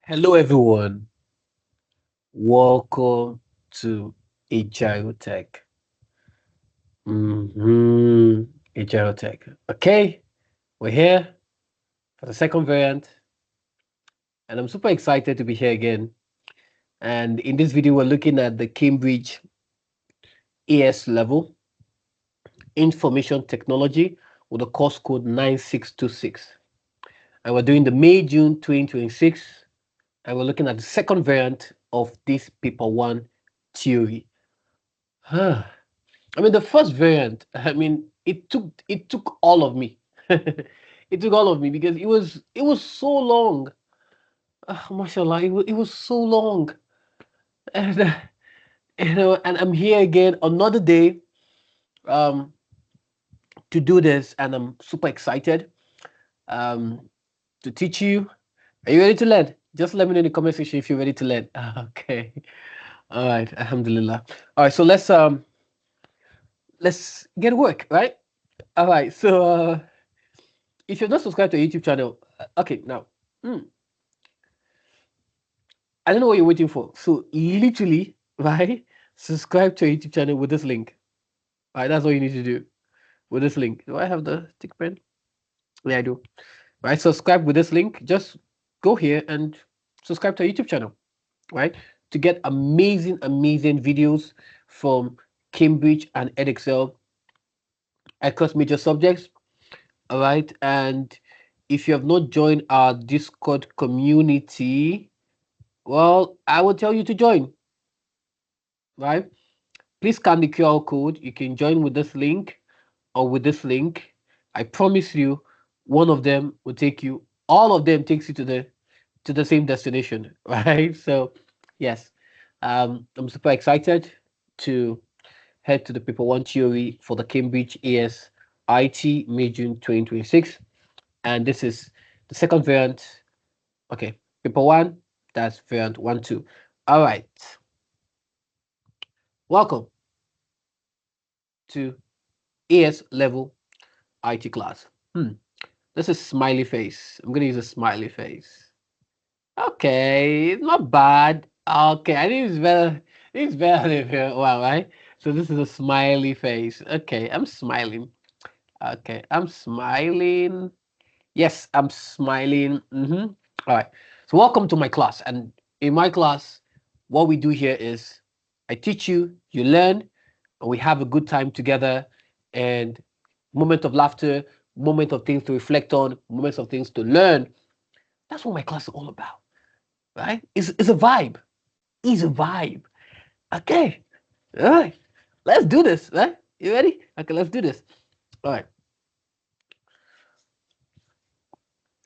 Hello, everyone. Welcome to Ajiro Tech. Ajiro Tech. Okay, we're here for the second variant, and I'm super excited to be here again. And in this video, we're looking at the Cambridge AS level, Information Technology, with the course code 9626. And we're doing the May-June 2026, and we're looking at the second variant of this paper one theory. I mean, the first variant. I mean, it took all of me. It took all of me because it was so long. Mashallah, it was so long, and and I'm here again another day um to do this, and I'm super excited um to teach you. Are you ready to learn? Just let me know in the comment section if you're ready to learn. Okay. All right. Alhamdulillah. All right. So let's get work, right? All right. So if you're not subscribed to a YouTube channel, okay, now, mm, I don't know what you're waiting for. So literally, right, subscribe to a YouTube channel with this link. Right, that's all you need to do with this link. Do I have the stick pen? Yeah, I do. Right, subscribe with this link. Just go here and subscribe to our YouTube channel, right, to get amazing, amazing videos from Cambridge and EdXL across major subjects. All right, and if you have not joined our Discord community, well, I will tell you to join, right? Please scan the QR code. You can join with this link or with this link. I promise you, one of them will take you, all of them takes you to the same destination, right? So, yes, I'm super excited to head to the paper one theory for the Cambridge AS IT May June 2026. And this is the second variant. Okay, paper one, that's variant one, two. All right. Welcome to AS level IT class. This is smiley face. I'm gonna use a smiley face. Okay, it's not bad. Okay, I think it's better. It's better than well, right? So this is a smiley face. Okay, I'm smiling. Okay, I'm smiling. Yes, I'm smiling. All right. So welcome to my class. And in my class, what we do here is I teach you, you learn, and we have a good time together. And moment of laughter, moment of things to reflect on, moments of things to learn. That's what my class is all about, right? It's a vibe. It's a vibe. Okay. All right. Let's do this, right? You ready? Okay, let's do this. All right.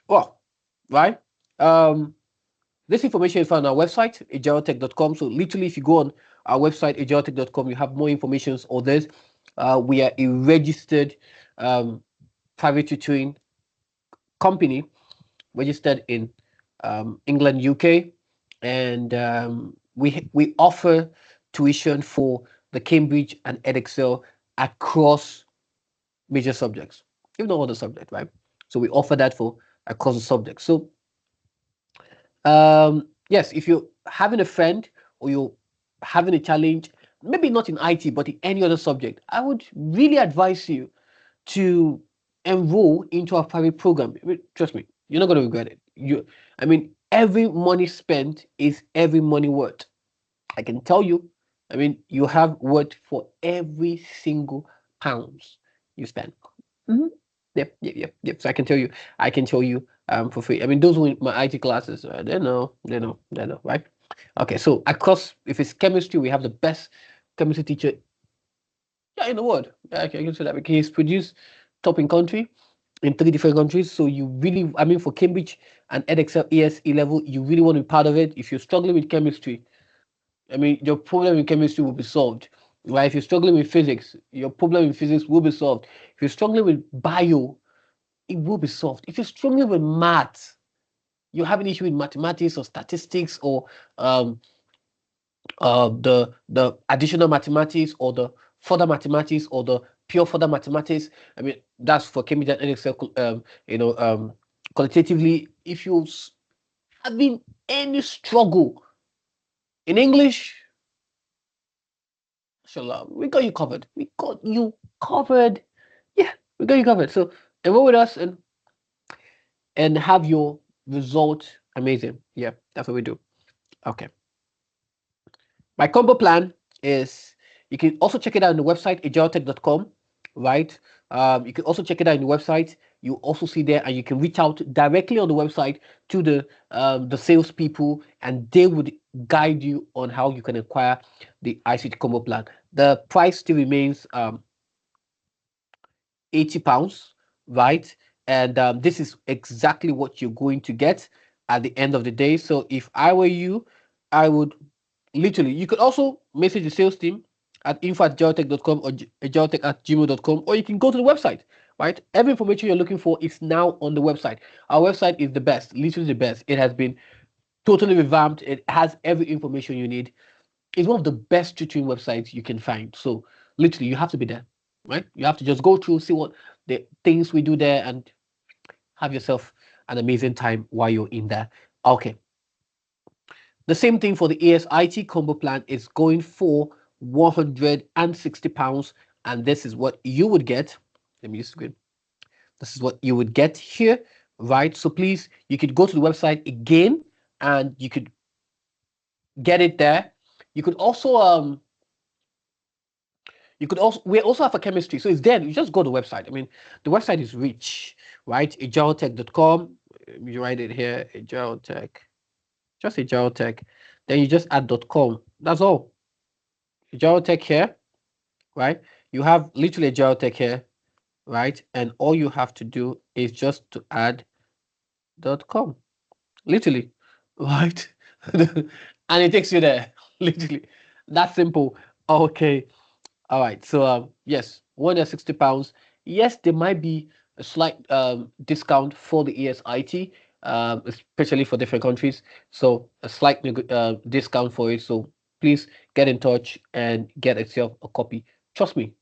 Well, right. Um, This information is found on our website, ajirotech.com. So literally, if you go on our website, ajirotech.com, you have more information on this. We are a registered private tutoring company, registered in England, UK, and we offer tuition for the Cambridge and EdXL across major subjects, if not other subjects, right? So we offer that for across the subjects. So yes, if you're having a friend or you're having a challenge, maybe not in IT, but in any other subject, I would really advise you to enroll into our private program. I mean, trust me, you're not going to regret it. I mean, every money spent is every money worth. I can tell you. I mean, you have worth for every single pounds you spend. Mhm. Yep. So I can tell you for free. I mean, those were my IT classes. They know, right? Okay, so across, if it's chemistry, we have the best chemistry teacher, yeah, in the world. Yeah, I can say that because he's produced top in country in three different countries. So you really, I mean, for Cambridge and EdXL ESE level, you really want to be part of it. If you're struggling with chemistry, I mean, your problem in chemistry will be solved. Right? If you're struggling with physics, your problem in physics will be solved. If you're struggling with bio, it will be solved. If you're struggling with math, you have an issue with mathematics or statistics or um, the additional mathematics or the further mathematics or the pure further mathematics. I mean, that's for Cambridge and NXL. Qualitatively, if you having any struggle in English, inshallah, we got you covered. We got you covered. Yeah, we got you covered. So enroll with us and have your result amazing. Yeah, that's what we do. Okay. My combo plan is you can also check it out on the website, agiletech.com, right? You can also check it out on the website. You also see there, and you can reach out directly on the website to the salespeople, and they would guide you on how you can acquire the ICT combo plan. The price still remains £80, right? And this is exactly what you're going to get at the end of the day. So if I were you, I would literally, you could also message the sales team at info@geotech.com or geotech@gmail.com, or you can go to the website, right? Every information you're looking for is now on the website. Our website is the best, literally the best. It has been totally revamped. It has every information you need. It's one of the best tutoring websites you can find. So literally, you have to be there, right? You have to just go through, see what the things we do there, and have yourself an amazing time while you're in there. Okay. The same thing for the ASIT combo plan is going for £160, and this is what you would get. Let me use screen. This is what you would get here, right? So please, you could go to the website again, and you could get it there. You could also we also have a chemistry, so it's there. You just go to the website. I mean, the website is rich, right? Agiletech.com. You write it here, Agiletech, just Agiletech. Then you just add .com. That's all. Agiletech here, right? You have literally Agiletech here, right? And all you have to do is just to add .com, literally, right? And it takes you there, literally. That's simple. Okay. All right. So yes, £160. Yes, there might be a slight discount for the ESIT, especially for different countries. So a slight discount for it. So please get in touch and get yourself a copy. Trust me,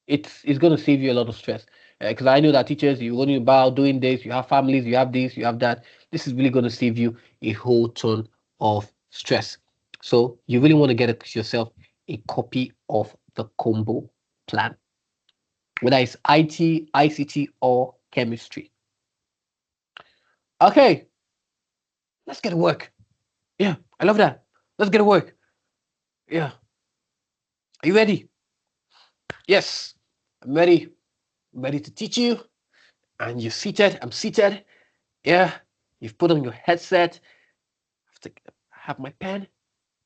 it's going to save you a lot of stress. Because I know that teachers, you're going about doing this, you have families, you have this, you have that. This is really going to save you a whole ton of stress. So you really want to get yourself a copy of the combo plan, whether it's IT, ICT, or chemistry. Okay, let's get to work. Yeah, I love that. Let's get to work. Yeah. Are you ready? Yes, I'm ready. I'm ready to teach you. And you're seated. I'm seated. Yeah. You've put on your headset. I have to have my pen,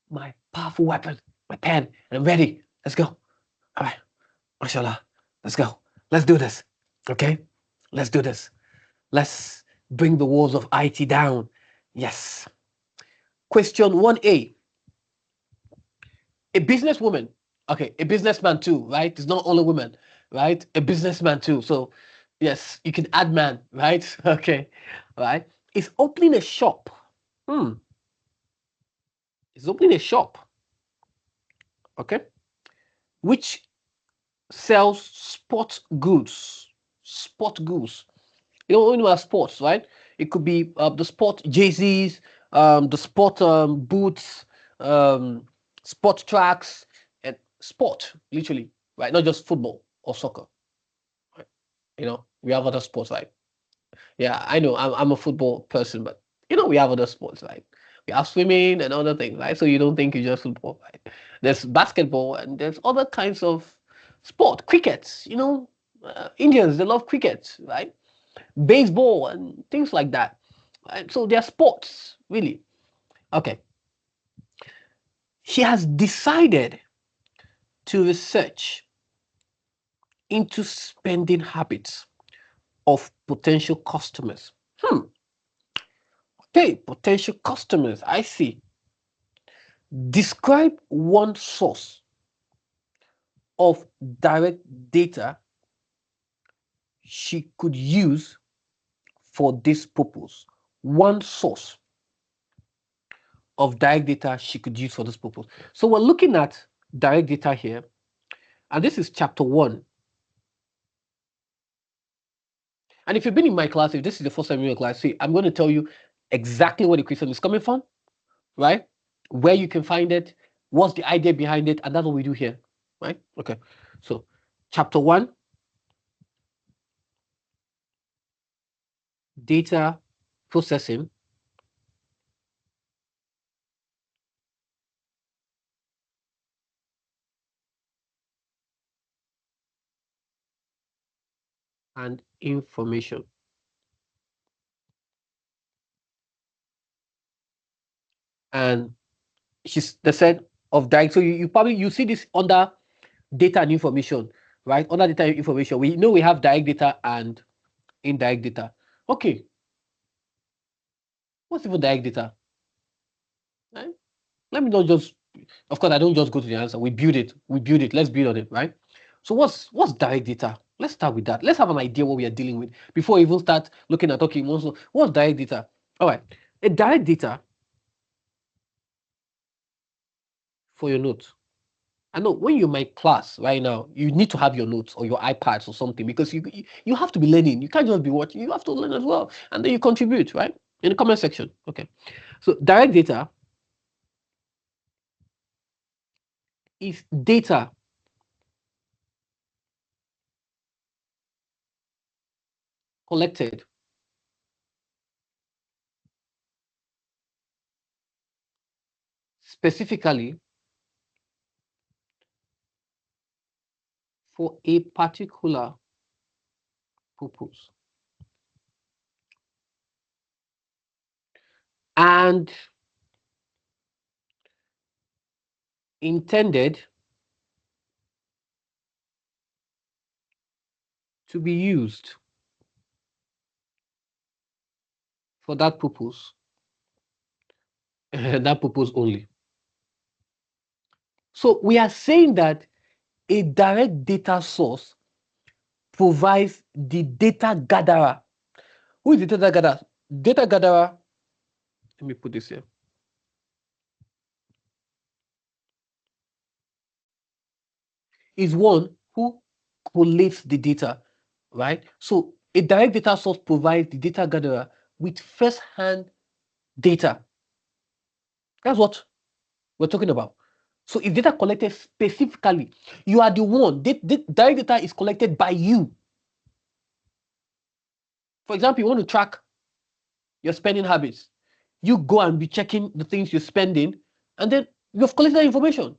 my powerful weapon, my pen, and I'm ready. Let's go. All right. Mashallah. Let's go. Let's do this. Okay? Let's do this. Let's bring the walls of IT down. Yes. Question 1A. A businesswoman, okay, a businessman too, right? It's not only women, right? A businessman too. So, yes, you can add man, right? Okay, right? Is opening a shop. Hmm. Is opening a shop, okay, which sells sport goods. Sport goods. You know, when you have sports, right? It could be the sport jerseys, the sport boots, um, sport tracks, and sport, literally, right? Not just football or soccer. Right? You know, we have other sports, right? Yeah, I know I'm a football person, but you know, we have other sports, right? We have swimming and other things, right? So you don't think it's just football, right? There's basketball and there's other kinds of sport, cricket, you know, Indians, they love cricket, right? Baseball and things like that. Right? So they're sports, really. Okay. She has decided to research into spending habits of potential customers. Okay, potential customers. I see. Describe one source of direct data she could use for this purpose. One source of direct data she could use for this purpose. So we're looking at direct data here, and this is chapter 1. And if you've been in my class, if this is the first time in your class, see, I'm going to tell you exactly where the question is coming from, right? Where you can find it, what's the idea behind it, and that's what we do here, right? Okay. So, chapter 1, data processing and information. And they said of direct. So you probably you see this under data and information, right? Under data and information, we know we have direct data and indirect data. Okay, what's even direct data? Right? Let me not just. Of course, I don't just go to the answer. We build it. We build it. Let's build on it, right? So what's direct data? Let's start with that. Let's have an idea what we are dealing with before we even start looking at okay, what's direct data? All right, a direct data for your notes. I know when you're in my class right now, you need to have your notes or your iPads or something because you have to be learning. You can't just be watching. You have to learn as well, and then you contribute, right? In the comment section. Okay. So direct data is data collected specifically for a particular purpose and intended to be used for that purpose and that purpose only. So we are saying that a direct data source provides the data gatherer. Who is the data gatherer? Data gatherer, let me put this here, is one who collates the data, right? So a direct data source provides the data gatherer with first-hand data. That's what we're talking about. So if data collected specifically, you are the one, direct data is collected by you. For example, you want to track your spending habits. You go and be checking the things you're spending, and then you've collected that information.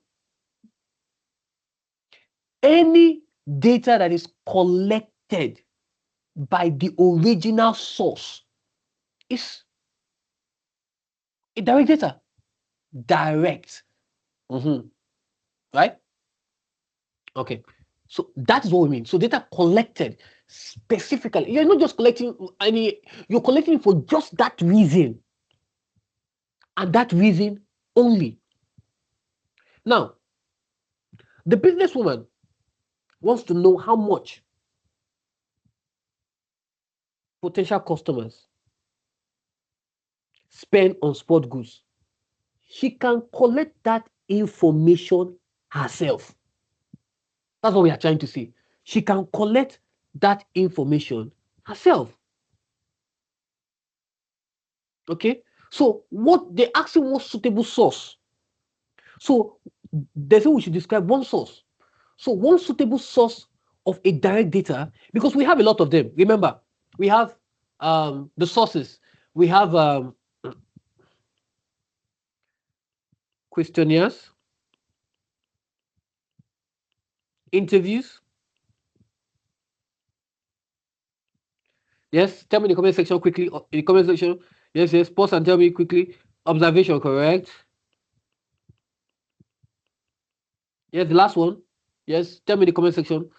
Any data that is collected by the original source is a direct data. Direct. Right? Okay. So that's what we mean. So data collected specifically. You're not just collecting you're collecting for just that reason. And that reason only. Now, the businesswoman wants to know how much potential customers spend on sport goods. She can collect that information herself. That's what we are trying to say. She can collect that information herself. Okay? So what they ask you, what suitable source? So they say we should describe one source. So one suitable source of a direct data, because we have a lot of them. Remember, we have the sources. We have questionnaires, interviews. Yes, tell me in the comment section quickly. In the comment section, yes, yes, pause and tell me quickly. Observation, correct? Yes, the last one. Yes, tell me in the comment section.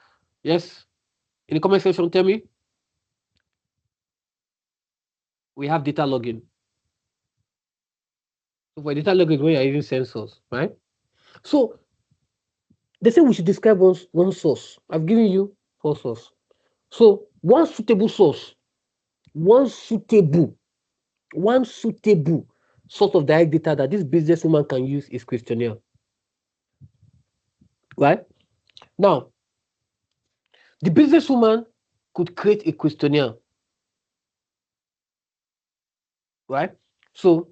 Yes, in the comment section, tell me. We have data logging. So for data logging, when you're using sensors, right? So they say we should describe one source. I've given you four sources. So one suitable source, one suitable, one suitable source of direct data that this businesswoman can use is questionnaire. Right? Now, the businesswoman could create a questionnaire, right? So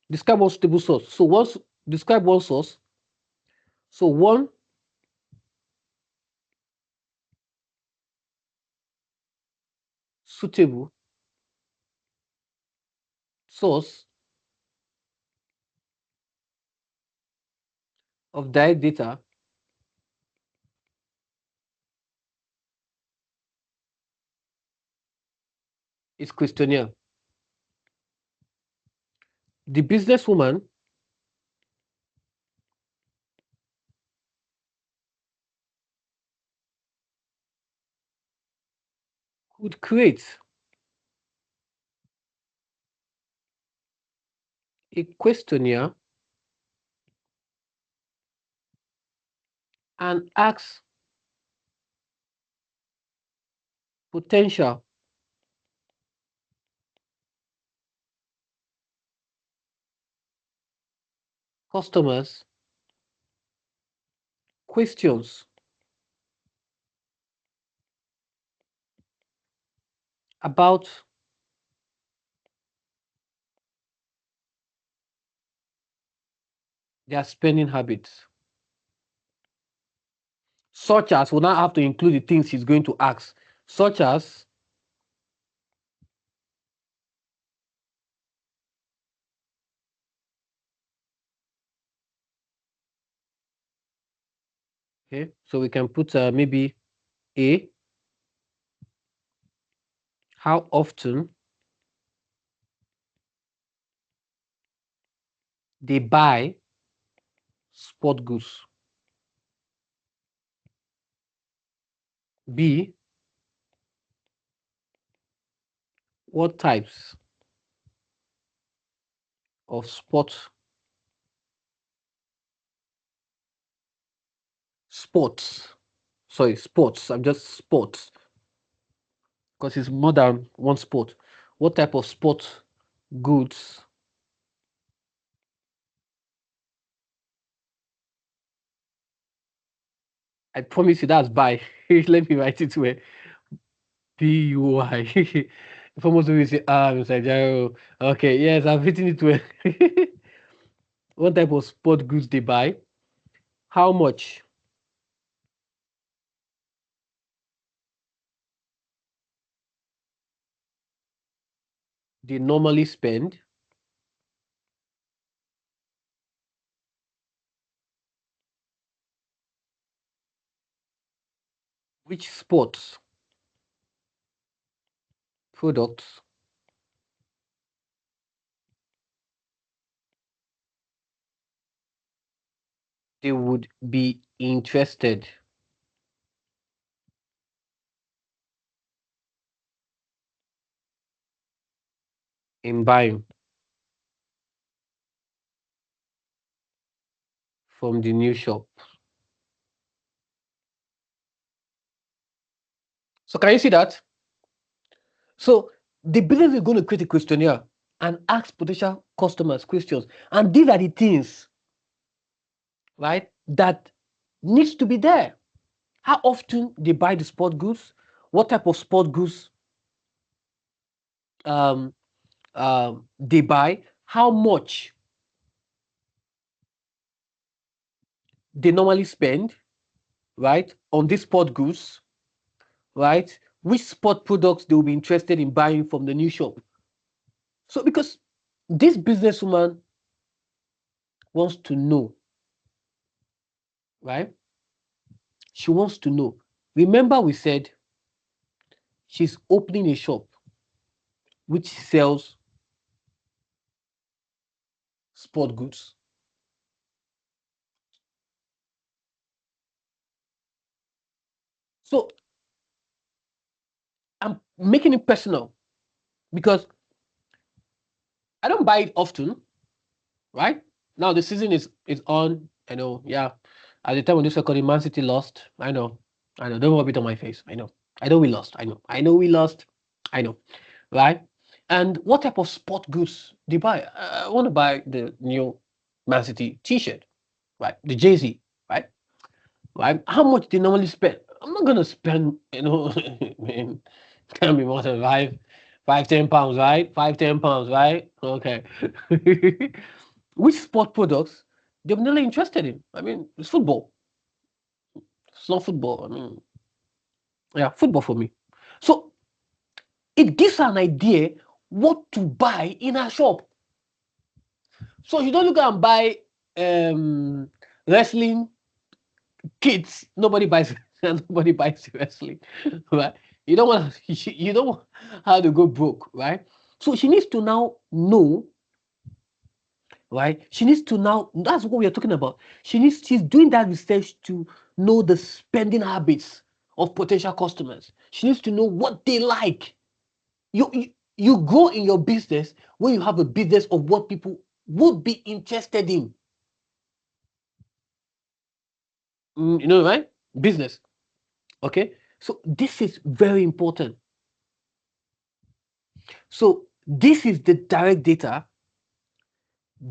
describe one suitable source. So once describe one source. So one suitable source of direct data is questionnaire. The businesswoman could create a questionnaire and ask potential customers questions about their spending habits, such as we'll now have to include the things she's going to ask, such as okay, so we can put maybe A, how often they buy sport goods. B, what types of sports, sorry, sports, I'm just sports, because it's more than one sport. What type of sport goods I promise you that's buy. Let me write it where PUI. If almost we say Mr. Jaro. Okay, yes, I've written it where. What type of sport goods they buy, how much they normally spend, which sports products they would be interested in buying from the new shop. So can you see that? So the business is going to create a questionnaire and ask potential customers questions. And these are the things, right, that needs to be there. How often they buy the sport goods, what type of sport goods um, they buy, how much they normally spend, right, on these sport goods, right, which sport products they will be interested in buying from the new shop. So because this businesswoman wants to know, right, she wants to know. Remember we said she's opening a shop which sells sport goods. So I'm making it personal because I don't buy it often, right? Now the season is on. I know, yeah. At the time when this recording, Man City lost. I know. Don't rub it on my face. I know we lost. I know we lost. I know, right? And what type of sport goods do you buy? I want to buy the new Man City T-shirt, right? The jersey, right? Right? How much do you normally spend? I'm not gonna spend, man, it can't be more than five. 5, 10 pounds, right? 5, 10 pounds, right? Okay. Which sport products they're not interested in? I mean, it's football. It's not football. I mean, yeah, football for me. So it gives an idea what to buy in a shop. So you don't look and buy wrestling kits. Nobody buys nobody buys wrestling, right? You don't want you don't want her to go broke, right? So she needs to now know, right? She needs to now, that's what we are talking about. She's doing that research to know the spending habits of potential customers. She needs to know what they like. You grow in your business when you have a business of what people would be interested in. You know, right? Business. Okay. So this is very important. So this is the direct data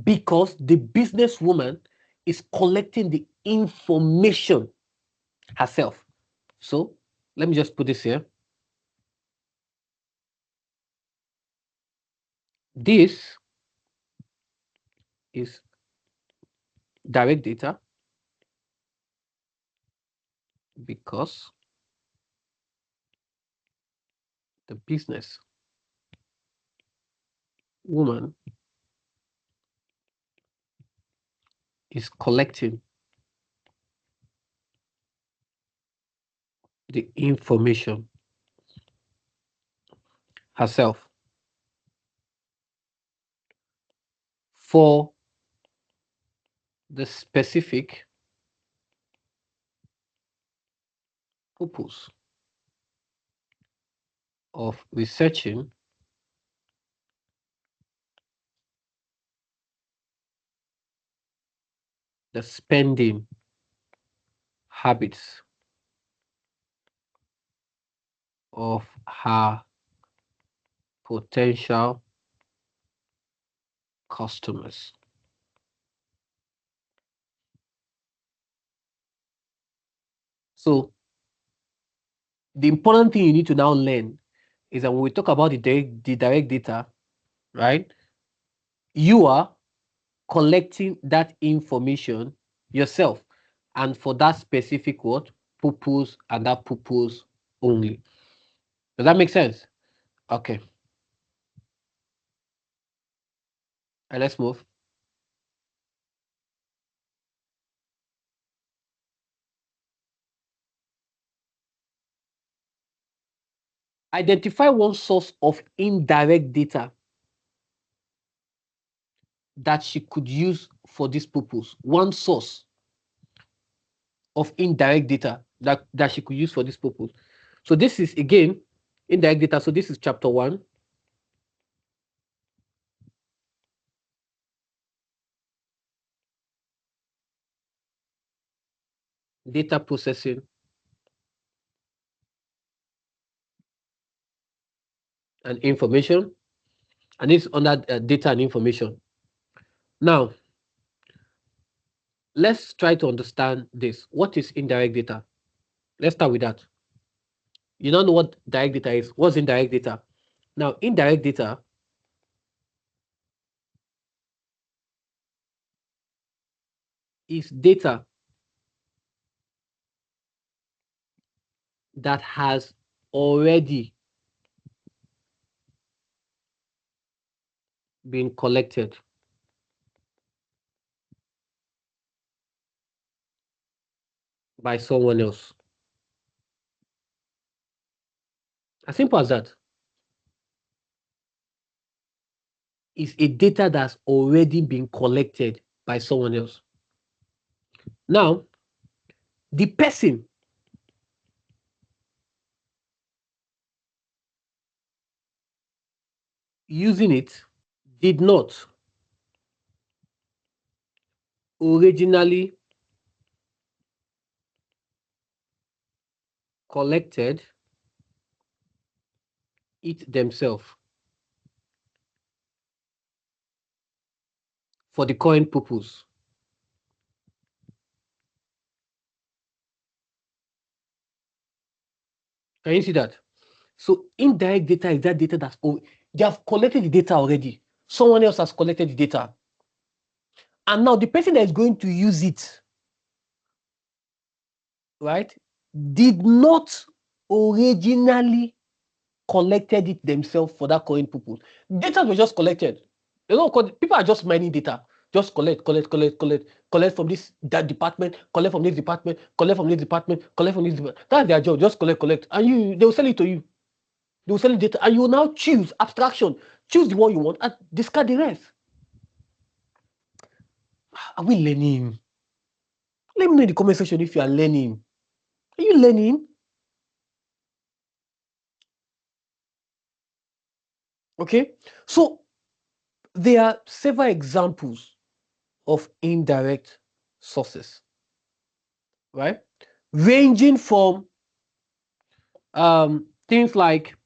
because the businesswoman is collecting the information herself. So let me just put this here. This is direct data because the business woman is collecting the information herself for the specific purpose of researching the spending habits of her potential customers. So the important thing you need to now learn is that when we talk about the direct data, right? You are collecting that information yourself and for that specific what purpose and that purpose only. Does that make sense? Okay. And let's move. Identify one source of indirect data that she could use for this purpose. One source of indirect data that she could use for this purpose. So this is again indirect data. So this is chapter 1. Data processing and information. And it's under data and information. Now, let's try to understand this. What is indirect data? Let's start with that. You don't know what direct data is. What's indirect data? Now, indirect data is data that has already been collected by someone else. As simple as that. It's a data that's already been collected by someone else. Now, the person using it did not originally collected it themselves for the current purpose. Can you see that? So indirect data is that data that's they have collected the data already. Someone else has collected the data. And now the person that is going to use it, right, did not originally collected it themselves for that current purpose. Data was just collected. People are just mining data. Just collect from that department, collect from this department, collect from this department, collect from this department. That's their job. Just collect. And they will sell it to you. They will sell data, and you will now choose abstraction. Choose the one you want and discard the rest. Are we learning? Let me know in the comment section if you are learning. Are you learning? Okay. So there are several examples of indirect sources, right? Ranging from things like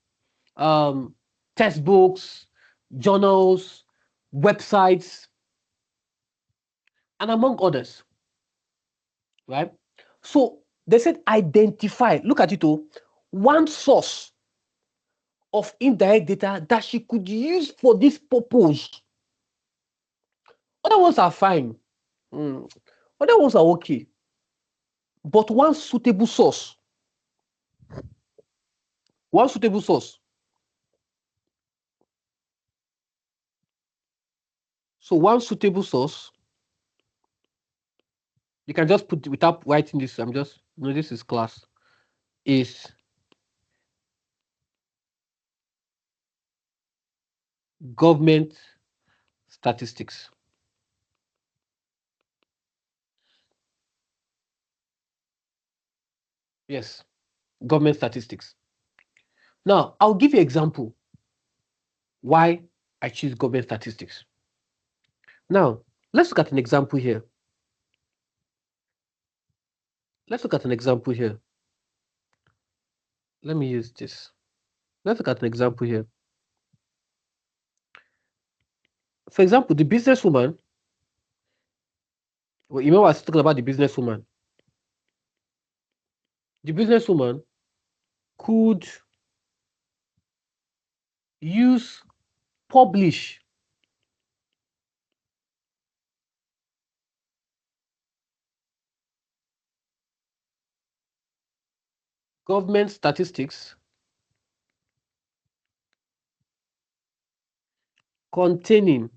textbooks, journals, websites, and among others, right? So they said identify, look at it all, one source of indirect data that she could use for this purpose. Other ones are fine. Other ones are okay. But one suitable source. One suitable source. So one suitable source, you can just put without writing this. I'm just this is class. Is government statistics. Yes, government statistics. Now, I'll give you an example why I choose government statistics. Now, let's look at an example here. Let's look at an example here. Let me use this. Let's look at an example here. For example, the businesswoman, well, you know, I was talking about the businesswoman. The businesswoman could use publish government statistics containing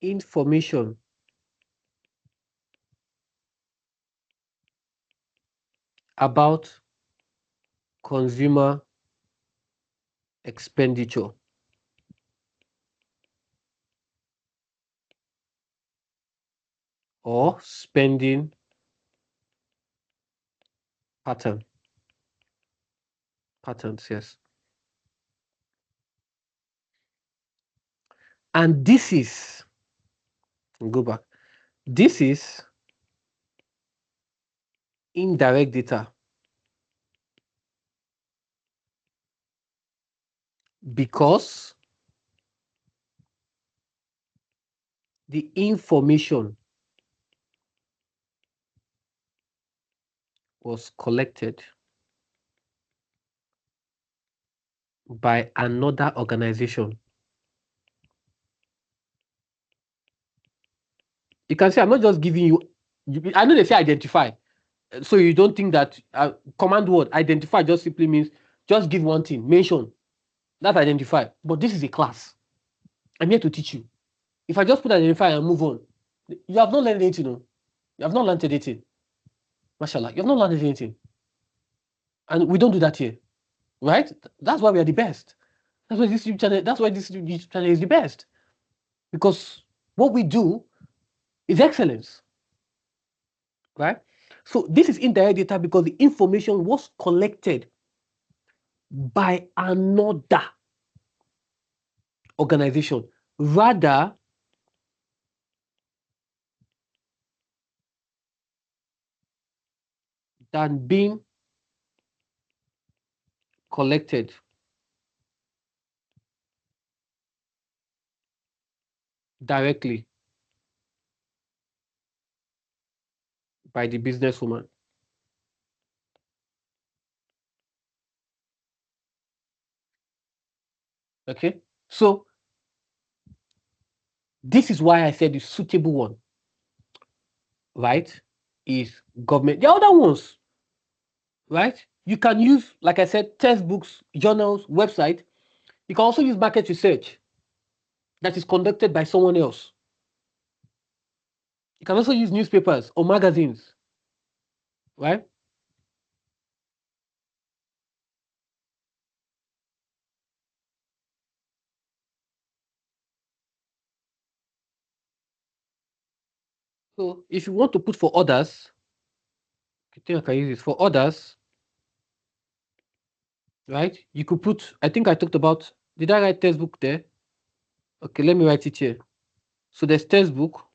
information about consumer expenditure or spending patterns, yes. And this is, go back, this is indirect data because the information was collected by another organization. You can say, I'm not just giving you, I know they say identify. So you don't think that command word identify just simply means just give one thing, mention. That's identify. But this is a class. I'm here to teach you. If I just put identify and move on, you have not learned anything. No? You have not learned anything. Mashallah, you have not learned anything. And we don't do that here. Right? That's why we are the best. That's why this YouTube channel is the best. Because what we do is excellence. Right? So this is indirect data because the information was collected by another organization rather than being collected directly by the businesswoman. Okay. So this is why I said the suitable one, right, is government. The other ones, right? You can use, like I said, textbooks, journals, website. You can also use market research that is conducted by someone else. You can also use newspapers or magazines, right? So if you want to put for others, I think I can use it for others, right? You could put, I think I talked about, did I write textbook there? Okay, let me write it here. So there's textbook,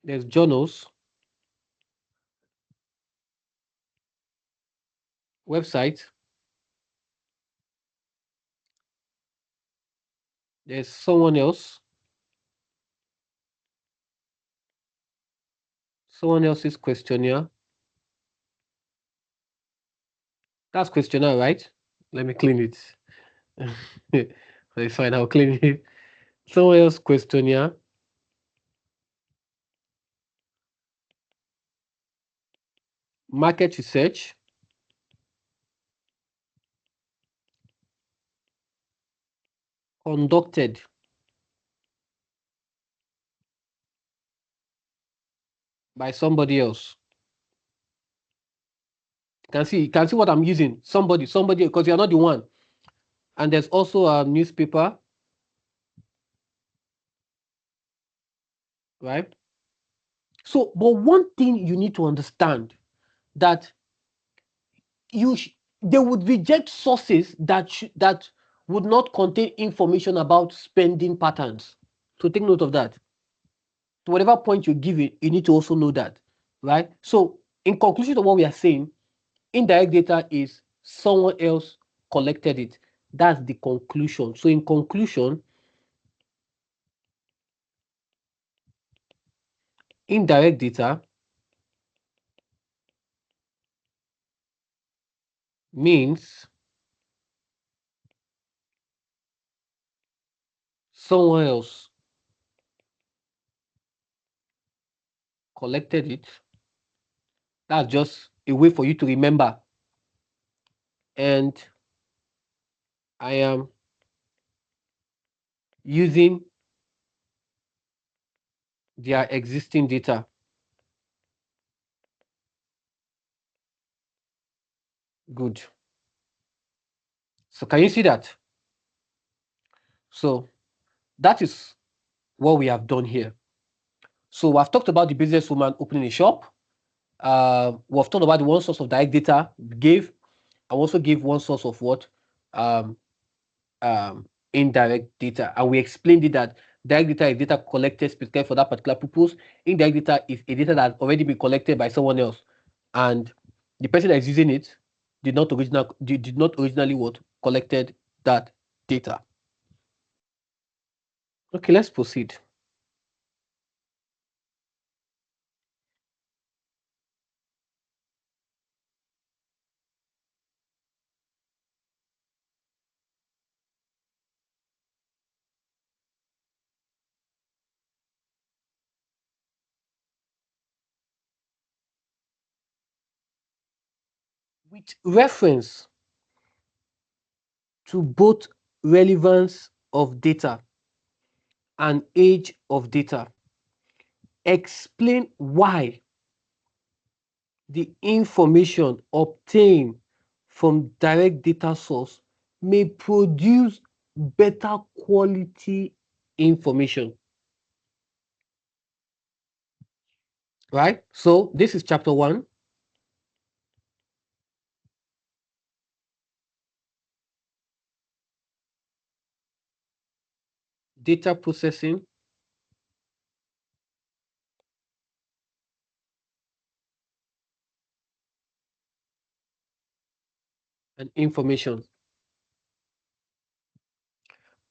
there's journals, website, there's someone else's questionnaire. That's questionnaire, right? Let me clean it. It's fine, I'll clean it. Someone else questionnaire, market research, conducted by somebody else. You can see what I'm using. Somebody, because you're not the one. And there's also a newspaper, right? So, but one thing you need to understand that they would reject sources that would not contain information about spending patterns. So take note of that. To whatever point you give it, you need to also know that, right? So, in conclusion of what we are saying, indirect data is someone else collected it. That's the conclusion. So, in conclusion, indirect data means someone else collected it. That's just a way for you to remember. And I am using their existing data. Good. So can you see that? So that is what we have done here. So I've talked about the businesswoman opening a shop. We've talked about the one source of direct data we gave. I also gave one source of what? Um, Indirect data. And we explained it that direct data is data collected specifically for that particular purpose. Indirect data is a data that has already been collected by someone else. And the person that is using it did not originally what collected that data. Okay, let's proceed. With reference to both relevance of data and age of data, explain why the information obtained from direct data source may produce better quality information. Right? So this is chapter 1, data processing and information.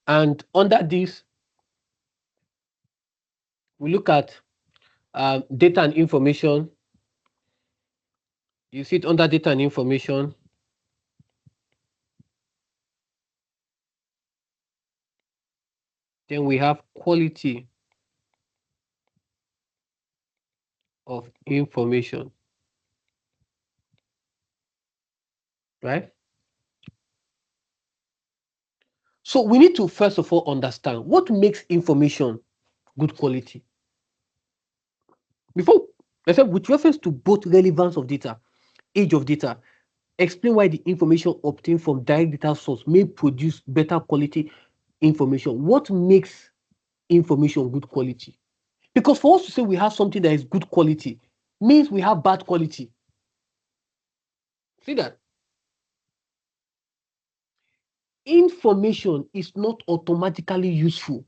And under this, we look at data and information. You see it under data and information. Then we have quality of information, right? So we need to first of all understand what makes information good quality. Before, I said with reference to both relevance of data, age of data, explain why the information obtained from direct data source may produce better quality information. What makes information good quality? Because for us to say we have something that is good quality means we have bad quality. See that? Information is not automatically useful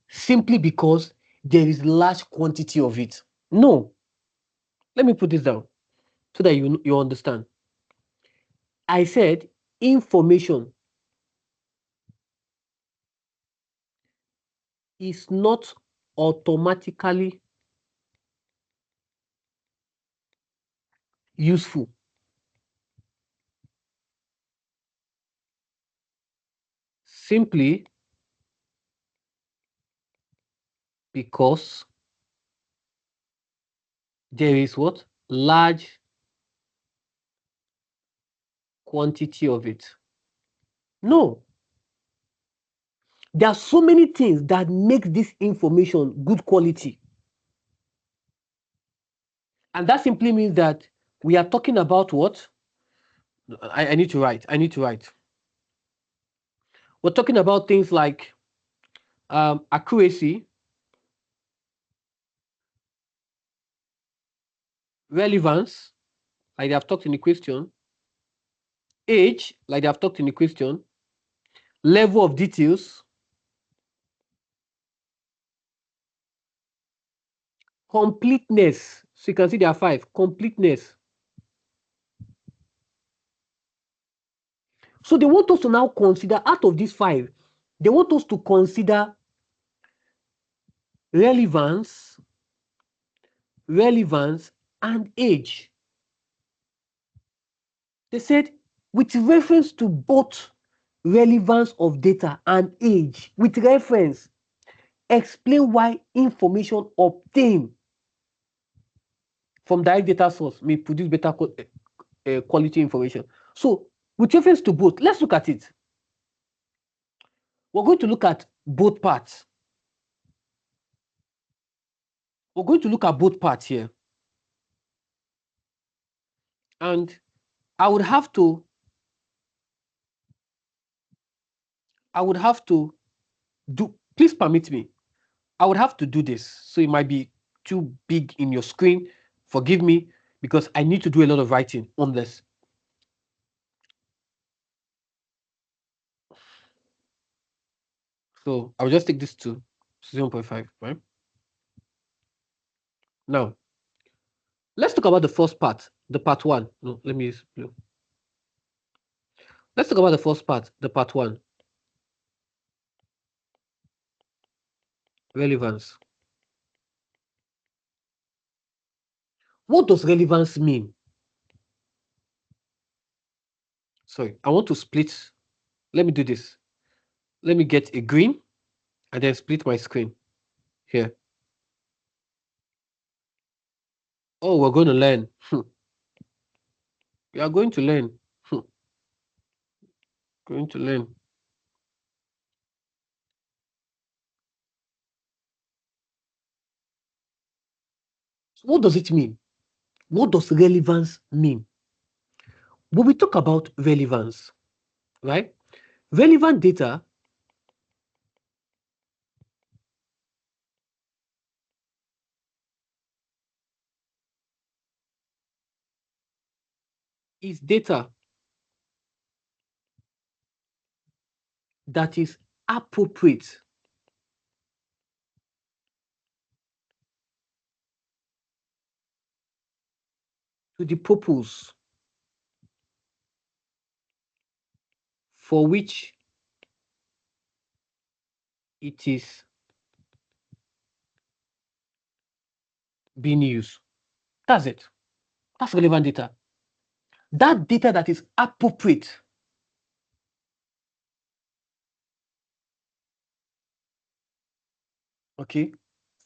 simply because there is large quantity of it. No. Let me put this down so that you understand. I said information is not automatically useful simply because there is what? Large quantity of it. No. There are so many things that make this information good quality. And that simply means that we are talking about what? I need to write. I need to write. We're talking about things like accuracy, relevance, like they have talked in the question, age, like they have talked in the question, level of details, completeness. So you can see there are 5. Completeness. So they want us to now consider, out of these 5, they want us to consider relevance, and age. They said, with reference to both relevance of data and age, with reference, explain why information obtained from direct data source may produce better quality information. So, with reference to both, let's look at it. We're going to look at both parts. We're going to look at both parts here. And I would have to do, please permit me. I would have to do this. So it might be too big in your screen. Forgive me, because I need to do a lot of writing on this. So I'll just take this to 0.5, right? Now, let's talk about the first part, the part 1. No, let me use blue. Let's talk about the first part, the part 1. Relevance. What does relevance mean? Sorry, I want to split. Let me do this. Let me get a green and then split my screen here. Oh, we're going to learn. We are going to learn. Going to learn. What does it mean? What does relevance mean? When we talk about relevance, right? Relevant data is data that is appropriate to the purpose for which it is being used. That's it. That's relevant data. That data that is appropriate okay,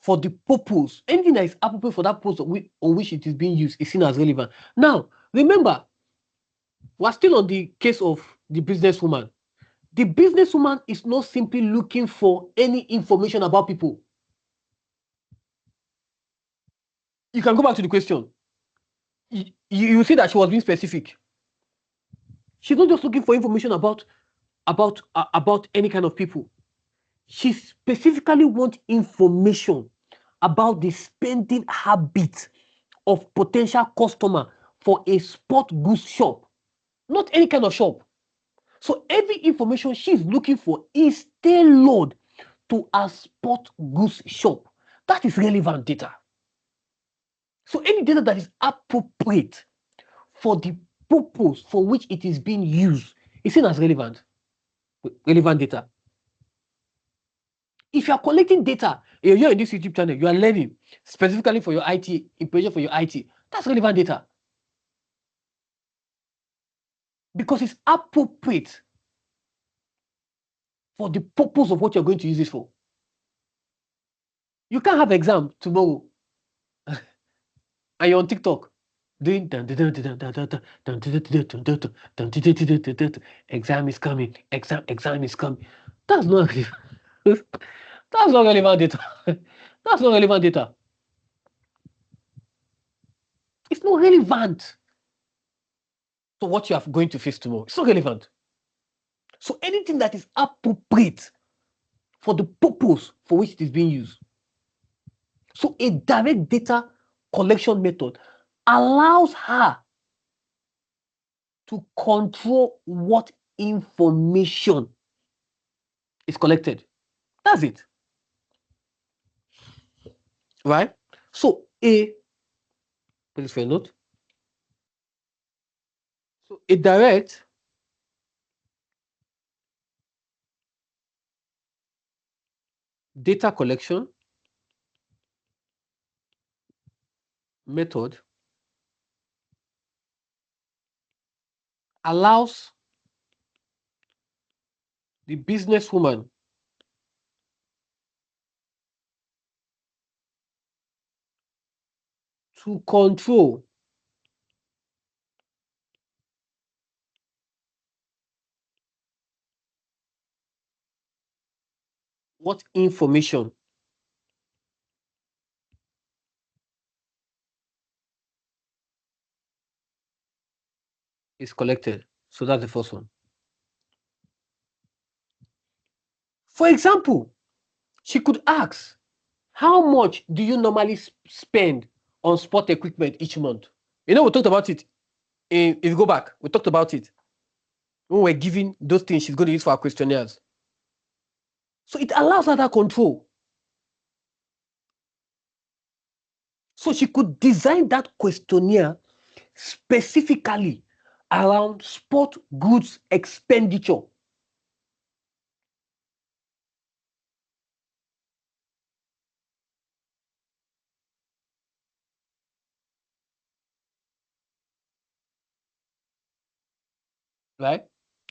for the purpose, anything that is appropriate for that purpose on which it is being used is seen as relevant. Now, remember, we're still on the case of the businesswoman. The businesswoman is not simply looking for any information about people. You can go back to the question. You see that she was being specific. She's not just looking for information about any kind of people. She specifically wants information about the spending habits of potential customer for a sport goods shop, not any kind of shop. So every information she's looking for is tailored to a sport goods shop. That is relevant data. So any data that is appropriate for the purpose for which it is being used is seen as relevant data. If you are collecting data, you're in this YouTube channel, you are learning specifically for your IT, information for your IT, that's relevant data. Because it's appropriate for the purpose of what you're going to use it for. You can't have exam tomorrow and you're on TikTok doing exam is coming, exam is coming. That's not that's not relevant data. That's not relevant data. It's not relevant to what you are going to face tomorrow. It's not relevant. So anything that is appropriate for the purpose for which it is being used. So a direct data collection method allows her to control what information is collected. That's it. Right? So please for a note. So a direct data collection method allows the businesswoman to control what information is collected. So that's the first one. For example, she could ask, how much do you normally spend on sport equipment each month? You know, we talked about it. If you go back, we talked about it when we're giving those things she's going to use for our questionnaires. So it allows her that control. So she could design that questionnaire specifically around sport goods expenditure. Right?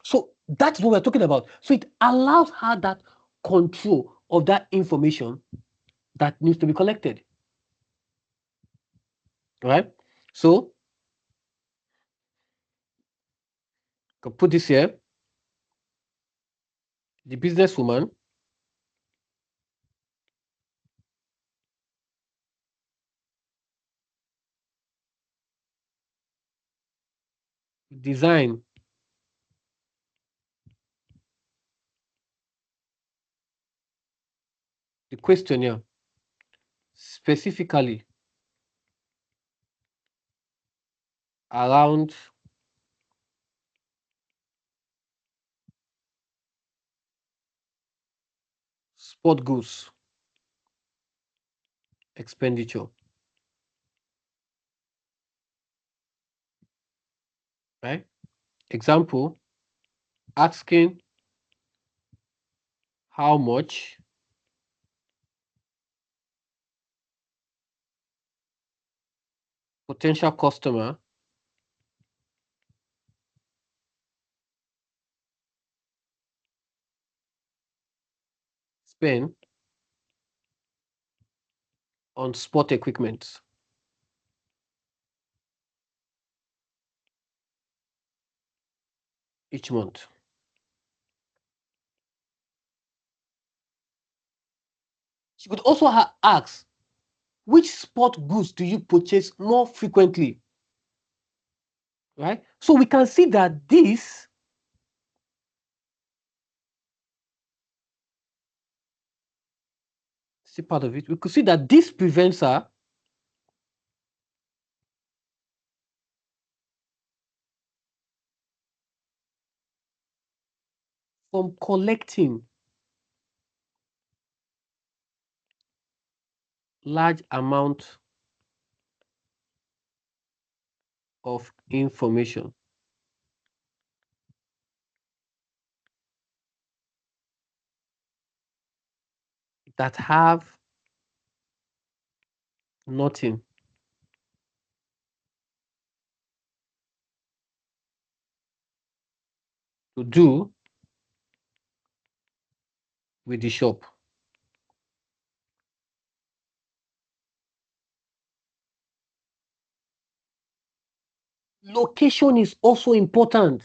So that's what we're talking about. So it allows her that control of that information that needs to be collected. Right? So I can put this here. The businesswoman design the questionnaire specifically around sport goods expenditure. Right? Example, asking how much potential customer spend on sport equipment each month. She could also ask, which sport goods do you purchase more frequently? Right? So we can see that this see part of it. We could see that this prevents her from collecting large amount of information that have nothing to do with the shop. Location is also important,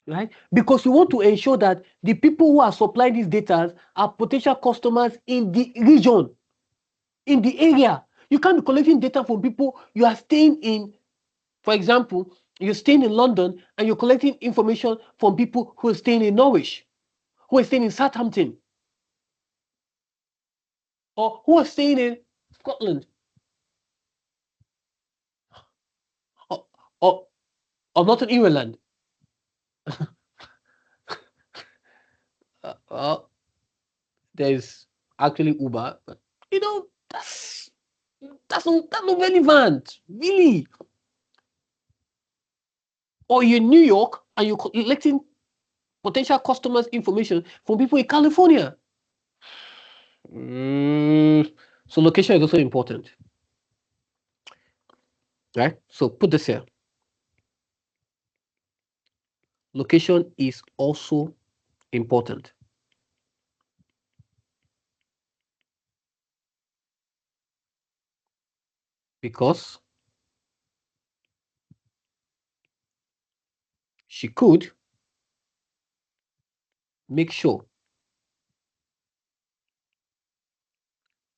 right? Because you want to ensure that the people who are supplying these data are potential customers in the region, in the area. You can't be collecting data from people you are staying in. For example, you're staying in London and you're collecting information from people who are staying in Norwich, who are staying in Southampton, or who are staying in Scotland, or, or, or Northern Ireland. Uh, there's actually Uber, but that's not relevant, really. Or you're in New York and you're collecting potential customers' information from people in California. So location is also important, right? So put this here. Location is also important because she could make sure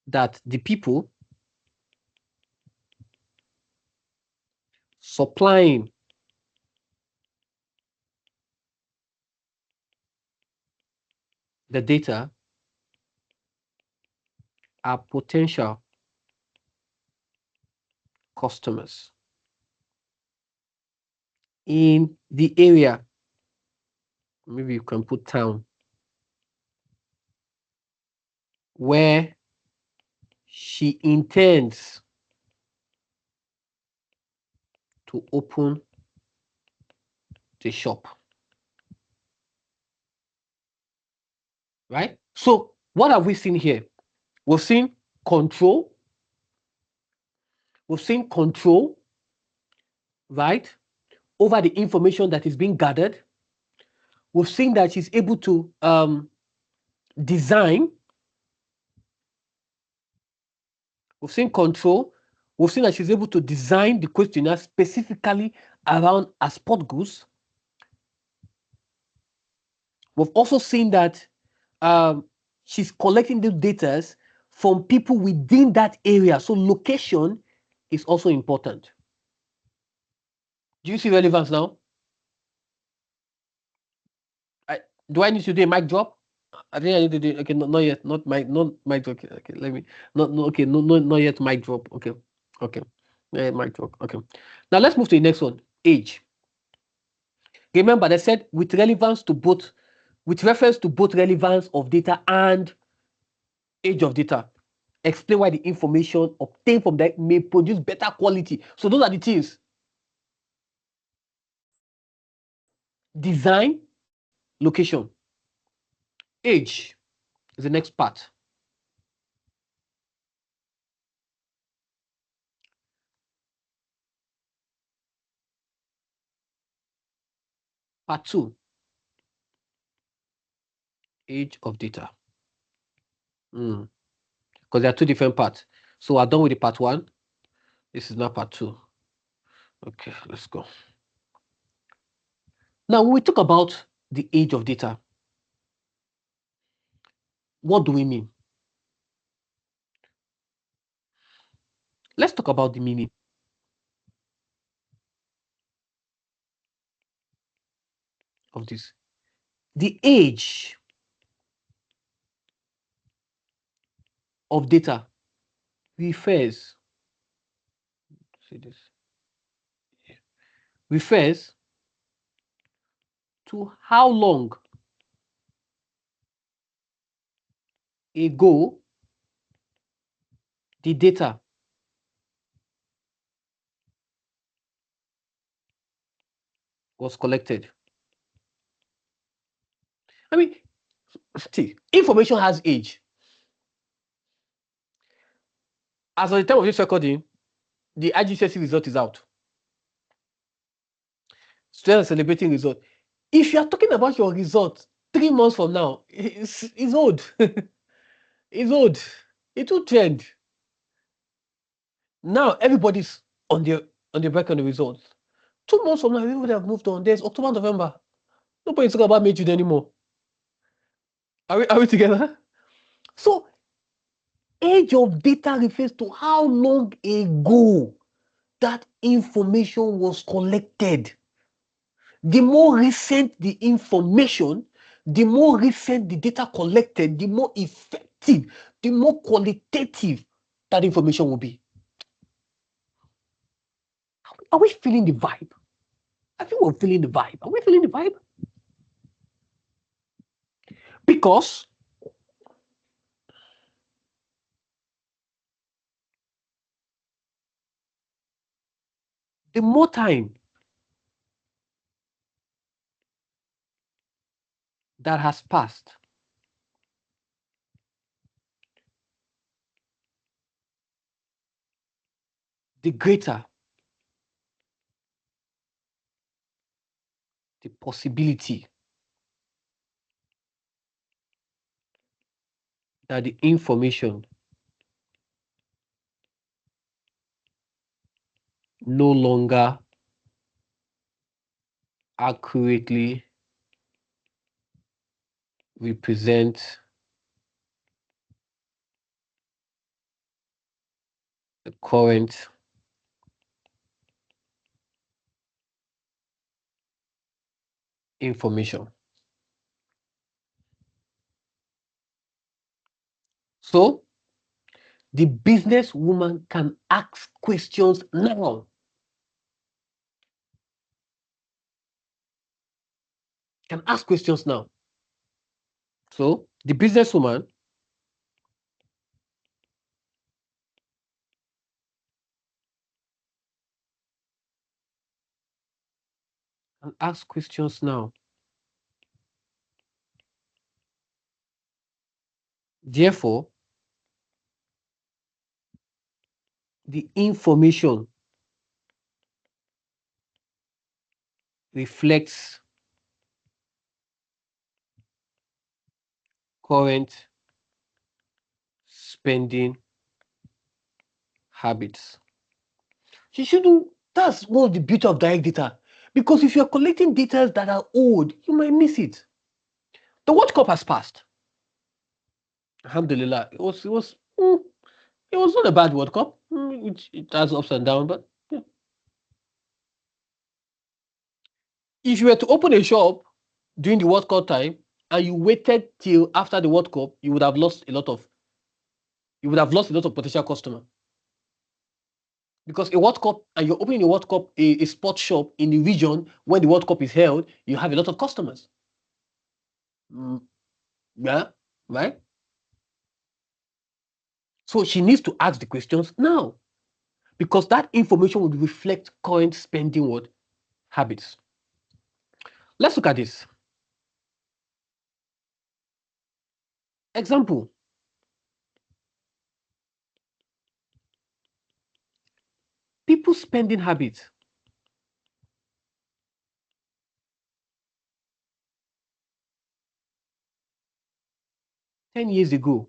that the people supplying the data are potential customers in the area. Maybe you can put town where she intends to open the shop. Right? So, what have we seen here? We've seen control. We've seen control, right, over the information that is being gathered. We've seen that she's able to design. We've seen control. We've seen that she's able to design the questionnaire specifically around her sport goods. We've also seen that she's collecting the data from people within that area. So location is also important. Do you see relevance now? Do I need to do a mic drop? I think I need to do. Okay, not yet. Not mic. Okay, okay. Let me. Not no. Okay, not yet. Mic drop. Okay, okay. Mic drop. Okay. Now let's move to the next one. Age. Remember, they said with relevance to both, with reference to both relevance of data and age of data. Explain why the information obtained from that may produce better quality. So those are the things. Design, location. Age is the next part. Part two, age of data. Because there are two different parts. So we're done with the part 1. This is now part 2. Okay, let's go. Now, when we talk about the age of data, what do we mean? Let's talk about the meaning. Of this. The age of data refers, see this, refers to how long ago the data was collected. I mean, see, information has age. As of the time of this recording, the IGCSE result is out. Students are celebrating result. If you are talking about your result 3 months from now, it's old. It's old. It will trend. Now everybody's on the back on the results. 2 months from now, everybody have moved on. There's October, November. Nobody's talking about May, June anymore. Are we together? So age of data refers to how long ago that information was collected. The more recent the information, the more recent the data collected, the more effective, the more qualitative that information will be. Are we feeling the vibe? I think we're feeling the vibe. Are we feeling the vibe? Because the more time that has passed, the greater the possibility that the information no longer accurately represents the current information. So the businesswoman can ask questions now. Can ask questions now. So the businesswoman can ask questions now. Therefore, the information reflects current spending habits. You shouldn't. That's one of the beauty of direct data. Because if you're collecting data that are old, you might miss it. The World Cup has passed. Alhamdulillah. It was not a bad World Cup. It has ups and downs, but yeah. If you were to open a shop during the World Cup time and you waited till after the World Cup, you would have lost a lot of potential customer. Because a World Cup, and you're opening a World Cup, a sports shop in the region when the World Cup is held, you have a lot of customers. Yeah, right? So she needs to ask the questions now because that information would reflect current spending what habits. Let's look at this. Example. People's spending habits. 10 years ago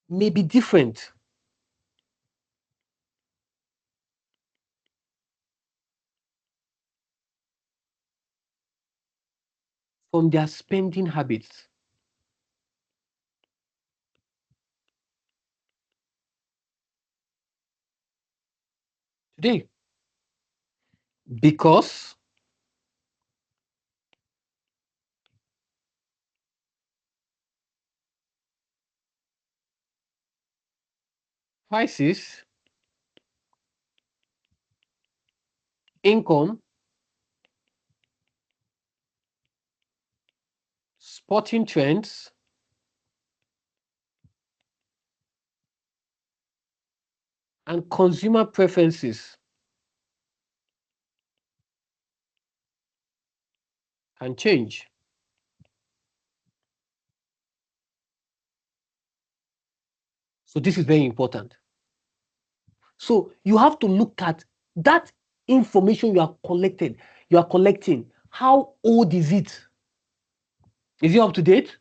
may be different from their spending habits today because prices, income, sporting trends, and consumer preferences can change. So this is very important. So you have to look at that information you are collecting. How old is it? Is it up to date?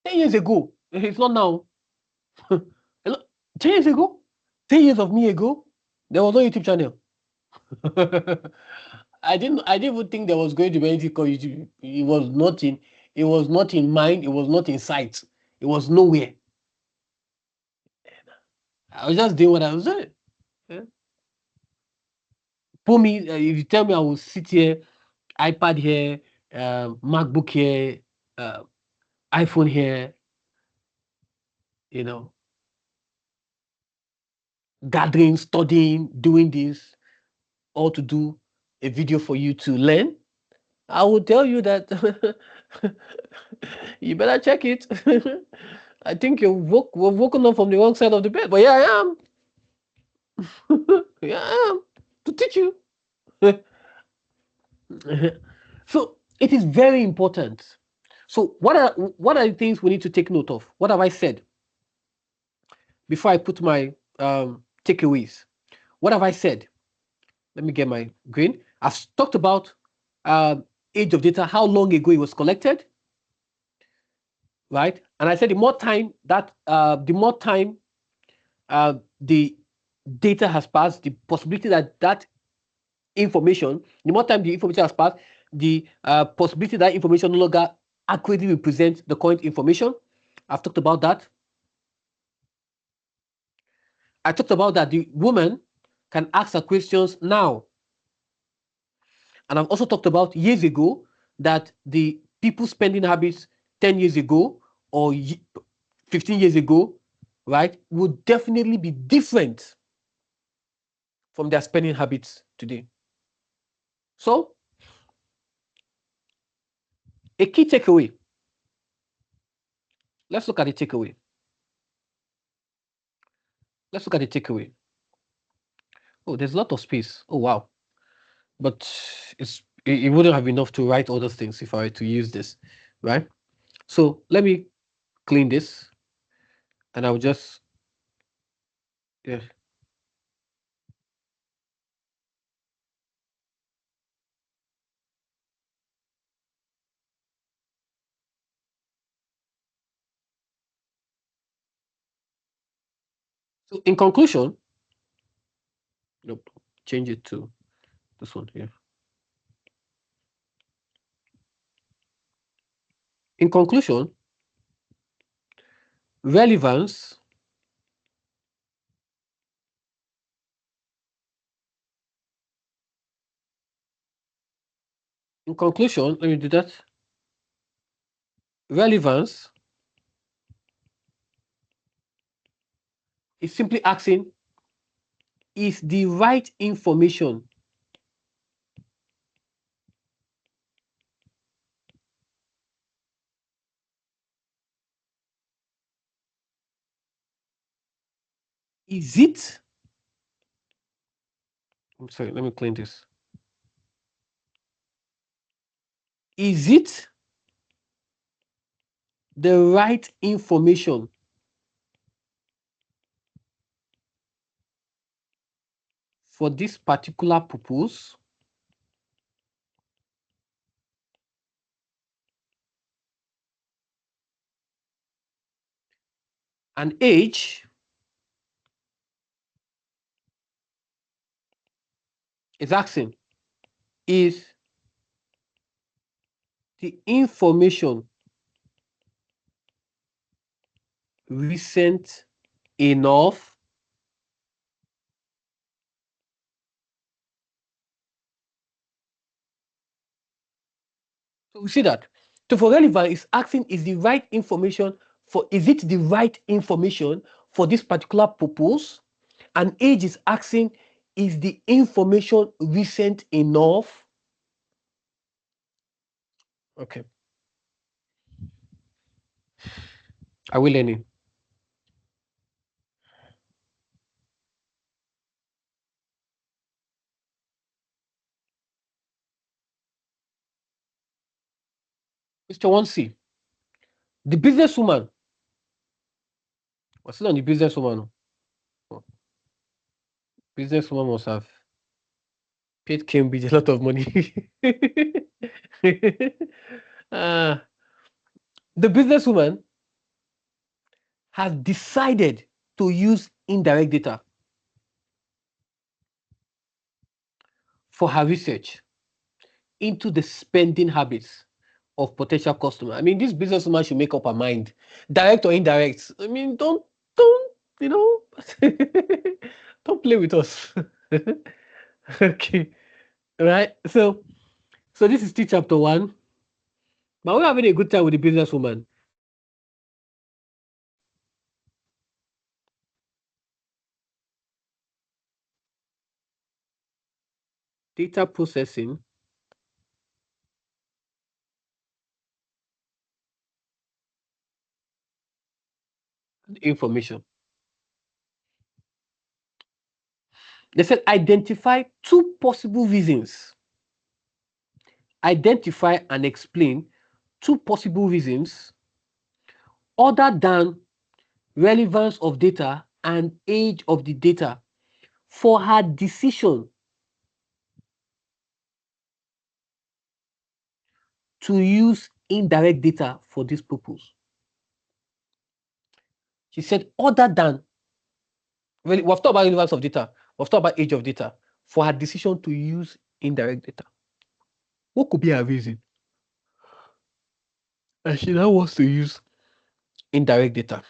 10 years ago. It's not now. 10 years ago? 10 years of me ago? There was no YouTube channel. I didn't even think there was going to be anything called YouTube. It was not in mind, it was not in sight. It was nowhere. I was just doing what I was doing. Yeah. Put me, if you tell me I will sit here, iPad here, MacBook here, uh, iPhone here, you know, gathering, studying, doing this, all to do a video for you to learn, I will tell you that you better check it. I think we're woken up from the wrong side of the bed, but yeah, I am. Yeah, I am to teach you. So it is very important. So what are the things we need to take note of? What have I said before I put my takeaways? What have I said? Let me get my green. I've talked about uh, age of data, how long ago it was collected, right? And I said the more time the data has passed, the possibility that information, the more time the information has passed, the possibility that information no longer accurately represents the current information. I've talked about that. I talked about that the woman can ask her questions now. And I've also talked about years ago that the people spending habits 10 years ago or 15 years ago, right, would definitely be different from their spending habits today. So, a key takeaway. Let's look at the takeaway. Let's look at the takeaway. Oh, there's a lot of space. Oh, wow. But it wouldn't have enough to write all those things if I were to use this, right? So let me clean this and I'll just, yeah. So in conclusion, nope, change it to this one here. In conclusion, relevance in conclusion, let me do that. Relevance is simply asking, is the right information, is it, I'm sorry, let me clean this. Is it the right information for this particular purpose? And age is asking, is the information recent enough? So we see that. So for relevant, is asking, is the right information is it the right information for this particular purpose? And age is asking, is the information recent enough? Okay. Are we learning? Mr. 1C, the businesswoman, what's it on the businesswoman? Oh, businesswoman must have paid Cambridge a lot of money. uh, the businesswoman has decided to use indirect data for her research into the spending habits of potential customer. I mean, this businesswoman should make up her mind, direct or indirect. I mean, don't, you know, don't play with us. Okay, right. So this is still chapter one, but we're having a good time with the businesswoman. Data processing information. They said identify two possible reasons. Identify and explain two possible reasons other than relevance of data and age of the data for her decision to use indirect data for this purpose. She said, other than, well, we've talked about relevance of data, we've talked about age of data, for her decision to use indirect data. What could be her reason? And she now wants to use indirect data.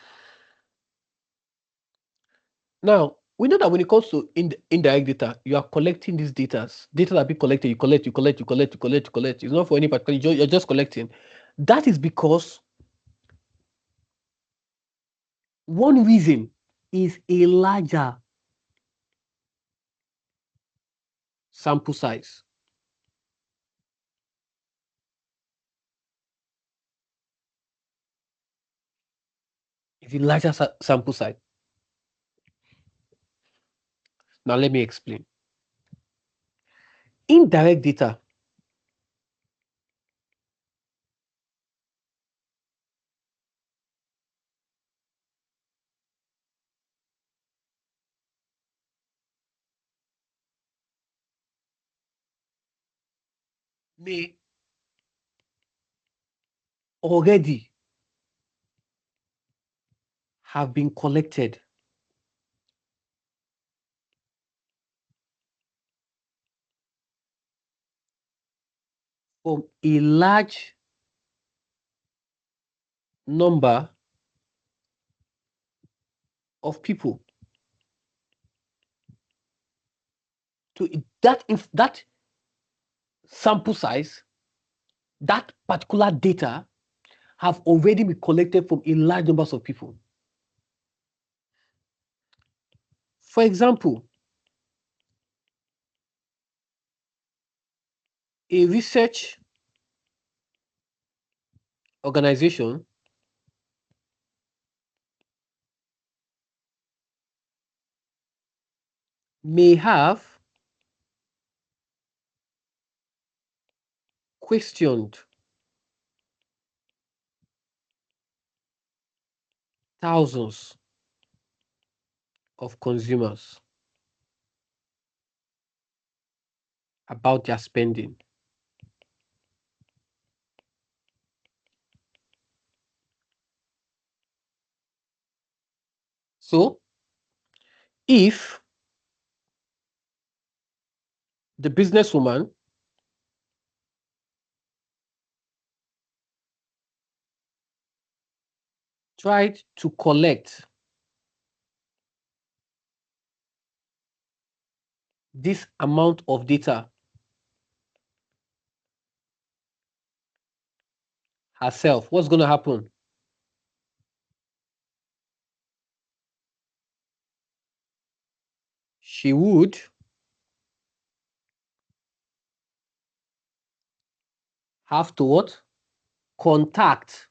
Now, we know that when it comes to indirect data, you are collecting these data that be collected, you collect, you collect, you collect, you collect, you collect. It's not for any particular, you're just collecting. That is because one reason is a larger sample size. It's a larger sample size. Now, let me explain. Indirect data may already have been collected from a large number of people. So that sample size, that particular data have already been collected from a large numbers of people. For example, a research organization may have questioned thousands of consumers about their spending. So if the businesswoman tried to collect this amount of data herself, what's going to happen? She would have to what? Contact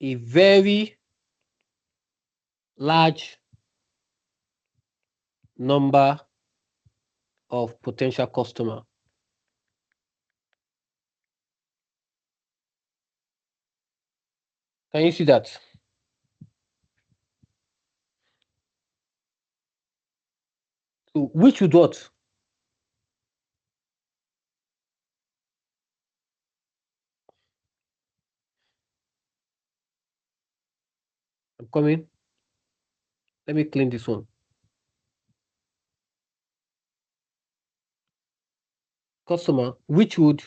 a very large number of potential customer. Can you see that? So which would what? I'm coming. Let me clean this one. Customer, which would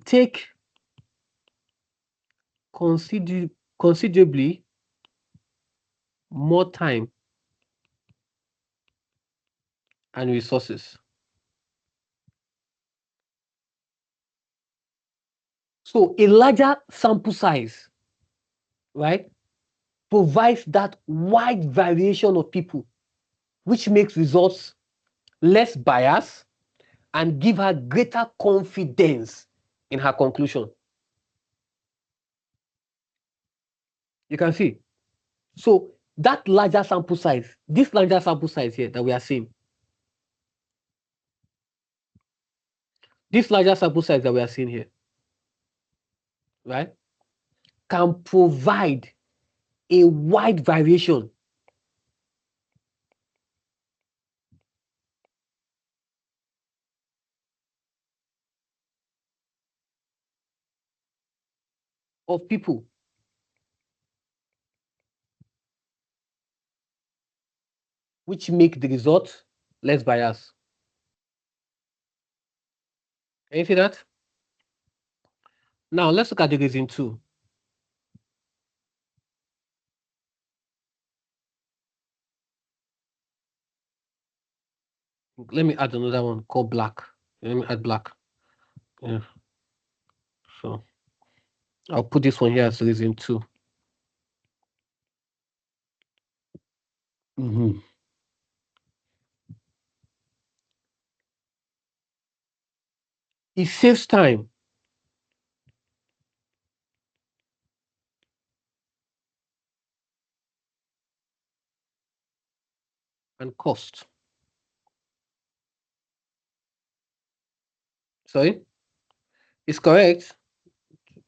take considerably more time and resources. So a larger sample size, right, provides that wide variation of people, which makes results less biased and give her greater confidence in her conclusion. You can see. So that larger sample size, this larger sample size here that we are seeing, this larger sample size that we are seeing here, right, can provide a wide variation of people, which make the result less biased. Can you see that? Now let's look at the reason 2. Let me add another one called black. Let me add black. Yeah. So I'll put this one here as reason 2. Mm-hmm. It saves time and cost. Sorry, it's correct.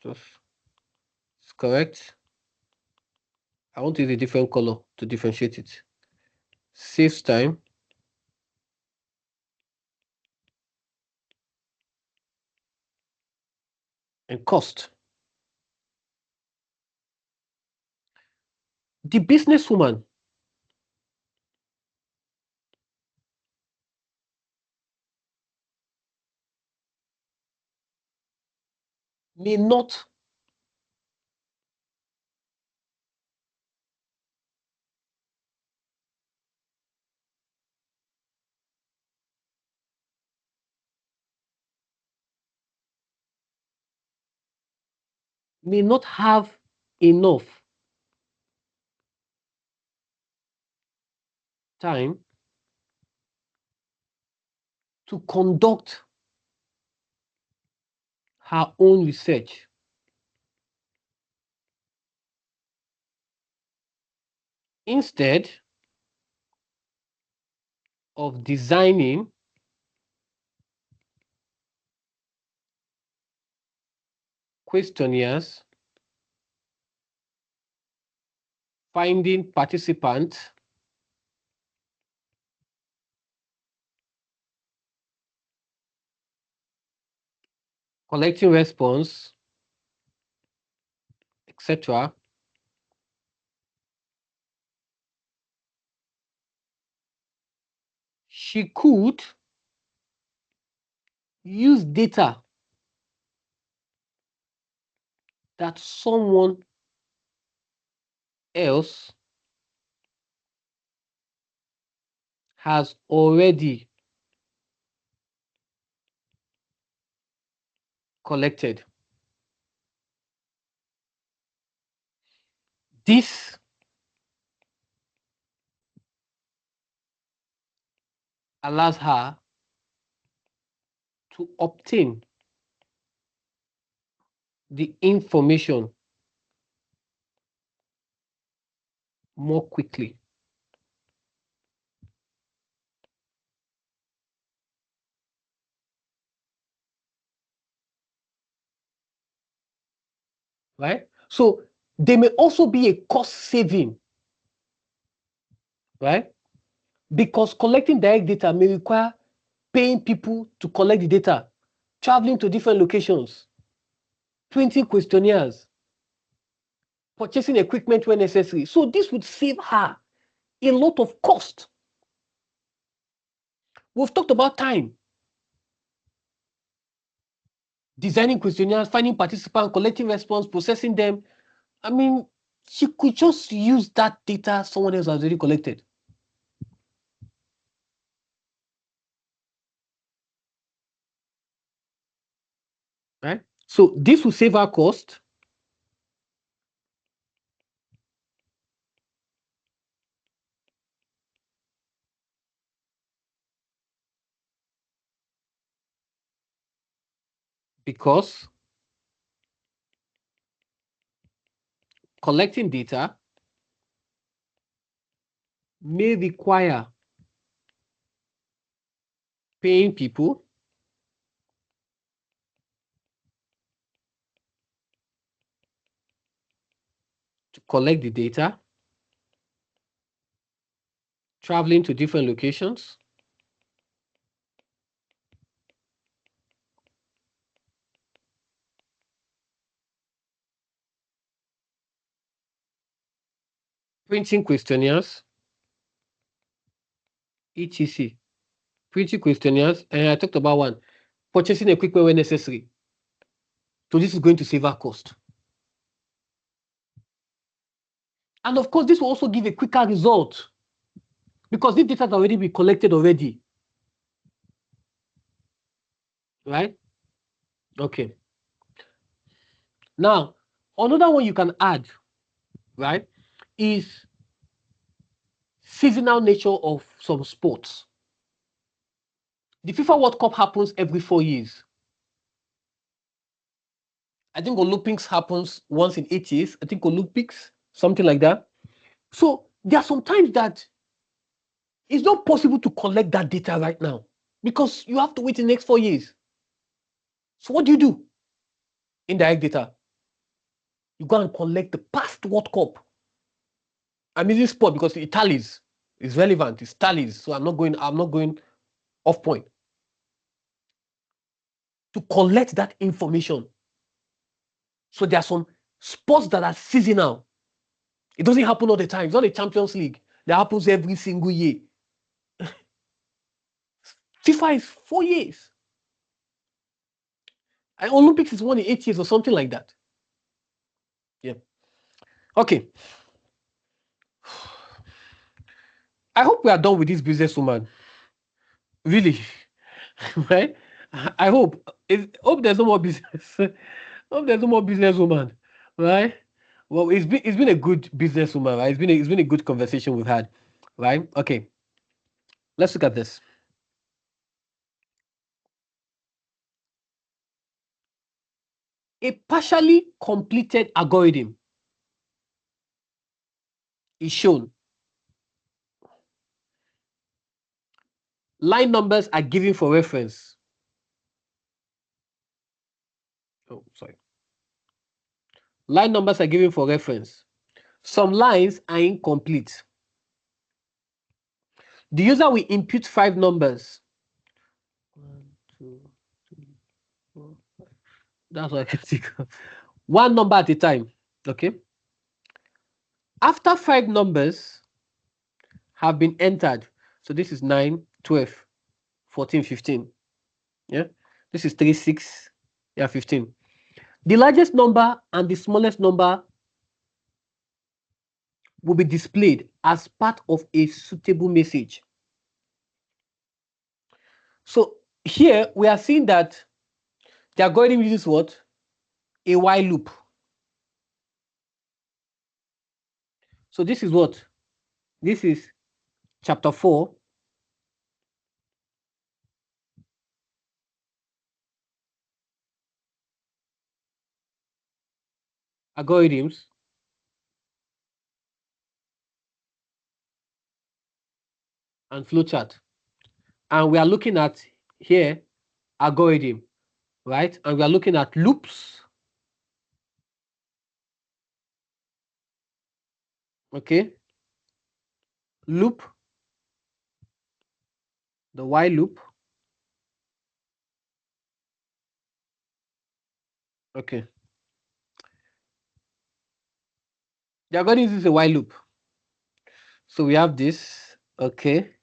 Just it's correct. I want to use a different color to differentiate it. Saves time and cost. The businesswoman may not have enough time to conduct her own research. Instead of designing questionnaires, finding participants, collecting response, etc. She could use data that someone else has already collected. This allows her to obtain the information more quickly. Right? So there may also be a cost saving, right? Because collecting direct data may require paying people to collect the data, traveling to different locations, printing questionnaires, purchasing equipment when necessary. So this would save her a lot of cost. We've talked about time, designing questionnaires, finding participants, collecting response, processing them. I mean, she could just use that data someone else has already collected. Right? So this will save her cost. Because collecting data may require paying people to collect the data, traveling to different locations, printing questionnaires, etc. Printing questionnaires, and I talked about one, purchasing equipment when necessary. So this is going to save our cost. And of course, this will also give a quicker result because this data has already been collected already. Right? Okay. Now, another one you can add, right, is seasonal nature of some sports. The FIFA World Cup happens every 4 years. I think Olympics happens once in 8 years. I think Olympics, something like that. So there are some times that it's not possible to collect that data right now because you have to wait the next 4 years. So what do? Indirect data. You go and collect the past World Cup. I'm using sport because it tallies. It's relevant. It's tallies. So I'm not going off point. To collect that information. So there are some sports that are seasonal. It doesn't happen all the time. It's not a Champions League that happens every single year. FIFA is 4 years. And Olympics is 1 in 8 years or something like that. Yeah. Okay. I hope we are done with this businesswoman. Really. Right? I hope. Hope there's no more business. Hope there's no more businesswoman. Right? Well, it's been a good businesswoman, right? It's been a good conversation we've had. Right? Okay. Let's look at this. A partially completed algorithm is shown. Line numbers are given for reference. Oh, sorry. Line numbers are given for reference. Some lines are incomplete. The user will input 5 numbers. 1, 2, 3, 4, 5. That's what I can think of. One number at a time. Okay. After 5 numbers have been entered, so this is 9, 12, 14, 15. Yeah. This is 3, 6, yeah, 15. The largest number and the smallest number will be displayed as part of a suitable message. So here we are seeing that the algorithm uses what? A while loop. So this is what? This is chapter 4. Algorithms and flowchart. And we are looking at here algorithm, right? And we are looking at loops. Okay. Loop, the while loop. Okay. The algorithm is a while loop. So we have this. Okay.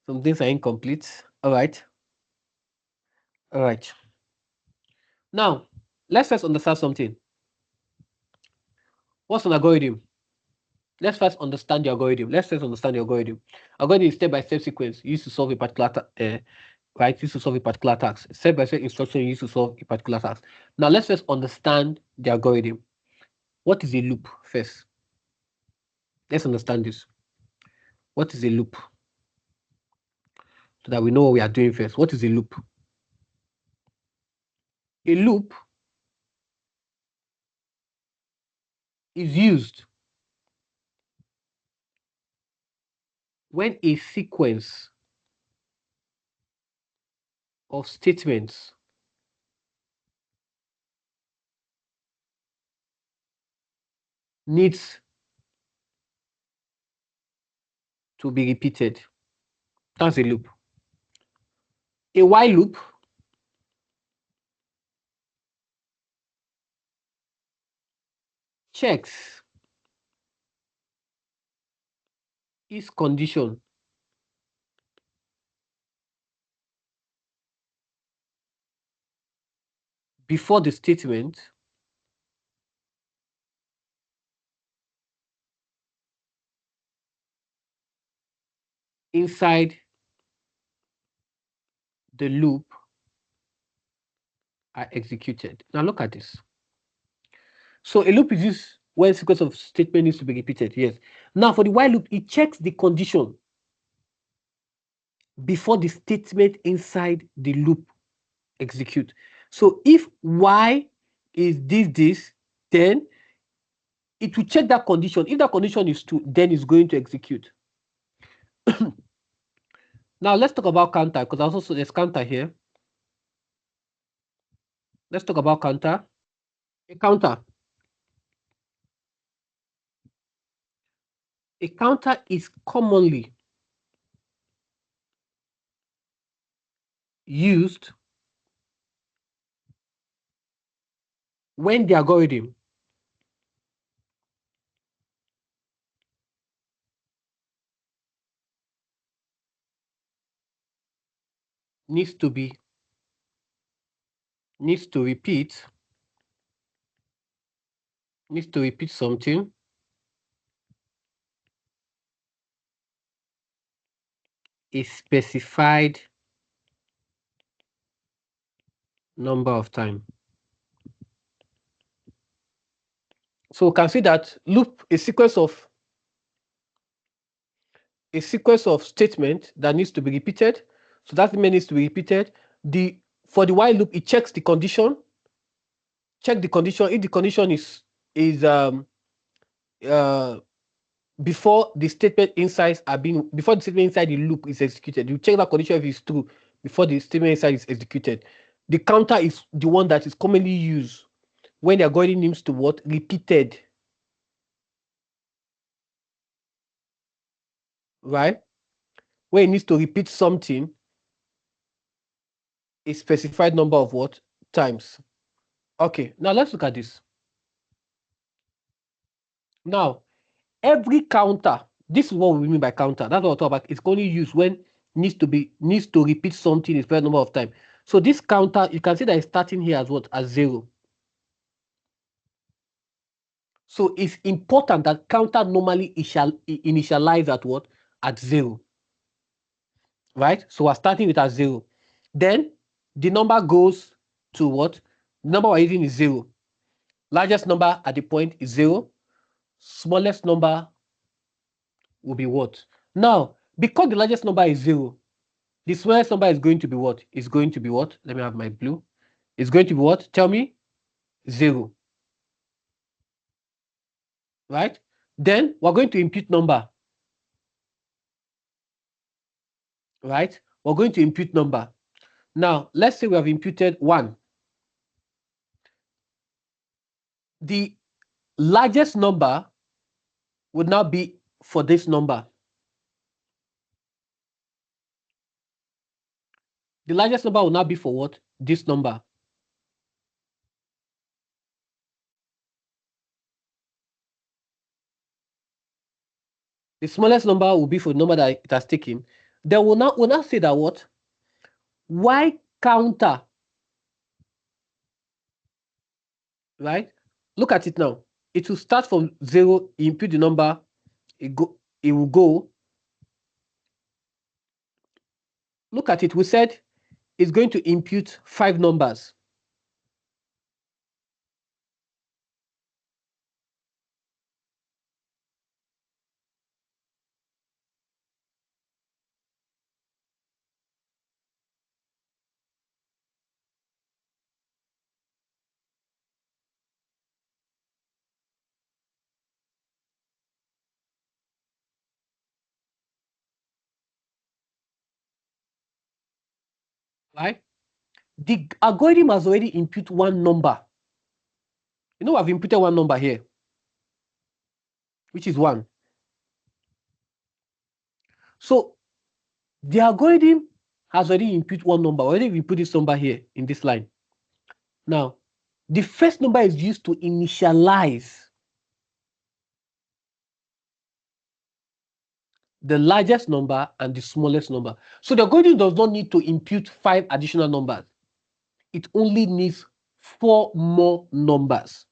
Some things are incomplete. All right. All right. Now, let's first understand something. What's an algorithm? Let's first understand the algorithm. Let's first understand the algorithm. Algorithm is step-by-step sequence used to solve a particular right? Used to solve a particular task. Step-by-step instruction used to solve a particular task. Now let's first understand the algorithm. What is a loop first? Let's understand this. What is a loop? So that we know what we are doing first. What is a loop? A loop is used when a sequence of statements needs to be repeated. That's a loop. A while loop checks its condition before the statement inside the loop are executed. Now look at this. So a loop is used when sequence of statement needs to be repeated. Yes. Now for the while loop, it checks the condition before the statement inside the loop execute. So if y is this, then it will check that condition. If that condition is true, then it's going to execute. Now let's talk about counter, because also there's counter here. Let's talk about counter. A counter. A counter is commonly used when the algorithm needs to repeat something a specified number of time. So we can see that loop a sequence of statement that needs to be repeated. So that statement needs to be repeated. For the while loop, it checks the condition. Check the condition. If the condition is before the statement inside the loop is executed, you check that condition if it's true before the statement inside is executed. The counter is the one that is commonly used when the algorithm needs to what? Repeated. Right? When it needs to repeat something a specified number of what? Times. Okay, now let's look at this. Now, every counter, this is what we mean by counter. That's what I talk about. It's only used when needs to repeat something a certain number of times. So this counter, you can see that it's starting here as what? As 0. So it's important that counter normally initialize at what? At 0. Right? So we're starting with at 0. Then the number goes to what? The number we're using is 0. Largest number at the point is 0. Smallest number will be what? Now, because the largest number is 0, the smallest number is going to be what? Is going to be what? Let me have my blue. It's going to be what? Tell me. 0. Right? Then we're going to impute number. Right? We're going to impute number. Now, let's say we have imputed 1. The largest number would now be for this number. The largest number will now be for what? This number. The smallest number will be for the number that it has taken. Then we'll now say that what? Y counter. Right? Look at it now. It will start from 0, input the number, it will go. Look at it. We said it's going to impute 5 numbers. Right? The algorithm has already input one number. You know, I've inputted one number here, which is 1. So the algorithm has already input one number. Already we put this number here in this line. Now, the first number is used to initialize the largest number and the smallest number. So the algorithm does not need to impute 5 additional numbers. It only needs 4 more numbers.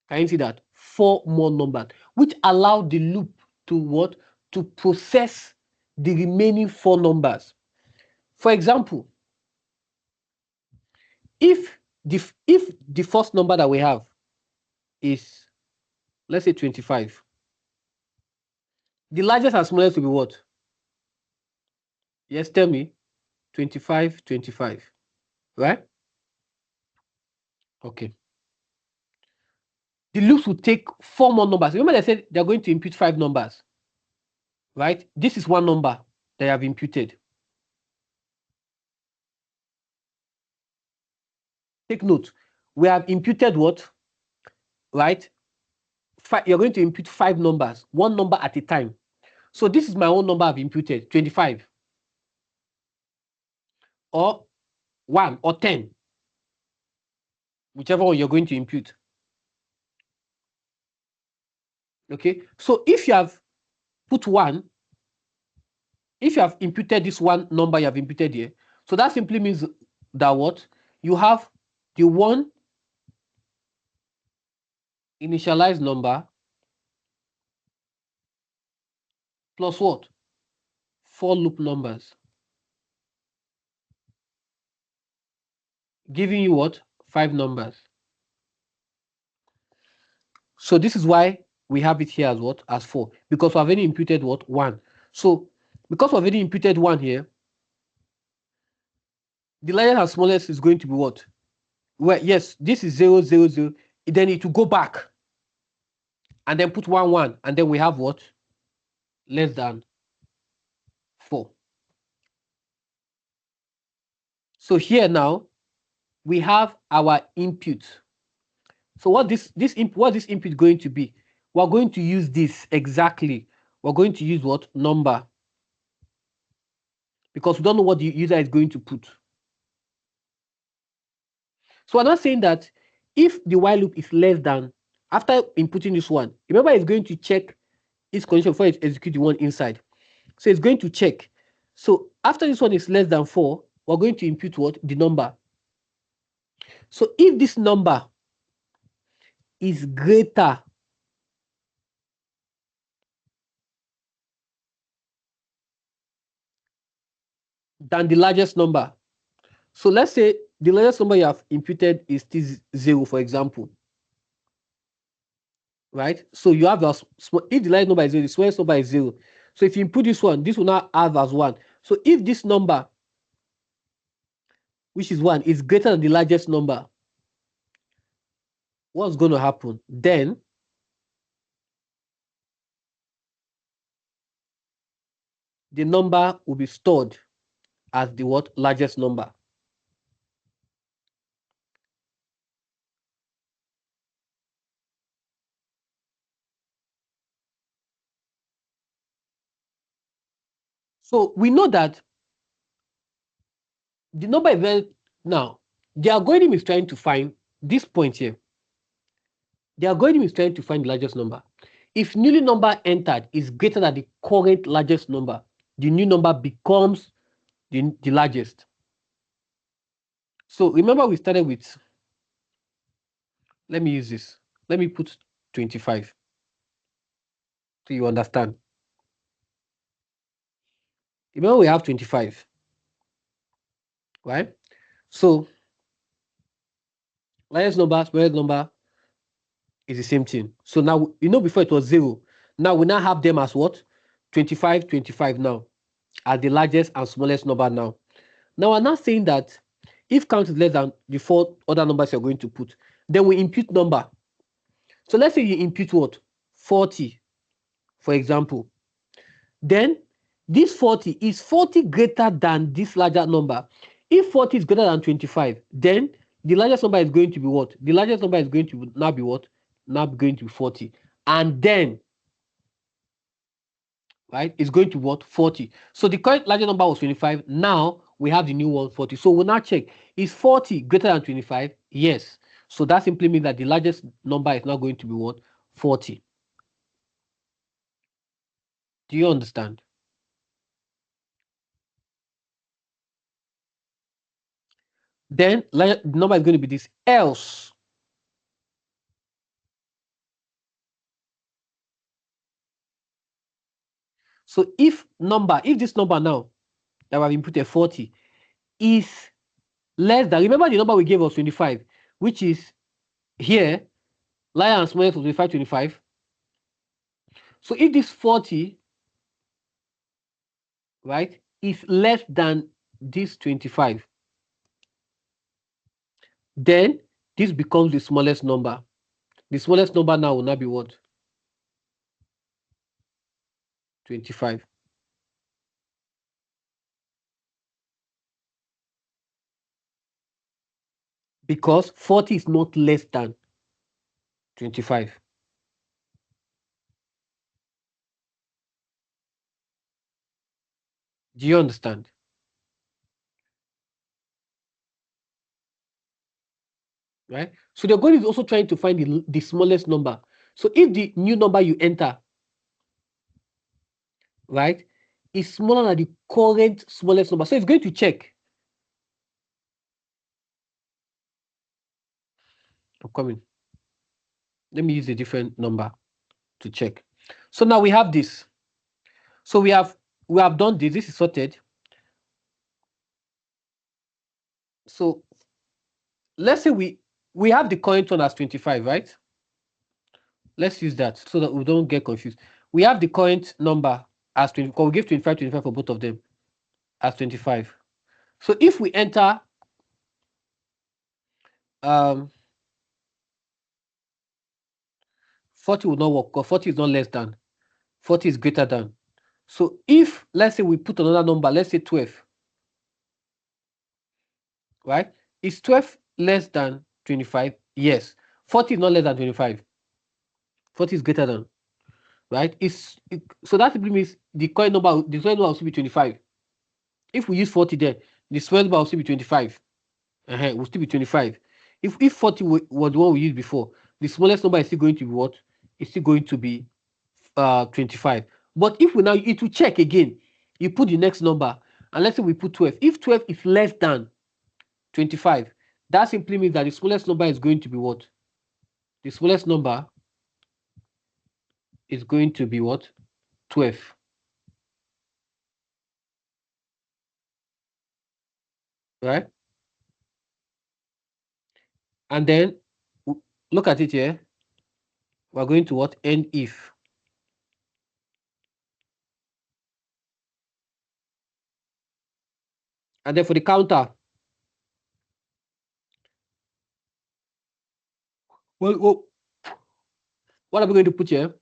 Can you see that? 4 more numbers, which allow the loop to what? To process the remaining 4 numbers. For example, if the first number that we have is, let's say, 25, the largest and smallest will be what? Yes, tell me. 25, 25. Right? Okay. The loops will take 4 more numbers. Remember, they said they're going to impute 5 numbers. Right? This is one number they have imputed. Take note. We have imputed what? Right? You're going to impute 5 numbers, one number at a time. So this is my own number I've imputed, 25. Or 1 or 10. Whichever one you're going to impute. Okay? So if you have put 1, if you have imputed this one number you have imputed here, so that simply means that what? You have the one initialized number plus what? 4 loop numbers. Giving you what? 5 numbers. So this is why we have it here as what? As 4. Because we have already imputed what? 1. So because we've already imputed 1 here, the largest and smallest is going to be what? Well, yes, this is 0, 0, 0. Then it will go back and then put 1, 1. And then we have what? Less than 4. So here now, we have our input. So what this input going to be? We're going to use this exactly. We're going to use what? Number. Because we don't know what the user is going to put. So I'm not saying that if the while loop is less than, after inputting this one, remember it's going to check its condition before it execute the one inside. So it's going to check. So after this one is less than 4, we're going to input what? The number. So if this number is greater than the largest number, so let's say the largest number you have imputed is still 0, for example, right? So you have a small, if the largest number is 0, the smallest number is 0. So if you input this one, this will now have as 1. So if this number, which is 1, is greater than the largest number, what's going to happen? Then the number will be stored as the what? Largest number. So we know that the number is very, now the algorithm is trying to find this point here. The algorithm is trying to find the largest number. If newly number entered is greater than the current largest number, the new number becomes the largest. So remember we started with, let me use this. Let me put 25 so you understand. Remember we have 25, right? So largest number, smallest number is the same thing. So now, before it was 0. Now we now have them as what? 25, 25 now, as the largest and smallest number now. Now I'm not saying that if count is less than the 4 other numbers you're going to put, then we impute number. So let's say you impute what? 40, for example. Then this 40 is 40 greater than this larger number. If 40 is greater than 25, then the largest number is going to be what? The largest number is going to now be what? Now going to be 40. And then, right, it's going to what? 40. So the current largest number was 25. Now we have the new one, 40. So we'll now check, is 40 greater than 25? Yes. So that simply means that the largest number is now going to be what? 40. Do you understand? Then the number is going to be this, else. So if this number now that we have inputted 40 is less than, remember the number we gave was 25, which is here, larger and smallest was 25, 25. So if this 40, right, is less than this 25, then this becomes the smallest number. The smallest number now will not be what? 25. Because 40 is not less than 25. Do you understand? Right? So the goal is also trying to find the smallest number. So if the new number you enter, right, is smaller than the current smallest number, so it's going to check. I'm coming. Let me use a different number to check. So now we have this. So we have done this. This is sorted. So let's say we have the current one as 25, right? Let's use that so that we don't get confused. We have the current number as 20, because we give 25, 25 for both of them as 25. So if we enter 40 will not work because 40 is not less than, 40 is greater than. So if, let's say we put another number, let's say 12, right? Is 12 less than 25? Yes. 40 is not less than 25. 40 is greater than, right? So that simply means the current number will still be 25. If we use 40 there, the small number will still be 25. Will still be 25. If 40 was the one we used before, the smallest number is still going to be what? It's still going to be 25. But if we now, it will check again. You put the next number, and let's say we put 12. If 12 is less than 25, that simply means that the smallest number is going to be what? The smallest number is going to be what? 12. Right? And then look at it here. We're going to what? End if. And then for the counter, well, what are we going to put here?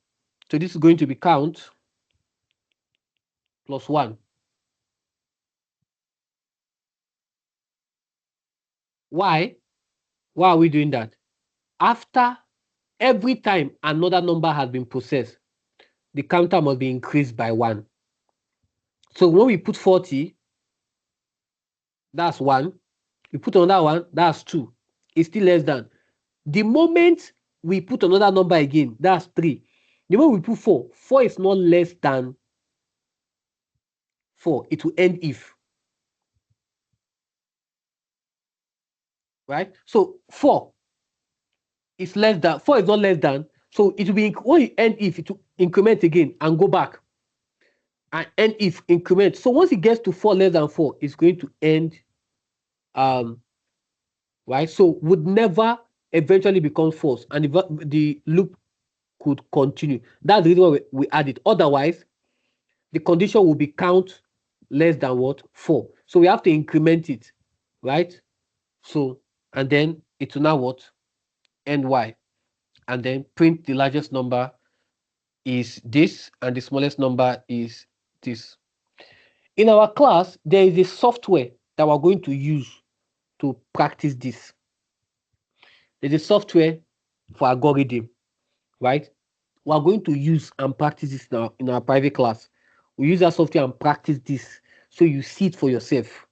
So this is going to be count plus 1. Why? Why are we doing that? After every time another number has been processed, the counter must be increased by 1. So when we put 40, that's 1. We put another one, that's 2. It's still less than. The moment we put another number again, that's 3. The moment we put 4, 4 is not less than 4. It will end if. Right? So 4 is less than, 4 is not less than. So it will be, when you end if, it will increment again and go back. And end if increment. So once it gets to 4 less than 4, it's going to end, right? So would never eventually become false, and the loop could continue. That's the reason why we add it. Otherwise, the condition will be count less than what? 4. So we have to increment it, right? So, and then it will now what? End y. And then print the largest number is this, and the smallest number is this. In our class, there is a software that we're going to use to practice this. There's a software for algorithm, right? We're going to use and practice this now in our private class. We use that software and practice this so you see it for yourself.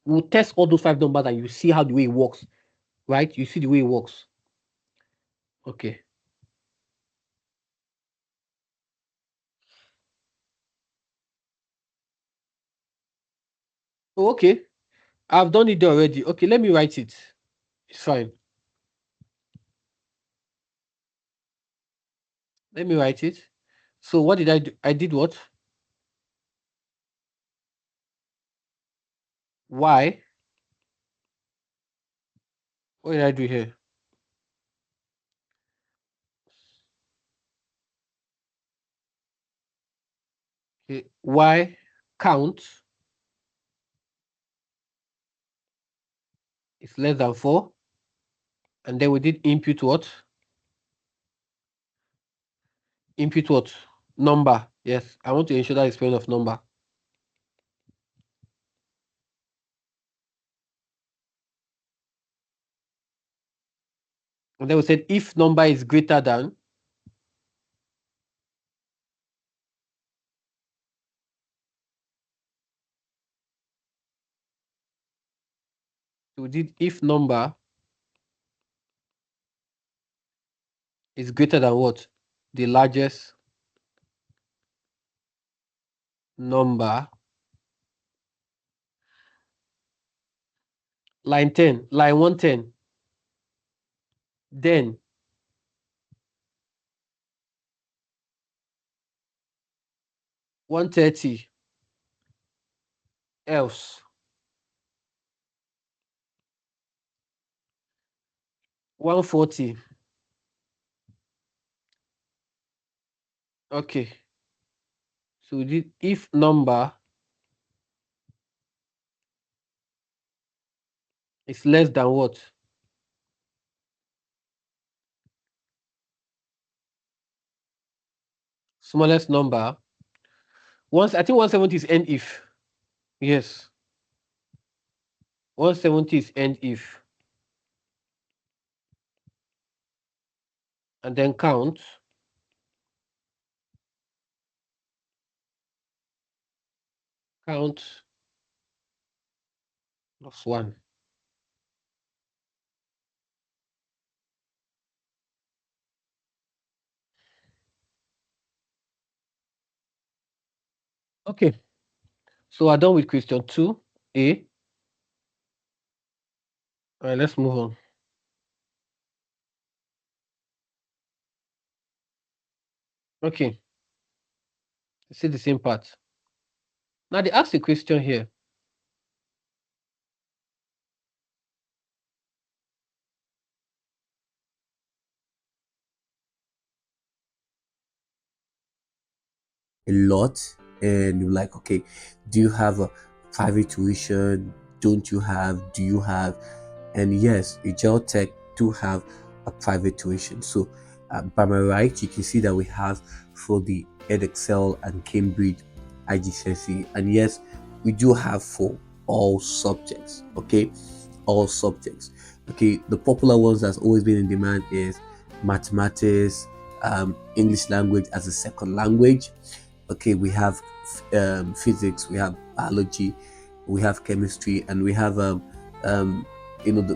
We'll test all those 5 numbers and you see how the way it works, right? You see the way it works. Okay. Oh, okay. I've done it already. Okay, let me write it. It's fine. Let me write it. So what did I do? I did what? Y. What did I do here? Okay. Y count is less than 4. And then we did input what? Input what? Number. Yes, I want to ensure that it's spelling of number. And then we said if number is greater than, we did if number is greater than what? The largest number. Line 10, line 110. Then 130. Else 140. Okay. So we did if number is less than what? Smallest number. Once I think 170 is end if. Yes. 170 is end if. And then count. Count plus 1. Okay, so we're done with question 2A. All right, let's move on. Okay, see the same part. Now they ask the question here. A lot, and you're like, okay, do you have a private tuition? Don't you have? Do you have? And yes, Ajiro Tech do have a private tuition. So by my right, you can see that we have for the EdExcel and Cambridge IGCSE, and yes, we do have for all subjects. Okay, all subjects. Okay, the popular ones that's always been in demand is mathematics, English language as a second language. Okay, we have physics, we have biology, we have chemistry, and we have um, you know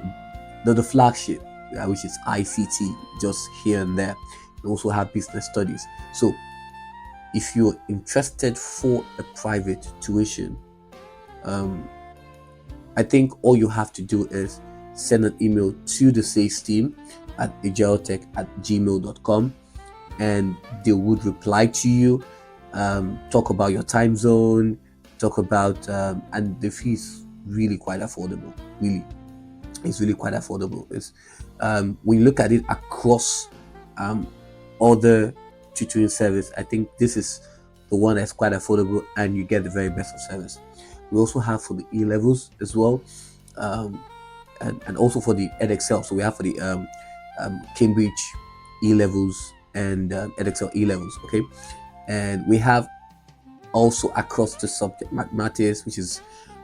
the flagship, which is ICT, just here and there. We also have business studies. So if you're interested for a private tuition, um, I think all you have to do is send an email to the sales team at agiletech@gmail.com, and they would reply to you, talk about your time zone, talk about, and the fee is really quite affordable. Really, it's really quite affordable. It's when you look at it across um, other tutoring service, I think this is the one that's quite affordable, and you get the very best of service. We also have for the E levels as well, um, and also for the EdExcel. So we have for the Cambridge E levels and EdExcel E levels. Okay, and we have also across the subject mathematics, which is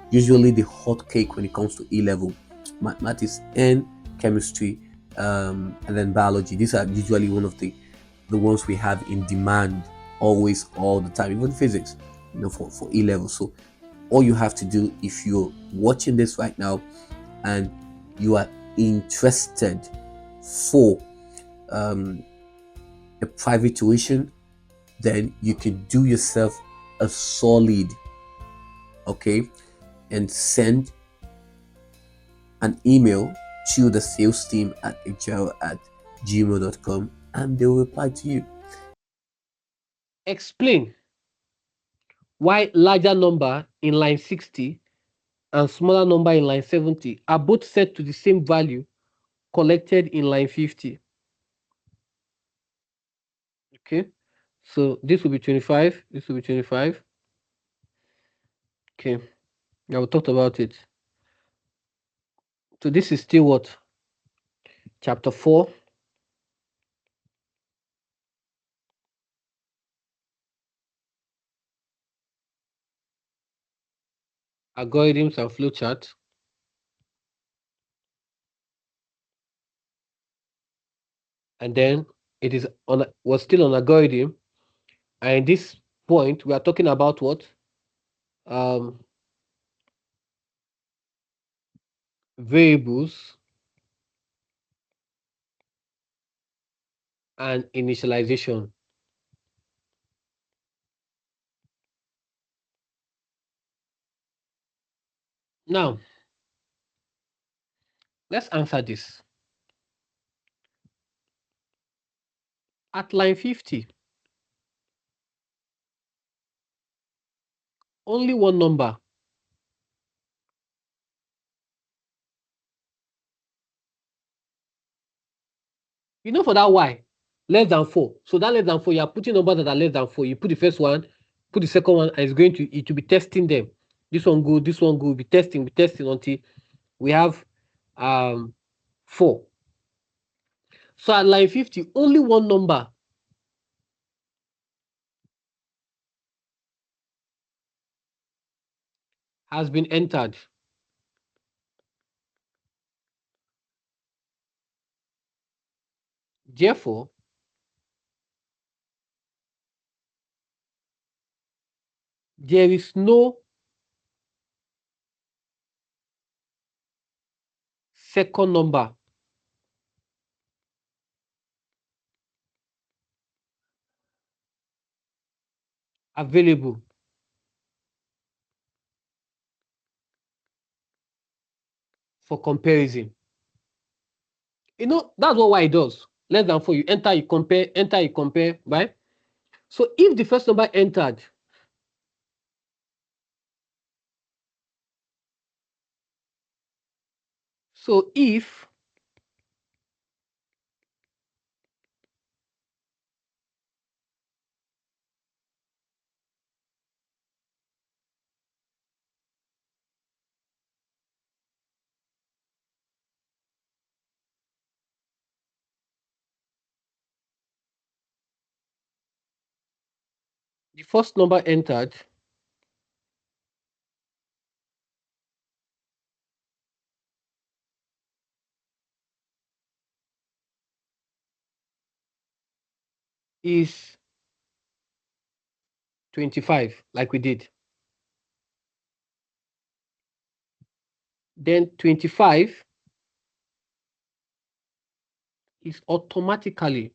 usually the hot cake when it comes to E level mathematics and chemistry, and then biology. These are usually one of the ones we have in demand always, all the time. Even physics, for E level. So all you have to do, if you're watching this right now and you are interested for um, a private tuition, then you can do yourself a solid, okay, and send an email to the sales team at agile@gmail.com, and they will reply to you. Explain why larger number in line 60 and smaller number in line 70 are both set to the same value collected in line 50. Okay, so this will be 25, this will be 25. Okay, now we talked about it. So this is still what? Chapter 4, algorithms and flowchart. And then it is on was still on algorithm. And at this point, we are talking about what? Um, variables and initialization. Now, let's answer this. At line 50, only one number. For that y, less than 4. So that less than 4, you are putting numbers that are less than 4. You put the first one, put the second one, and it will be testing them. This one good, this one good, be testing until we have 4. So at line 50, only one number has been entered. Therefore, there is no second number available for comparison. That's what y does. Less than 4, you enter, you compare, right? So if the first number entered, so if the first number entered is 25, like we did, then 25 is automatically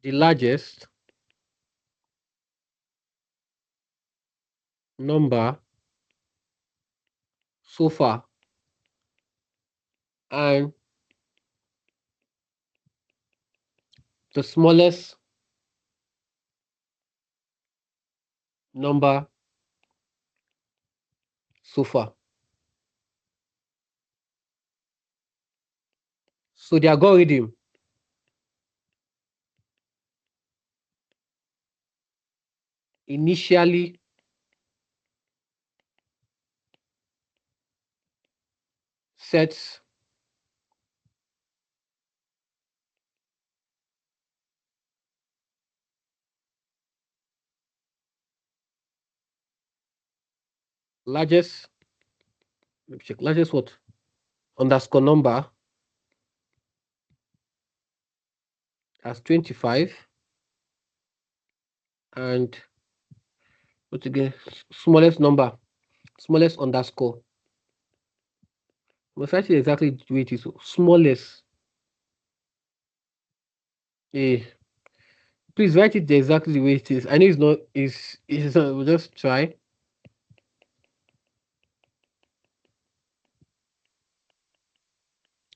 the largest number so far, and the smallest number so far. So the algorithm initially sets largest, let me check, largest what? Underscore number as 25, and what again? Smallest number, smallest underscore. Must write it exactly the way it is. Smallest. Eh, please write it exactly the way it is. I know it's not. Is we'll just try.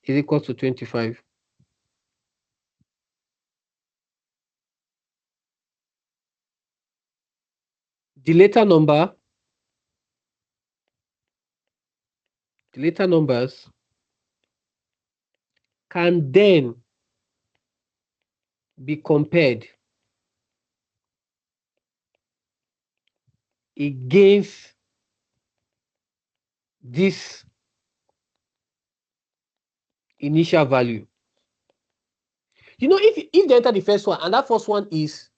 Is equal to 25. The later number, the later numbers can then be compared against this initial value. If they enter the first one and that first one is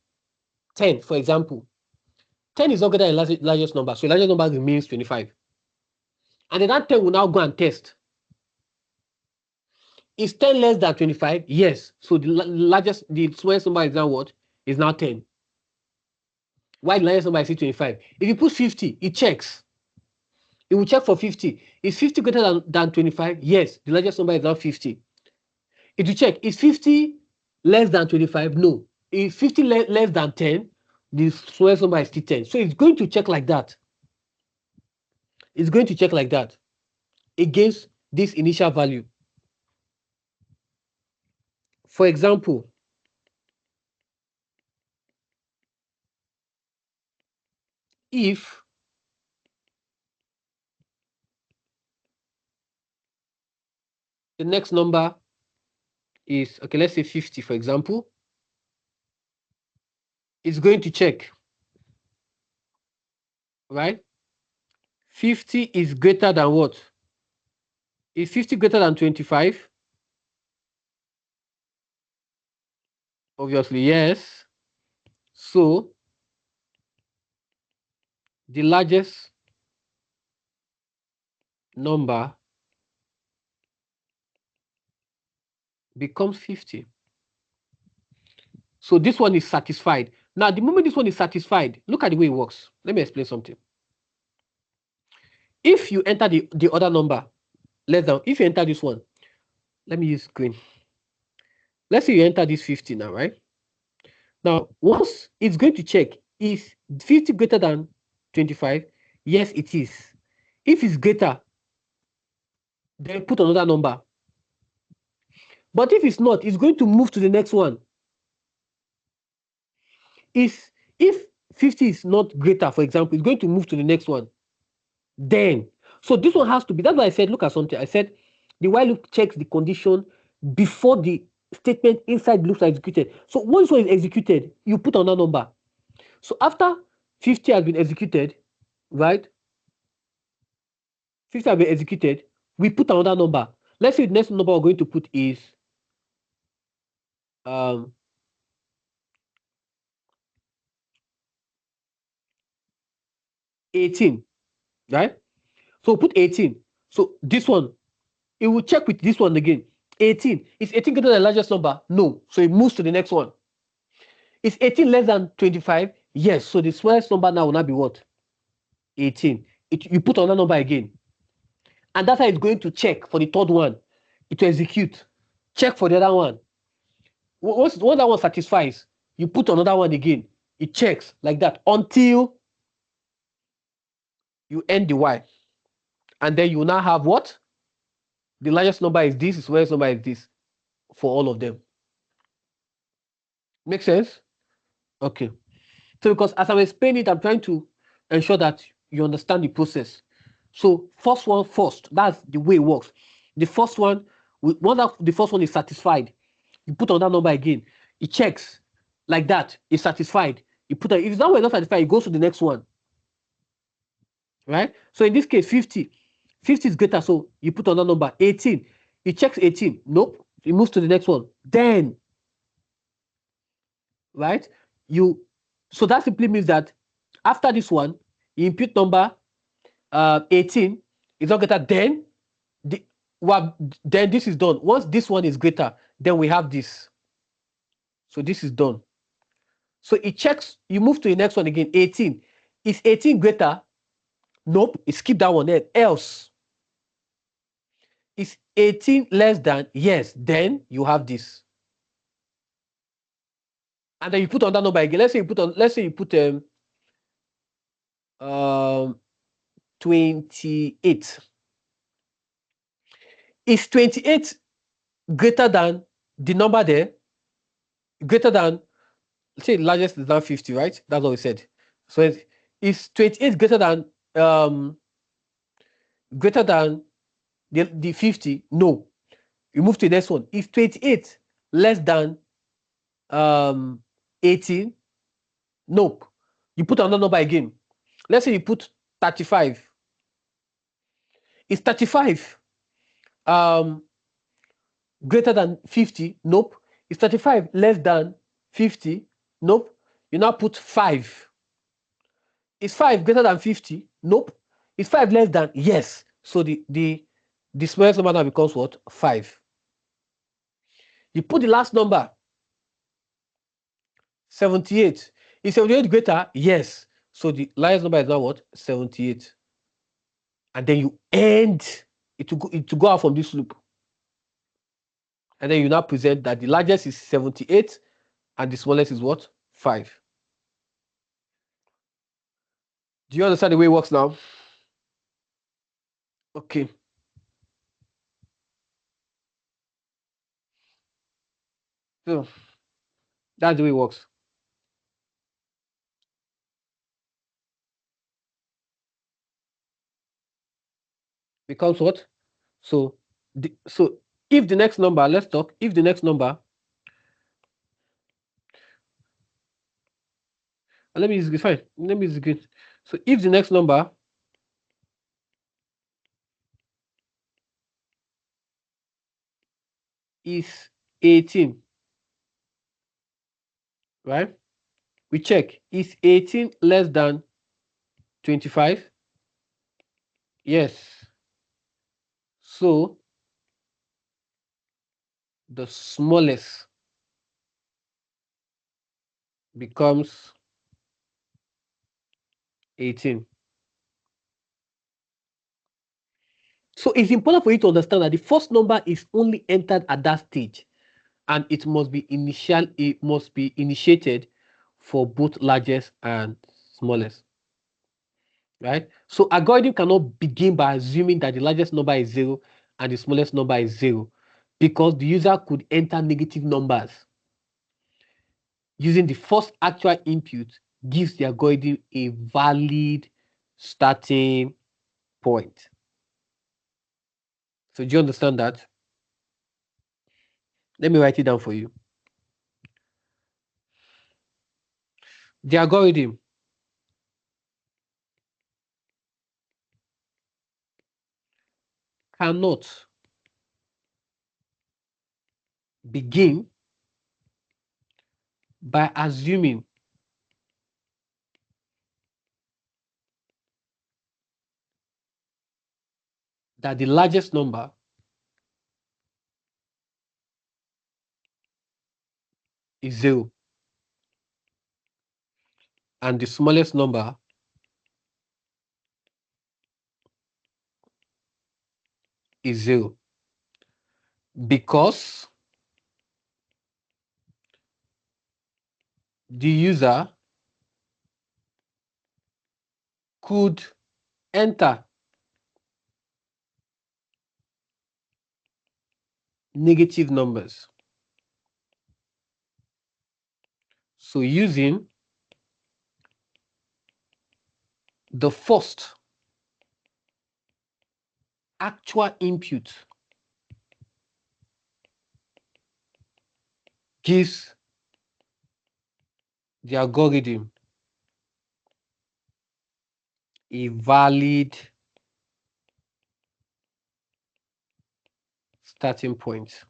10, for example, 10 is not greater than the largest number, so the largest number remains 25. And then that 10 will now go and test. Is 10 less than 25? Yes. So the smallest number is now what? Is now 10. Why the largest number is 25? If you put 50, it checks. It will check for 50. Is 50 greater than 25? Yes. The largest number is now 50. It will check. Is 50 less than 25? No. Is 50 less than 10? The smallest number is still 10. So it's going to check like that. It's going to check like that against this initial value. For example, if the next number is, okay, let's say 50, for example, it's going to check, right? 50 is greater than what? Is 50 greater than 25? Obviously, yes. So the largest number becomes 50. So this one is satisfied. Now, the moment this one is satisfied, look at the way it works. Let me explain something. If you enter the other number, if you enter this one, let me use green. let's say you enter this 50 now, right? Now, once it's going to check, is 50 greater than 25? Yes, it is. If it's greater, then put another number. But if it's not, it's going to move to the next one. Is if 50 is not greater, for example, it's going to move to the next one. Then, so this one has to be, that's why I said, look at something. I said the while loop checks the condition before the statement inside loops are executed. So once one is executed, you put another number. So after 50 has been executed, right? 50 has been executed, we put another number. Let's say the next number we're going to put is um 18, right? So put 18. So this one, it will check with this one again. 18. Is 18 greater than the largest number? No. So it moves to the next one. Is 18 less than 25? Yes. So the smallest number now will not be what? 18. You put another number again. And that's how it's going to check for the third one. It will execute. Check for the other one. Once that one satisfies, you put another one again. It checks like that until you end the while. And then you now have what? The largest number is this, the smallest number is this for all of them. Make sense? Okay. So because as I'm explaining it, I'm trying to ensure that you understand the process. So first one first, that's the way it works. The first one, once the first one is satisfied, you put on that number again. It checks like that. It's satisfied. You put if that one is not satisfied, it goes to the next one. Right? So in this case, 50. 50 is greater, so you put on that number. 18. It checks 18. Nope. It moves to the next one. Then, right? So that simply means that after this one, you input number 18 is not greater, then then this is done. Once this one is greater, then we have this. So this is done. So it checks, you move to the next one again. 18. Is 18 greater? Nope. You skip that one then. Else. Is 18 less than? Yes. Then you have this. And then you put on that number again. Let's say you put 28. Is 28 greater than the number there? Greater than, say the largest is than 50, right? That's what we said. So is 28 greater than the 50? No. You move to the next one. Is 28 less than 18? Nope. You put another number again. Let's say you put 35. Is 35 greater than 50? Nope. Is 35 less than 50? Nope. You now put 5. Is 5 greater than 50? Nope. Is 5 less than? Yes. So the smallest number now becomes what? 5. You put the last number, 78. Is 78 greater? Yes. So the largest number is now what? 78. And then you end it to go out from this loop. And then you now present that the largest is 78 and the smallest is what? 5. Do you understand the way it works now? Okay. So that's the way it works. Becomes what? So if the next number, let's talk, if the next number, let me use it, fine. Let me use it. So if the next number is 18, right? We check, is 18 less than 25? Yes. So the smallest becomes 18. So it's important for you to understand that the first number is only entered at that stage. and it must be initiated for both largest and smallest. Right? So algorithm cannot begin by assuming that the largest number is 0 and the smallest number is 0, because the user could enter negative numbers. Using the first actual input gives the algorithm a valid starting point. So do you understand that? Let me write it down for you. The algorithm cannot begin by assuming that the largest number is 0 and the smallest number is 0, because the user could enter negative numbers. So using the first actual input gives the algorithm a valid starting point.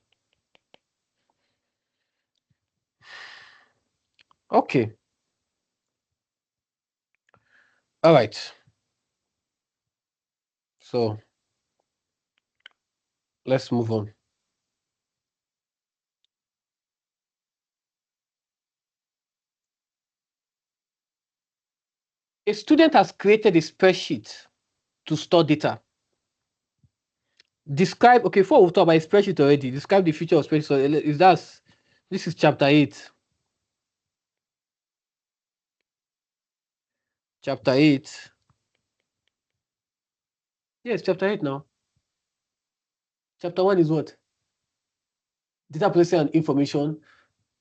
Okay. All right. So let's move on. A student has created a spreadsheet to store data. Describe, okay, before we talk about a spreadsheet already, describe the feature of spreadsheet. So this is chapter 8. Chapter 8. Yes, chapter 8 now. Chapter 1 is what? Data processing and information.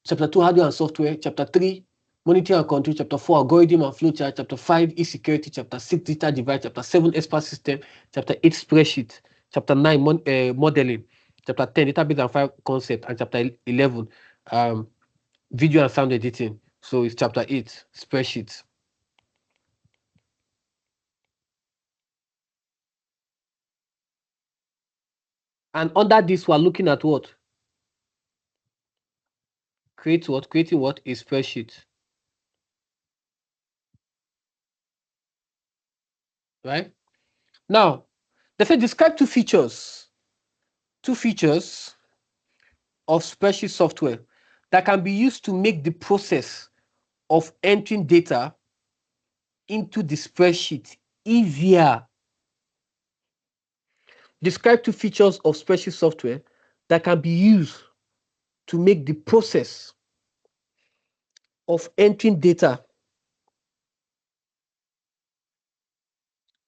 Chapter 2, hardware and software. Chapter 3, monitoring and control. Chapter 4, algorithm and flowchart. Chapter 5, e-security. Chapter 6, data device. Chapter 7, expert system. Chapter 8, spreadsheet. Chapter 9, modeling. Chapter 10, database and file concept. And chapter 11, video and sound editing. So it's chapter 8, spreadsheet. And under this, we're looking at what? Creating what? A spreadsheet. Right? Now, they say describe two features of spreadsheet software that can be used to make the process of entering data into the spreadsheet easier. Describe two features of spreadsheet software that can be used to make the process of entering data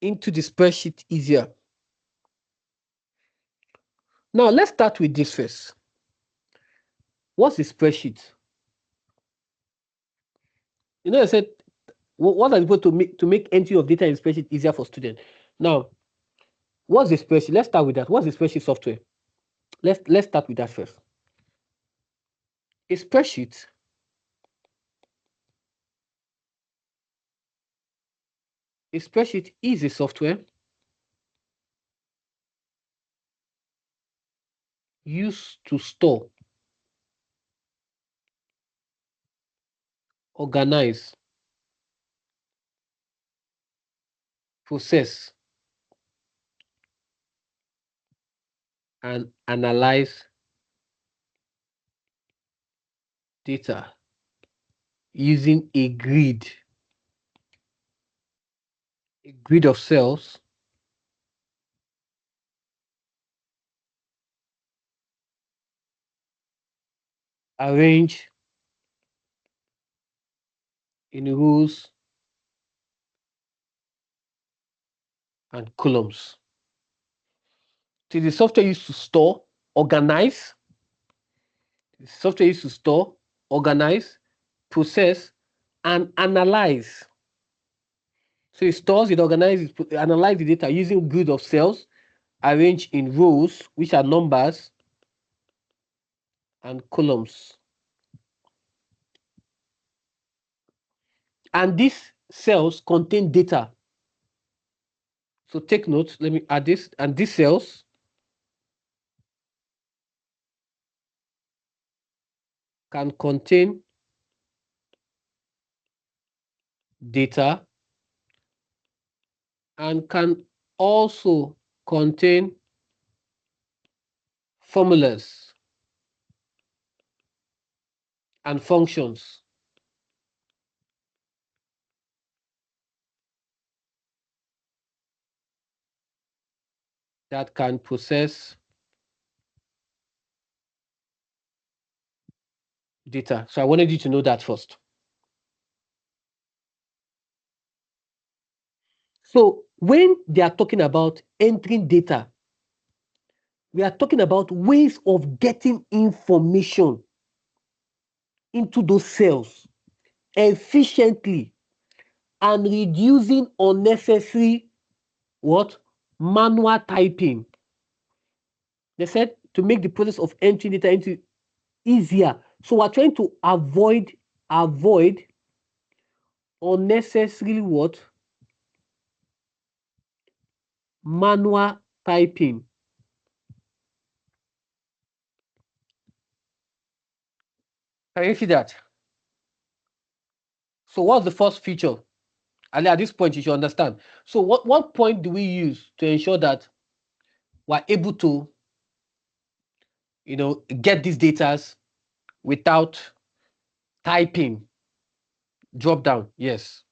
into the spreadsheet easier. Now, let's start with this first. What's a spreadsheet? You know, I said, what are people to make entry of data in spreadsheet easier for students? Now, what's a spreadsheet? Let's start with that. What's a spreadsheet software? Let's start with that first. A spreadsheet is a software used to store, organize, process, and analyze data using a grid of cells arrange in rows and columns. So the software used to store, organize, the software used to store, organize, process, and analyze. So it stores, it organizes, it analyzes the data using grid of cells arranged in rows, which are numbers, and columns. And these cells contain data. So take note, let me add this, and these cells can contain data and can also contain formulas and functions. That can process data. So I wanted you to know that first. So when they are talking about entering data, we are talking about ways of getting information into those cells efficiently and reducing unnecessary what? Manual typing. They said to make the process of entering data into easier. So we're trying to avoid unnecessary what? Manual typing. Can you see that? So what's the first feature? And at this point, you should understand. So what point do we use to ensure that we're able to, get these data without typing? Drop down, yes.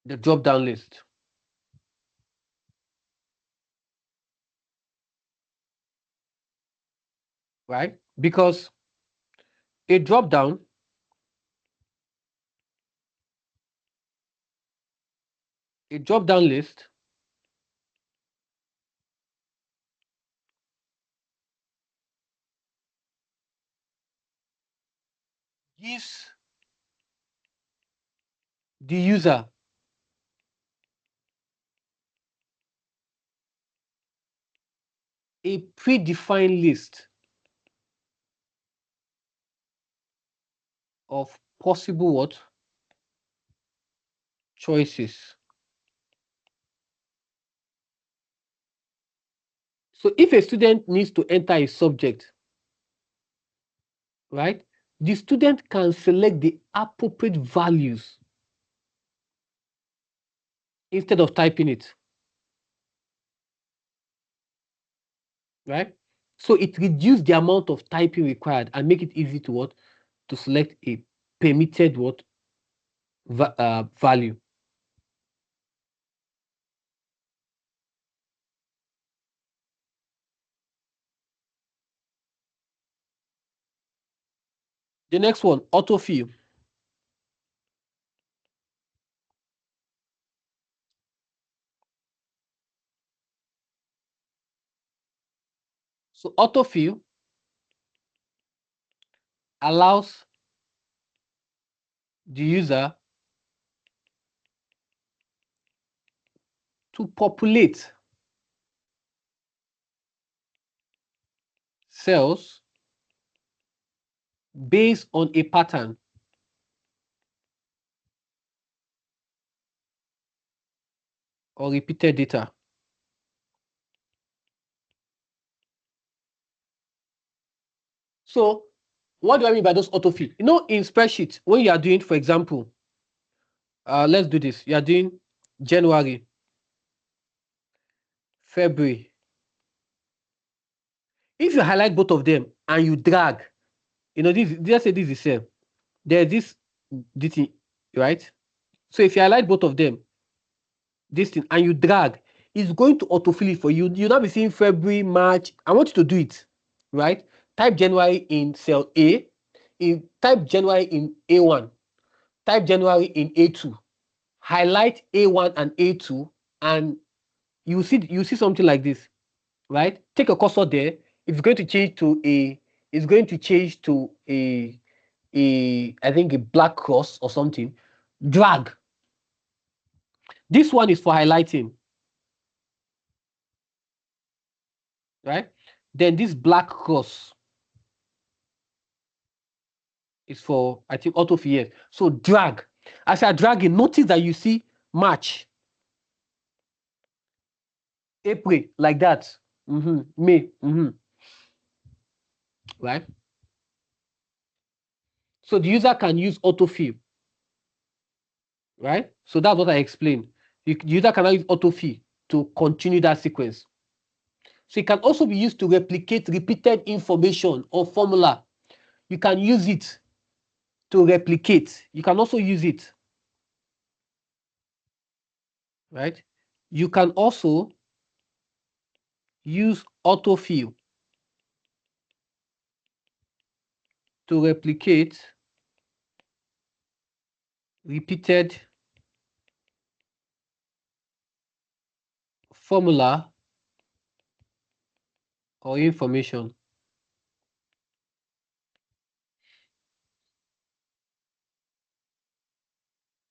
The drop down list, right? Because a drop down list gives the user a predefined list of possible what? Choices. So if a student needs to enter a subject, right, the student can select the appropriate values instead of typing it, right? So it reduces the amount of typing required and make it easy to what? To select a permitted what? Value. The next one, autofill. So autofill allows the user to populate cells based on a pattern or repeated data. So what do I mean by those autofill? In spreadsheet, when you are doing, for example, let's do this. You are doing January, February. If you highlight both of them and you drag, let's say this is the same. There's this thing, right? So if you highlight both of them, this thing, and you drag, It's going to autofill it for you. You'll not be seeing February, March. I want you to do it, right? Type January in cell A, type January in A1, type January in A2, highlight A1 and A2, and you see something like this, right? Take a cursor there. It's going to change to a I think a black cross or something. Drag. This one is for highlighting, right? Then this black cross is for, I think, autofill. Yes. So drag. As I drag it, notice that you see March, April, like that. May. Right? So the user can use autofill, right? So that's what I explained. The user can use autofill to continue that sequence. So it can also be used to replicate repeated information or formula. You can use it to replicate. You can also use it, right? You can also use autofill to replicate repeated formula or information.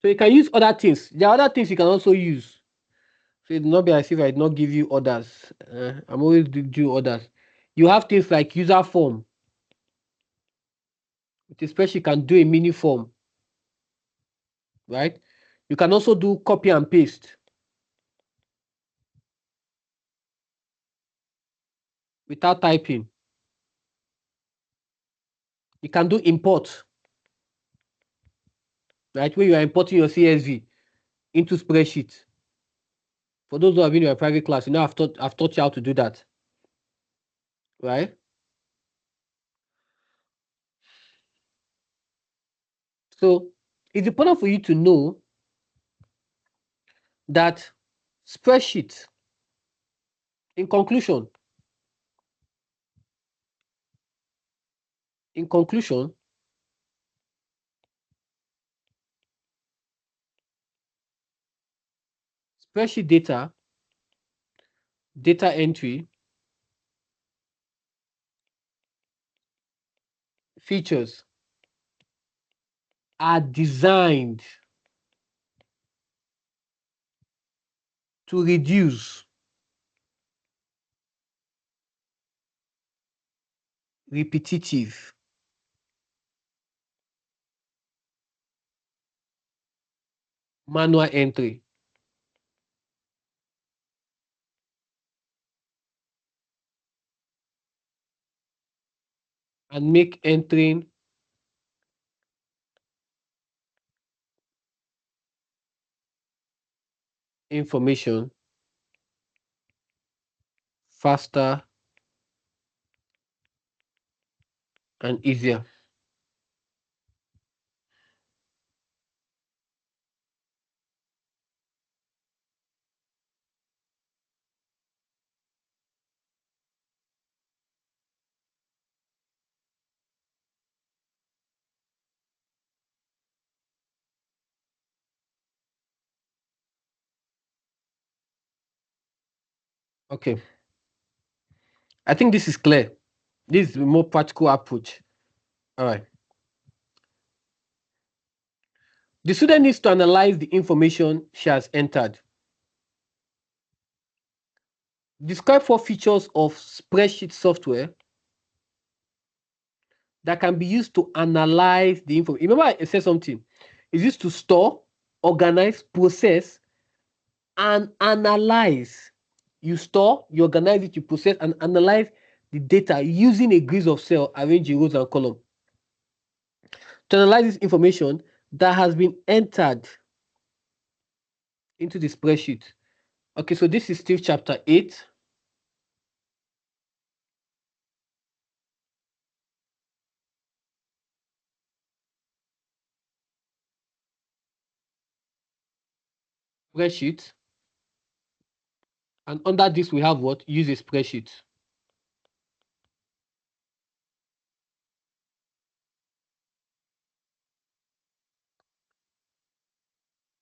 So you can use other things. There are other things you can also use. So it will not be as if I did not give you others. I'm always do others. You have things like user form, which especially can do a mini form, right? You can also do copy and paste without typing. You can do import, right? When you are importing your CSV into spreadsheet. For those who have been in a private class, you know I've taught you how to do that, right? So it's important for you to know that spreadsheet, in conclusion, in conclusion, spreadsheet data entry features are designed to reduce repetitive manual entry and make entering information faster and easier. Okay, I think this is clear. This is a more practical approach. All right. The student needs to analyze the information she has entered. Describe 4 features of spreadsheet software that can be used to analyze the information. Remember, I said something. It's used to store, organize, process, and analyze. You store, you organize it, you process, and analyze the data using a grid of cell arranged in rows and columns. To analyze this information that has been entered into the spreadsheet. Okay, so this is still chapter 8. Spreadsheet. And under this, we have what? Use a spreadsheet.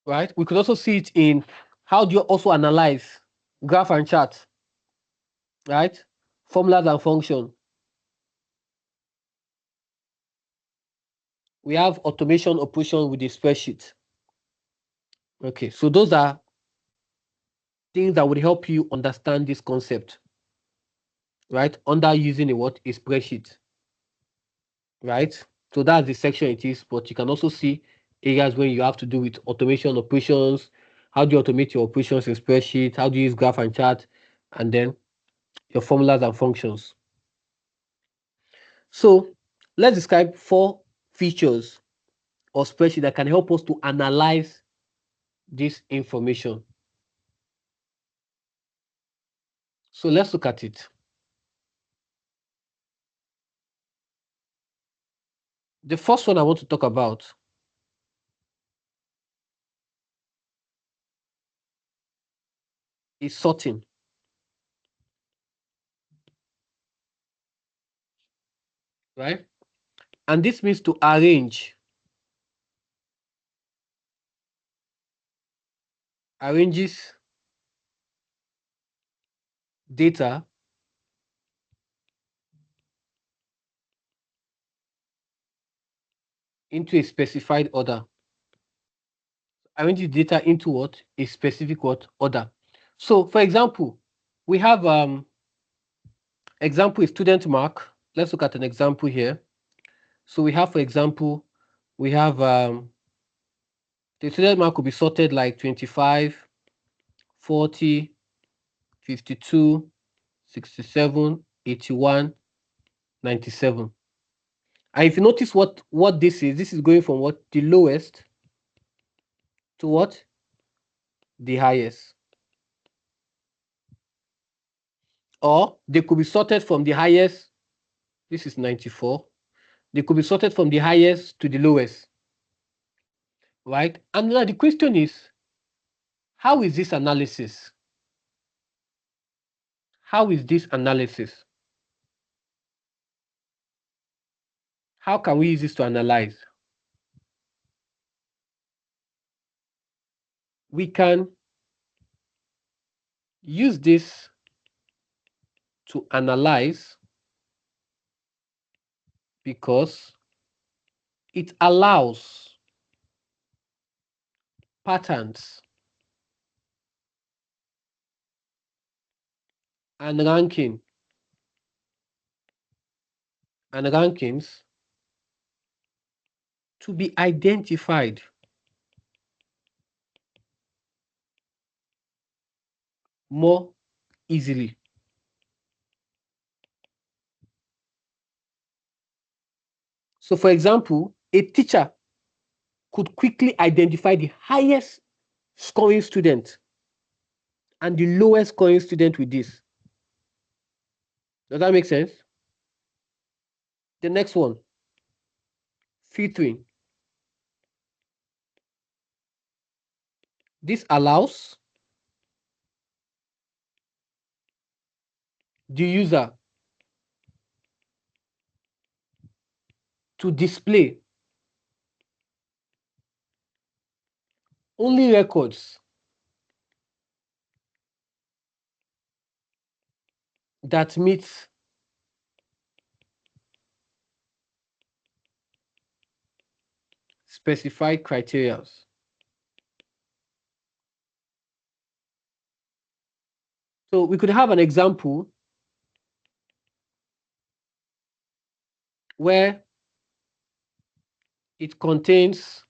Right? We could also see it in how do you also analyze graph and chart, right? Formulas and function. We have automation operation with the spreadsheet. Okay, so those are things that would help you understand this concept, right? Under using a what? A spreadsheet, right? So that's the section it is, but you can also see areas where you have to do with automation operations. How do you automate your operations in spreadsheet? How do you use graph and chart? And then your formulas and functions. So let's describe 4 features of spreadsheet that can help us to analyze this information. So let's look at it. The first one I want to talk about is sorting, right? And this means to arranges data into a specified order. Arranges data into what? A specific what? Order. So for example, we have example is student mark. Let's look at an example here. So we have, for example, we have the student mark could be sorted like 25, 40, 52, 67, 81, 97. And if you notice what this is going from what? The lowest to what? The highest. Or they could be sorted from the highest. This is 94. They could be sorted from the highest to the lowest. Right? And now the question is, how is this analysis? How is this analysis? How can we use this to analyze? We can use this to analyze because it allows patterns and rankings to be identified more easily. So, for example, a teacher could quickly identify the highest scoring student and the lowest scoring student with this. Does that make sense? The next one, filtering. This allows the user to display only records that meet specified criteria. So we could have an example where it contains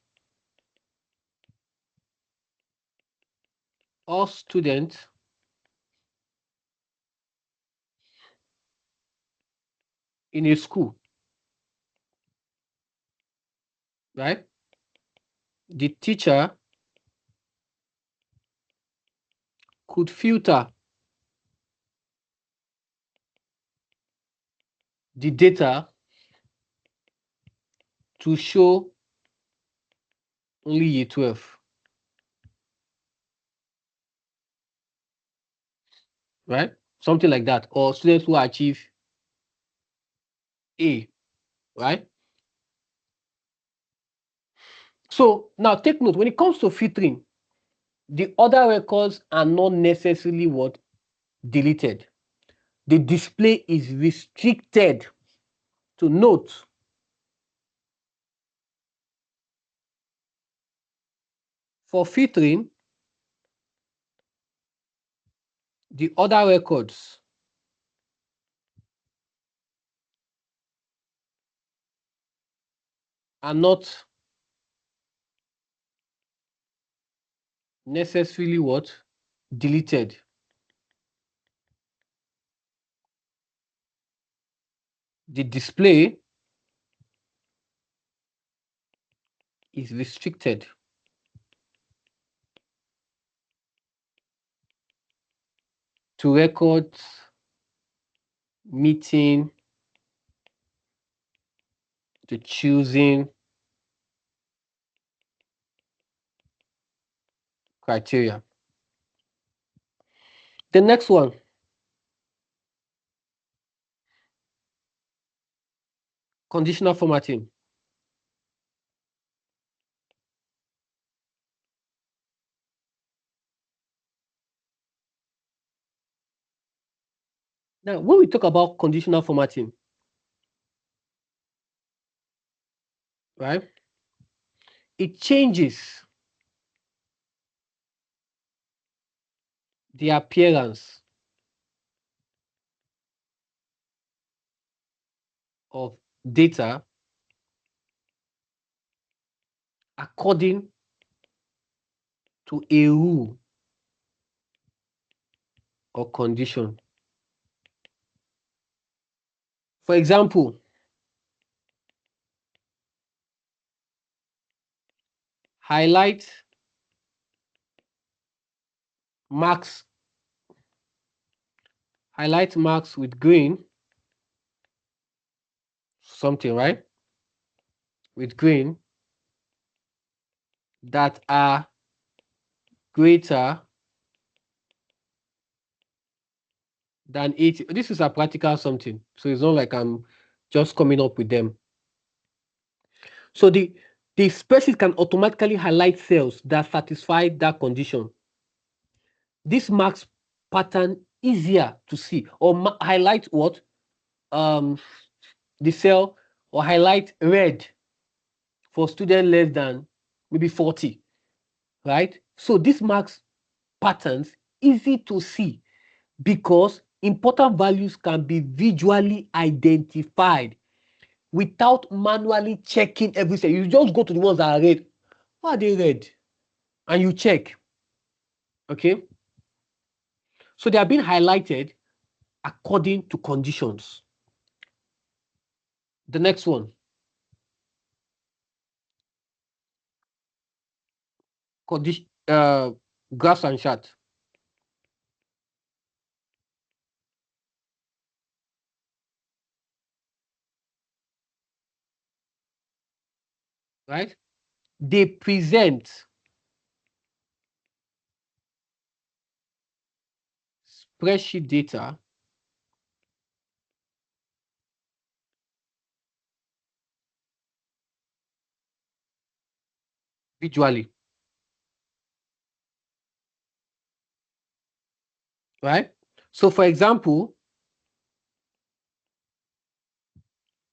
all students in a school, right? The teacher could filter the data to show only year 12. right? Something like that. Or students who achieve A, right? So now take note, when it comes to filtering, the other records are not necessarily what? Deleted. The display is restricted. To note, for filtering, the other records are not necessarily what? Deleted. The display is restricted to records meeting the choosing criteria. The next one, conditional formatting. Now, when we talk about conditional formatting, right, it changes the appearance of data according to a rule or condition. For example, highlight marks, highlight marks with green, something, right? With green that are greater than 80. This is a practical something. So it's not like I'm just coming up with them. So the spreadsheet can automatically highlight cells that satisfy that condition. This makes pattern easier to see, or highlight what? Um, the cell, or highlight red for student less than maybe 40, right? So this makes patterns easy to see because important values can be visually identified without manually checking every cell. You just go to the ones that are red. Why are they red? And you check. Okay. So they are being highlighted according to conditions. The next one, condition, graphs and chart, right? They present spreadsheet data visually, right? So, for example,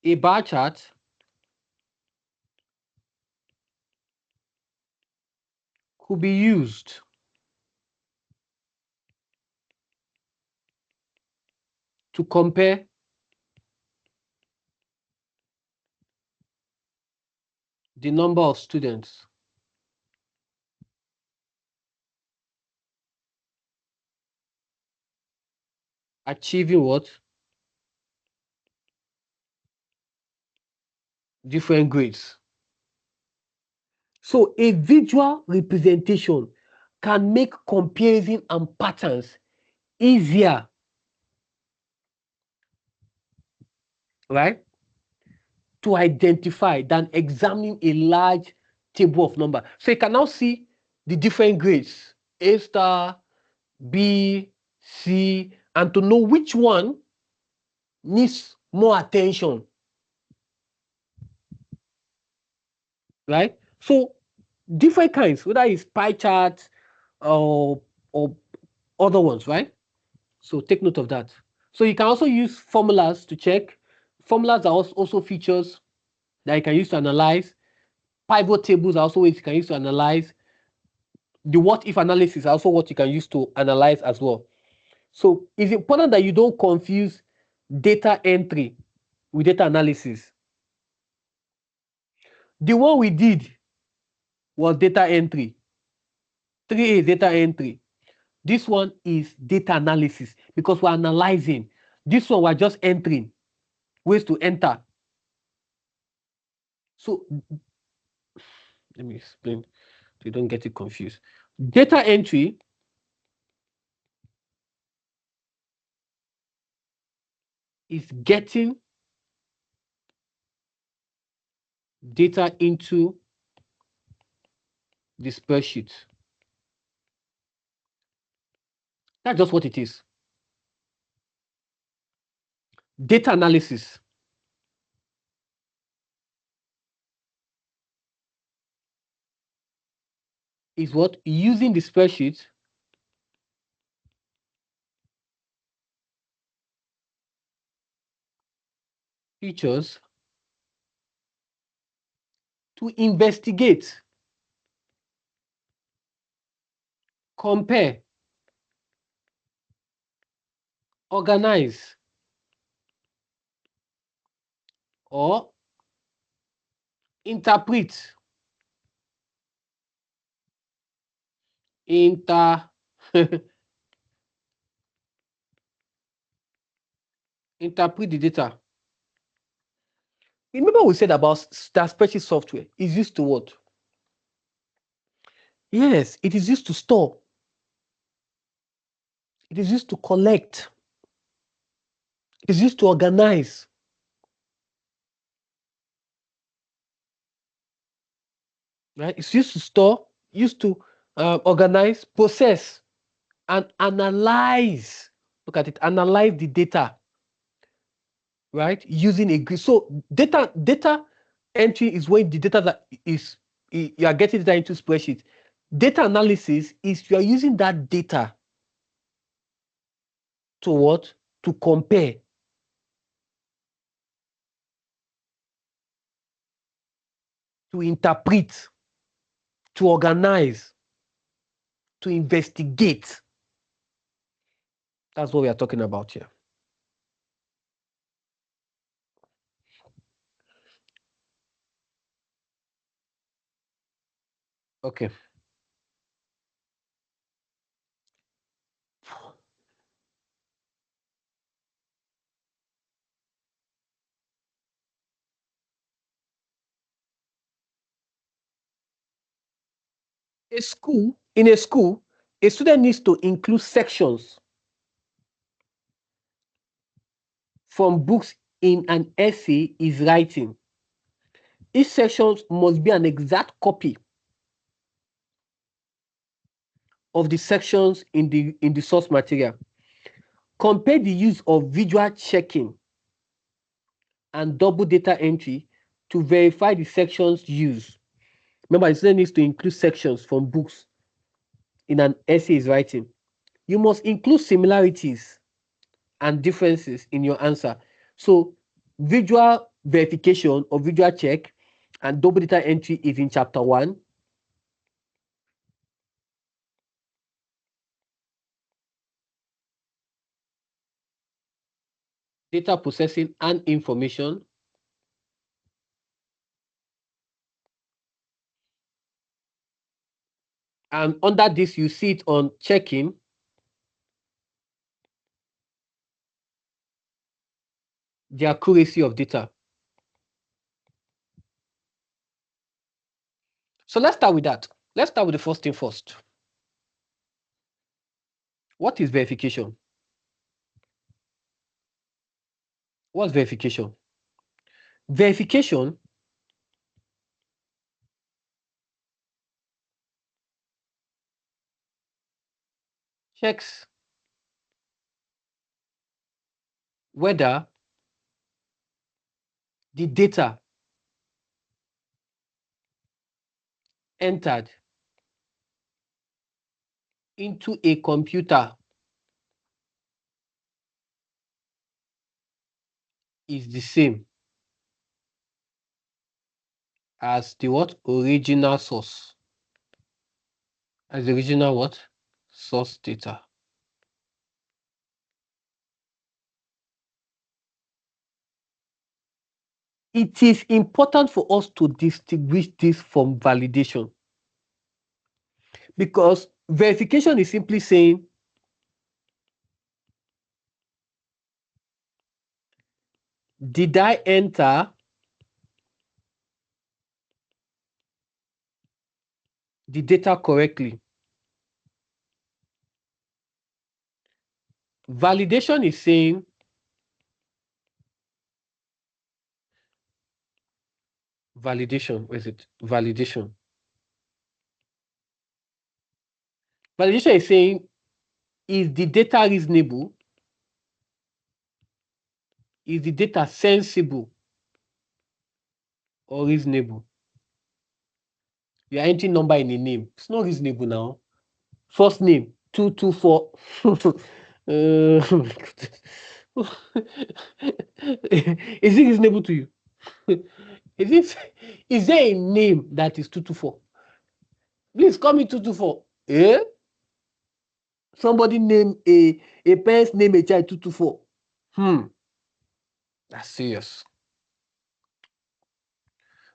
a bar chart could be used to compare the number of students achieving what? Different grades. So a visual representation can make comparison and patterns easier, right, to identify than examining a large table of number. So you can now see the different grades: A star, B, C, and to know which one needs more attention, right? So different kinds, whether it's pie charts or other ones, right? So take note of that. So you can also use formulas to check. Formulas are also features that you can use to analyze. Pivot tables are also ways you can use to analyze. The what if analysis are also what you can use to analyze as well. So it's important that you don't confuse data entry with data analysis. The one we did was data entry. 3A is data entry. This one is data analysis because we're analyzing. This one we're just entering, ways to enter. So let me explain so you don't get it confused. Data entry is getting data into the spreadsheet. That's just what it is. Data analysis is what? Using the spreadsheet features to investigate, compare, organize, or interpret. Inter interpret the data. Remember we said about that spreadsheet software is used to what? Yes, it is used to store. It is used to collect. It is used to organize. Right? It's used to store, used to organize, process, and analyze. Look at it, analyze the data, right? Using a grid. So data entry is when the data that is you are getting data into spreadsheet. Data analysis is you are using that data to what? To compare, to interpret, to organize, to investigate. That's what we are talking about here. Okay. In a school, a student needs to include sections from books in an essay is writing. Each section must be an exact copy of the sections in the source material. Compare the use of visual checking and double data entry to verify the sections used. Remember, the student needs to include sections from books in an essay is writing. You must include similarities and differences in your answer. So visual verification or visual check and double data entry is in chapter 1. Data processing and information. And under this, you see it on checking the accuracy of data. So let's start with that. Let's start with the first thing first. What is verification? What's verification? Verification checks whether the data entered into a computer is the same as the what? Original source. As the original what? Source data. It is important for us to distinguish this from validation, because verification is simply saying, did I enter the data correctly? Validation is saying, validation, where is it? Validation. Validation is saying, is the data reasonable? Is the data sensible or reasonable? You are entering number in a name. It's not reasonable now. First name 224. Is it reasonable to you? Is there a name that is 224? Please call me 224. Eh? Somebody name a parent's name a child 224. That's serious.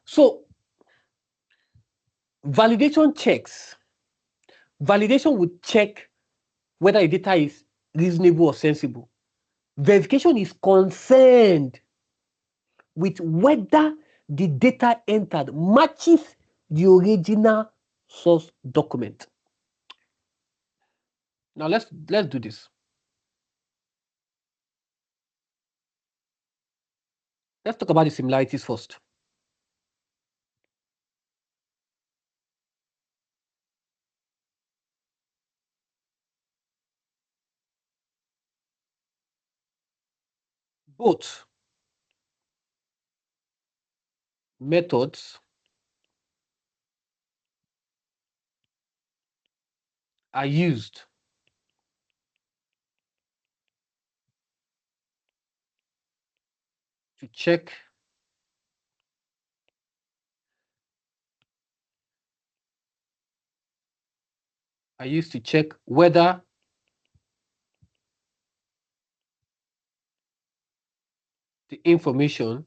So validation checks. Validation would check whether a data is reasonable or sensible. Verification is concerned with whether the data entered matches the original source document. Now let's do this. Let's talk about the similarities first. Both methods are used to check whether the information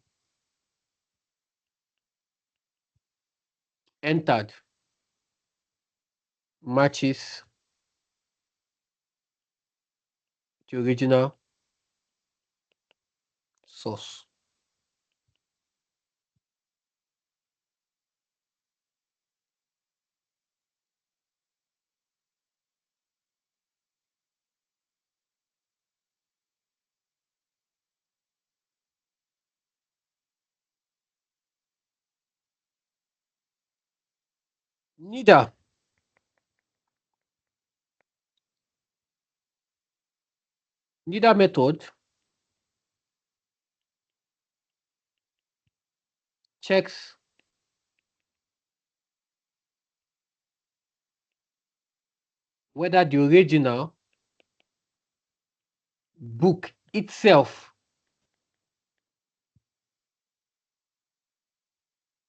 entered matches the original source. Neither method checks whether the original book itself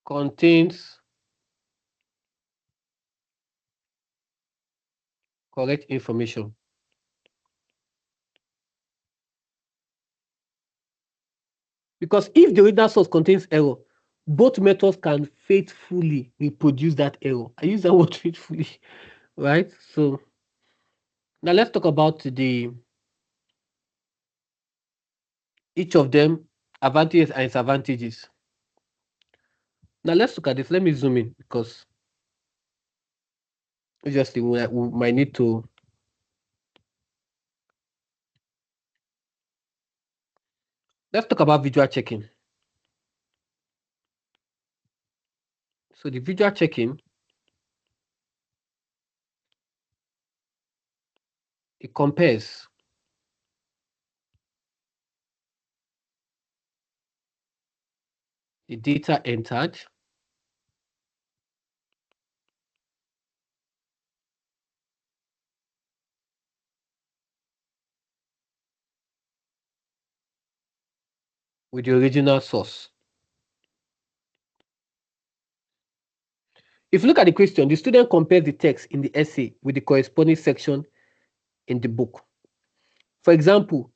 contains correct information. Because if the original source contains error, both methods can faithfully reproduce that error. I use that word faithfully, right? So now let's talk about each of them advantages and disadvantages. Now let's look at this. Let me zoom in because obviously we might need to. Let's talk about visual checking. So the visual checking, it compares the data entered with the original source. If you look at the question, the student compares the text in the essay with the corresponding section in the book. For example,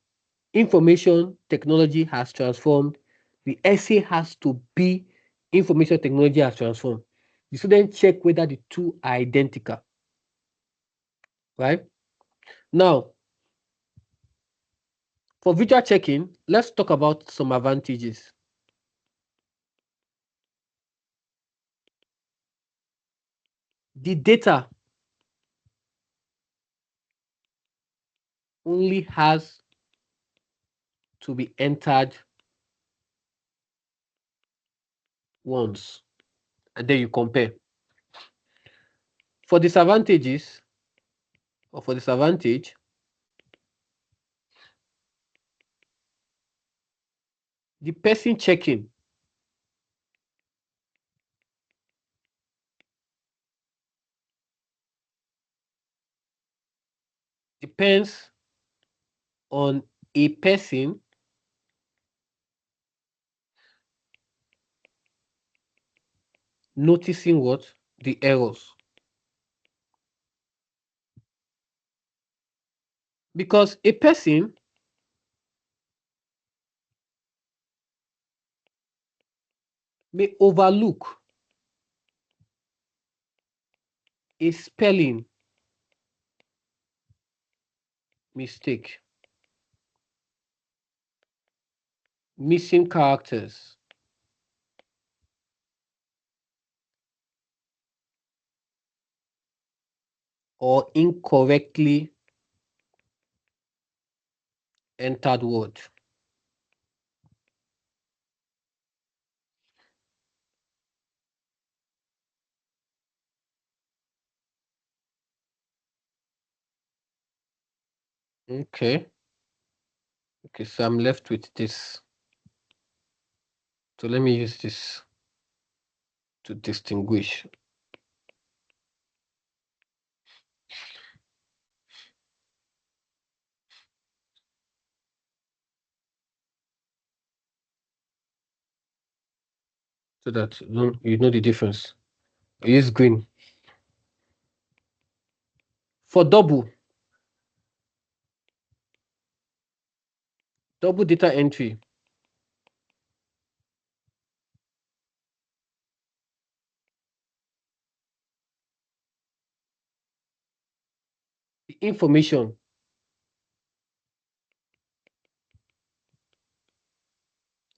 information technology has transformed. The essay has to be information technology has transformed. The student check whether the two are identical. Right? Now, for visual checking, let's talk about some advantages. The data only has to be entered once, and then you compare. For disadvantages, or for disadvantage, the person checking depends on a person noticing what? The errors. Because a person may overlook a spelling mistake, missing characters, or incorrectly entered word. Okay. Okay, so I'm left with this. So let me use this to distinguish. So that you know the difference. I use green. For double data entry, the information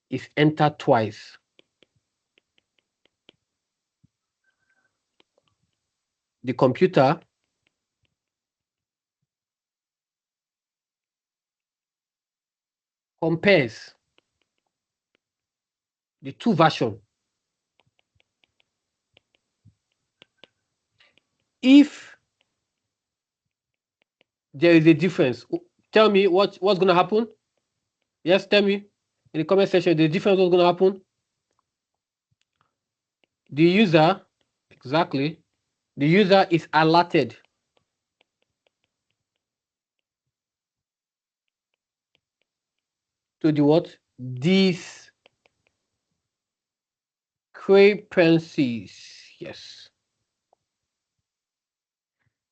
is entered twice. The computer compares the two versions. If there is a difference, tell me what's going to happen. Yes, tell me in the comment section the difference what's going to happen. The user, exactly, the user is alerted to the what? Discrepancies. Yes.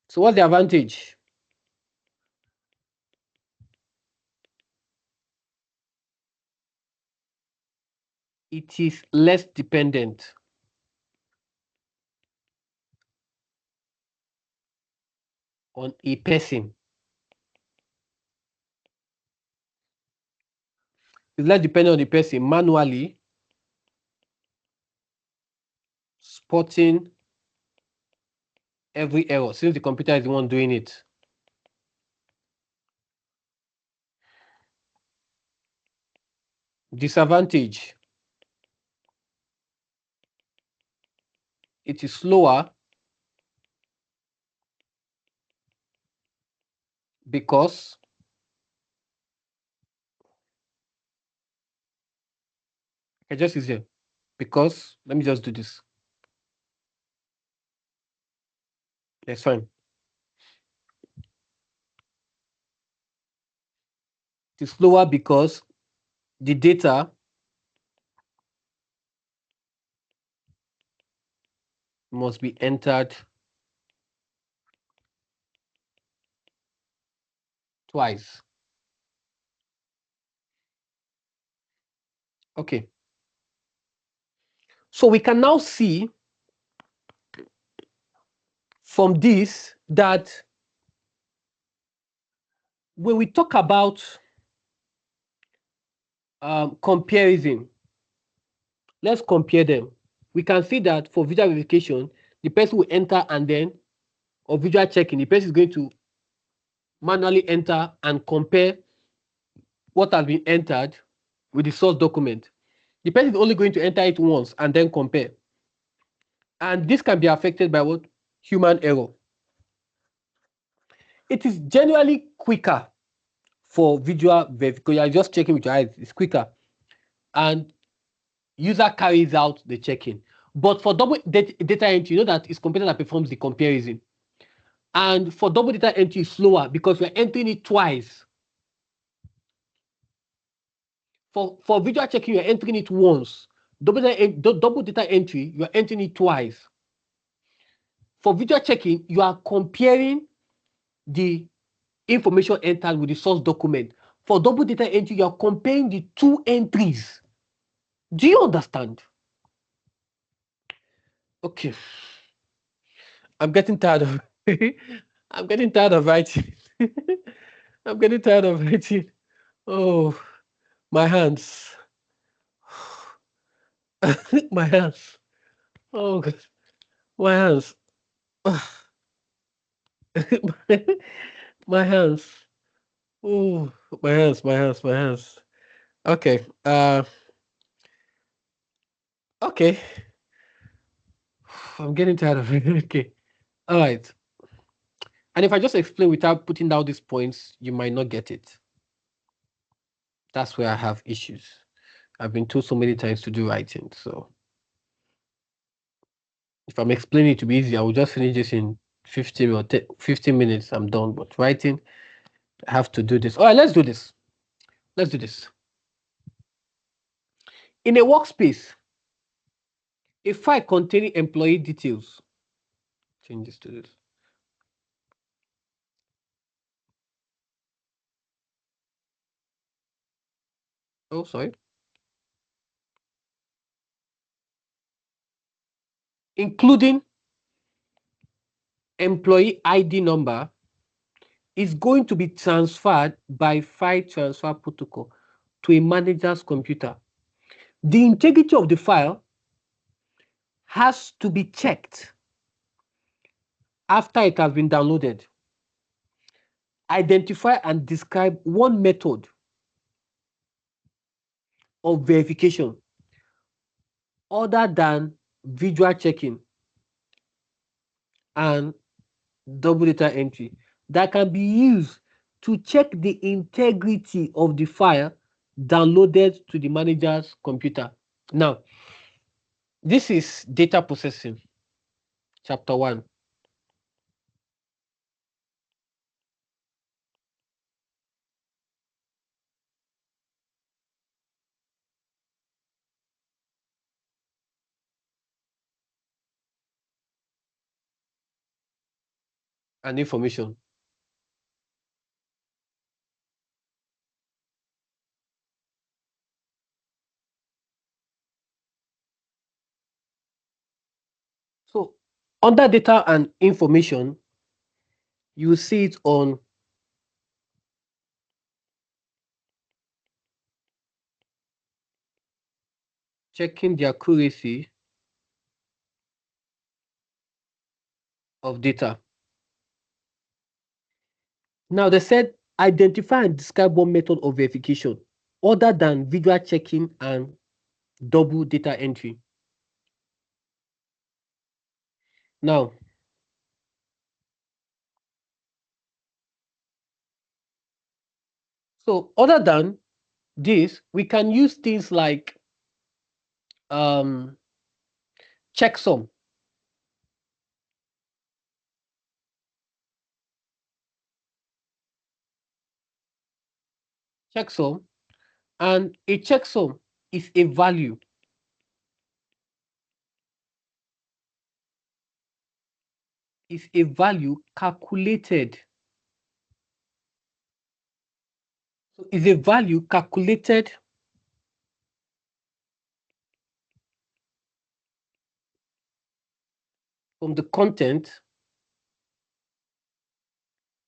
So what's the advantage? It is less dependent on a person. It's less dependent on the person manually spotting every error since the computer is the one doing it. Disadvantage, it is slower because I just use it. because let me just do this. That's fine. It's slower because the data must be entered twice. Okay. So we can now see from this that when we talk about comparison, let's compare them. We can see that for visual verification, the person will enter and then, or visual checking, the person is going to manually enter and compare what has been entered with the source document. The person is only going to enter it once and then compare. And this can be affected by what? Human error. It is generally quicker for visual verification. You're just checking with your eyes, it's quicker. And user carries out the checking. But for double data entry, you know that it's computer that performs the comparison. And for double data entry, it's slower because we're entering it twice. For visual checking, you're entering it once. Double data entry, you're entering it twice. For visual checking, you are comparing the information entered with the source document. For double data entry, you are comparing the two entries. Do you understand? Okay. I'm getting tired of I'm getting tired of writing. I'm getting tired of writing. Oh, my hands. My hands. Oh God. My hands. My hands. Oh, my hands, my hands, my hands. Okay. Okay. I'm getting tired of it. Okay. All right. And if I just explain without putting down these points, you might not get it. That's where I have issues. I've been told so many times to do writing. So if I'm explaining it to be easy, I will just finish this in 15 minutes. I'm done. But writing, I have to do this. All right, let's do this. Let's do this. In a workspace, a file containing employee details. Change this to this. Oh, sorry. Including employee ID number is going to be transferred by file transfer protocol to a manager's computer. The integrity of the file has to be checked after it has been downloaded. Identify and describe one method of verification other than visual checking and double data entry that can be used to check the integrity of the file downloaded to the manager's computer. Now, this is data processing, chapter 1. And information. So, under data and information, you see it on checking the accuracy of data. Now, they said identify and describe one method of verification other than visual checking and double data entry. Now, so other than this, we can use things like um checksum. Checksum. And a checksum is a value, calculated. So is a value calculated from the content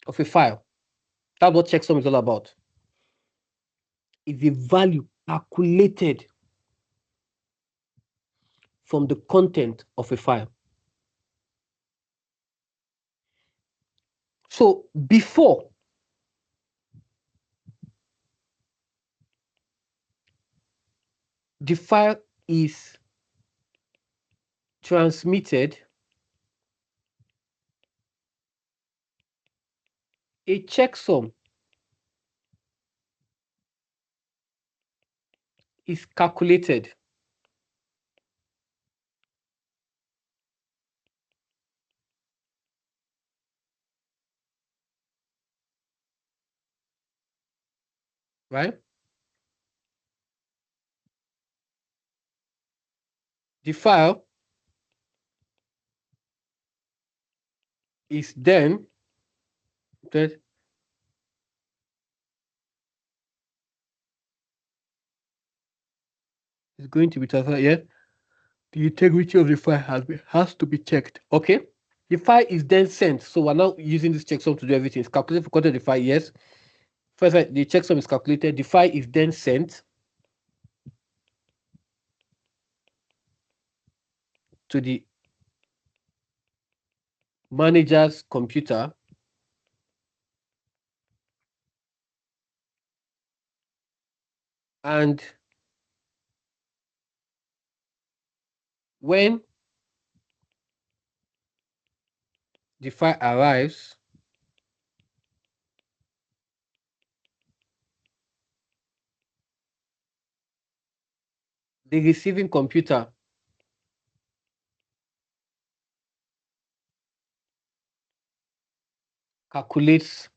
of a file. That's what checksum is all about. Is a value calculated from the content of a file. So before the file is transmitted, a checksum is calculated. Right? The file is then that is going to be transferred. Yeah, the integrity of the file has to be checked. Okay. The file is then sent. So we're now using this checksum to do everything. It's calculated for content of the file. Yes. First, the checksum is calculated. The file is then sent to the manager's computer, and when the file arrives, the receiving computer calculates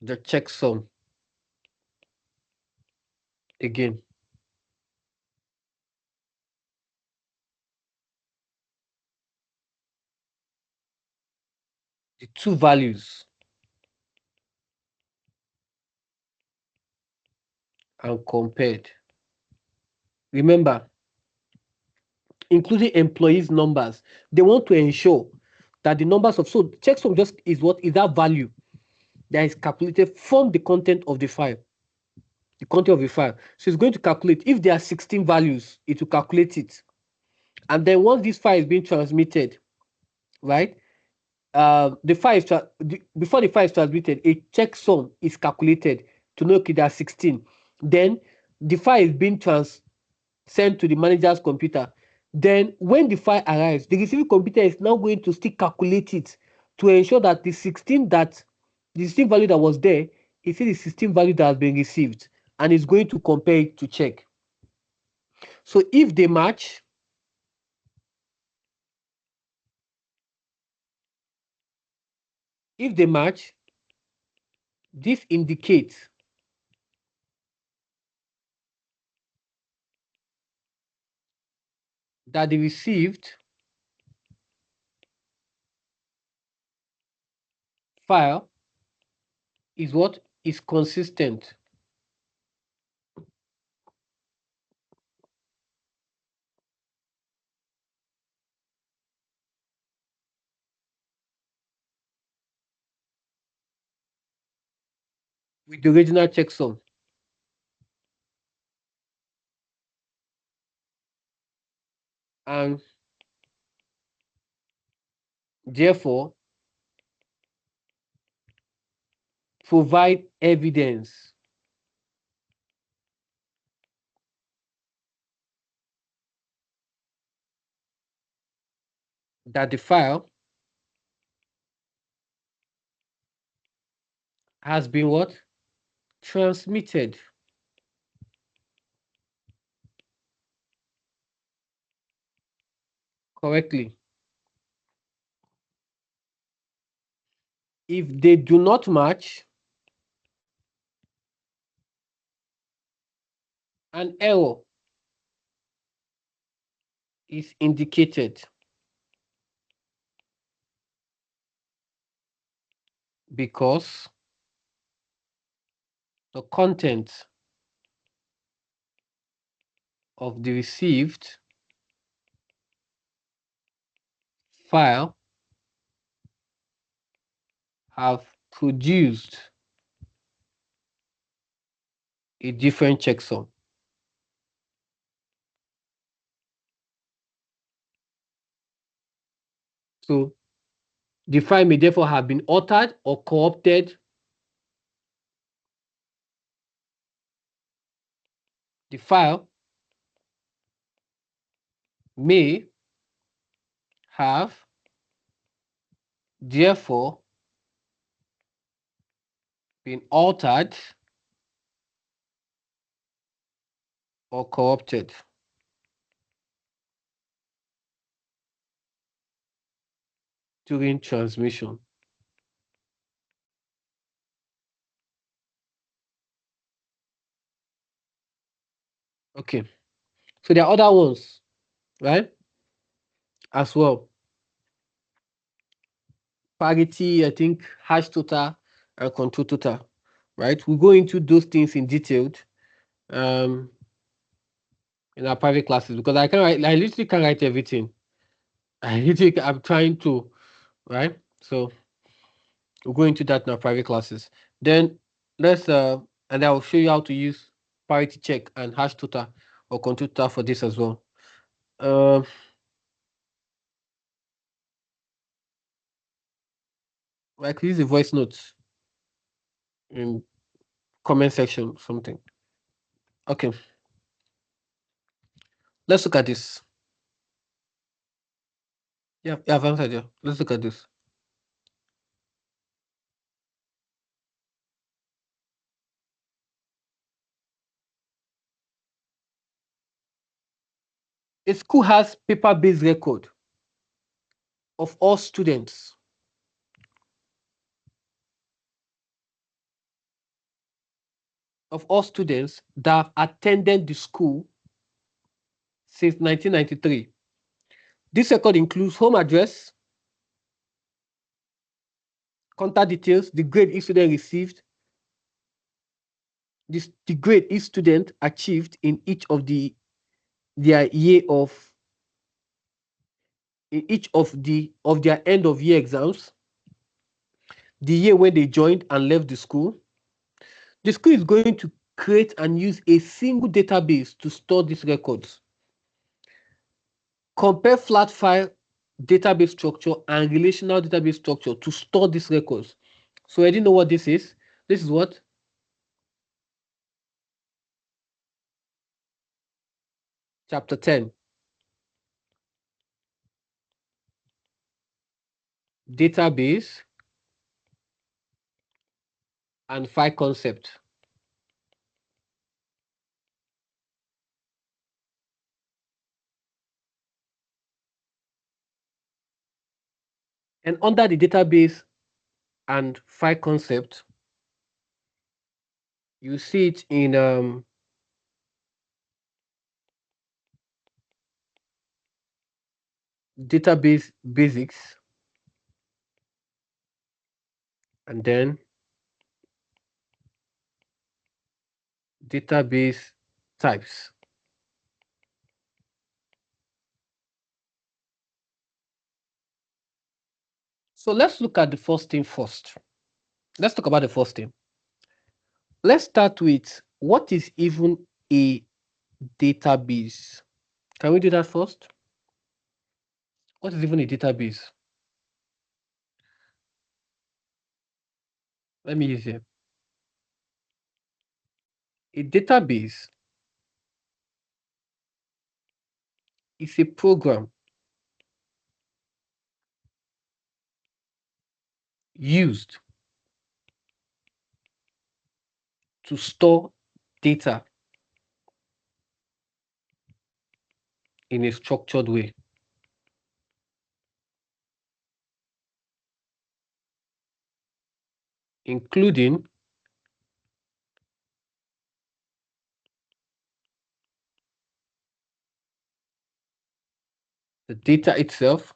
the checksum again. The two values are compared. Remember, including employees' numbers, they want to ensure that the numbers of so checksum just is what is that value that is calculated from the content of the file. The content of the file. So it's going to calculate if there are 16 values, it will calculate it. And then once this file is being transmitted, right? The file is before the file is transmitted, a checksum is calculated to know okay, there are 16. Then the file is being sent to the manager's computer. Then when the file arrives, the receiving computer is now going to still calculate it to ensure that the 16 value that was there is the 16 value that has been received, and is going to compare it to check. So if they match, this indicates that the received file is what is consistent. With the original checksum, and therefore provide evidence that the file has been what transmitted. correctly. If they do not match, an error is indicated because the content of the received file have produced a different checksum. So the file may therefore have been altered or corrupted. The file may have therefore been altered or corrupted during transmission. Okay, so there are other ones, right? As well. Parity, I think, hash total and control total, right? We'll go into those things in detail um, in our private classes because I literally can't write everything. I'm trying to, right? So we'll go into that in our private classes. Then let's, and I'll show you how to use parity check and hash total or control total for this as well. Um, I could use the voice notes in comment section, something. Okay, let's look at this. Yeah, I've answered you. Let's look at this. A school has paper-based record of all students that have attended the school since 1993. This record includes home address, contact details, the grade each student received, the grade each student achieved in each of their year of in each of their end of year exams, the year when they joined and left the school. The school is going to create and use a single database to store these records. Compare flat file database structure and relational database structure to store these records. So I didn't know what this is. This is what? Chapter 10. Database and file concept. And under the database and file concept, you see it in database basics, and then database types. So let's look at the first thing first. Let's talk about the first thing. Let's start with what is even a database. Can we do that first? What is even a database? Let me use it. A database is a program used to store data in a structured way. including the data itself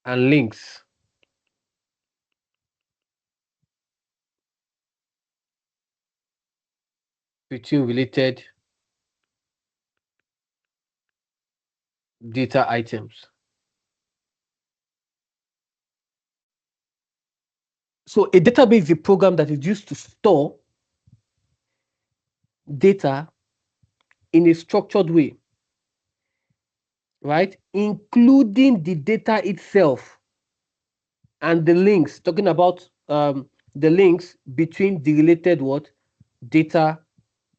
and links between related data items. So a database is a program that is used to store data in a structured way, right? Including the data itself and the links, talking about the links between the related what? Data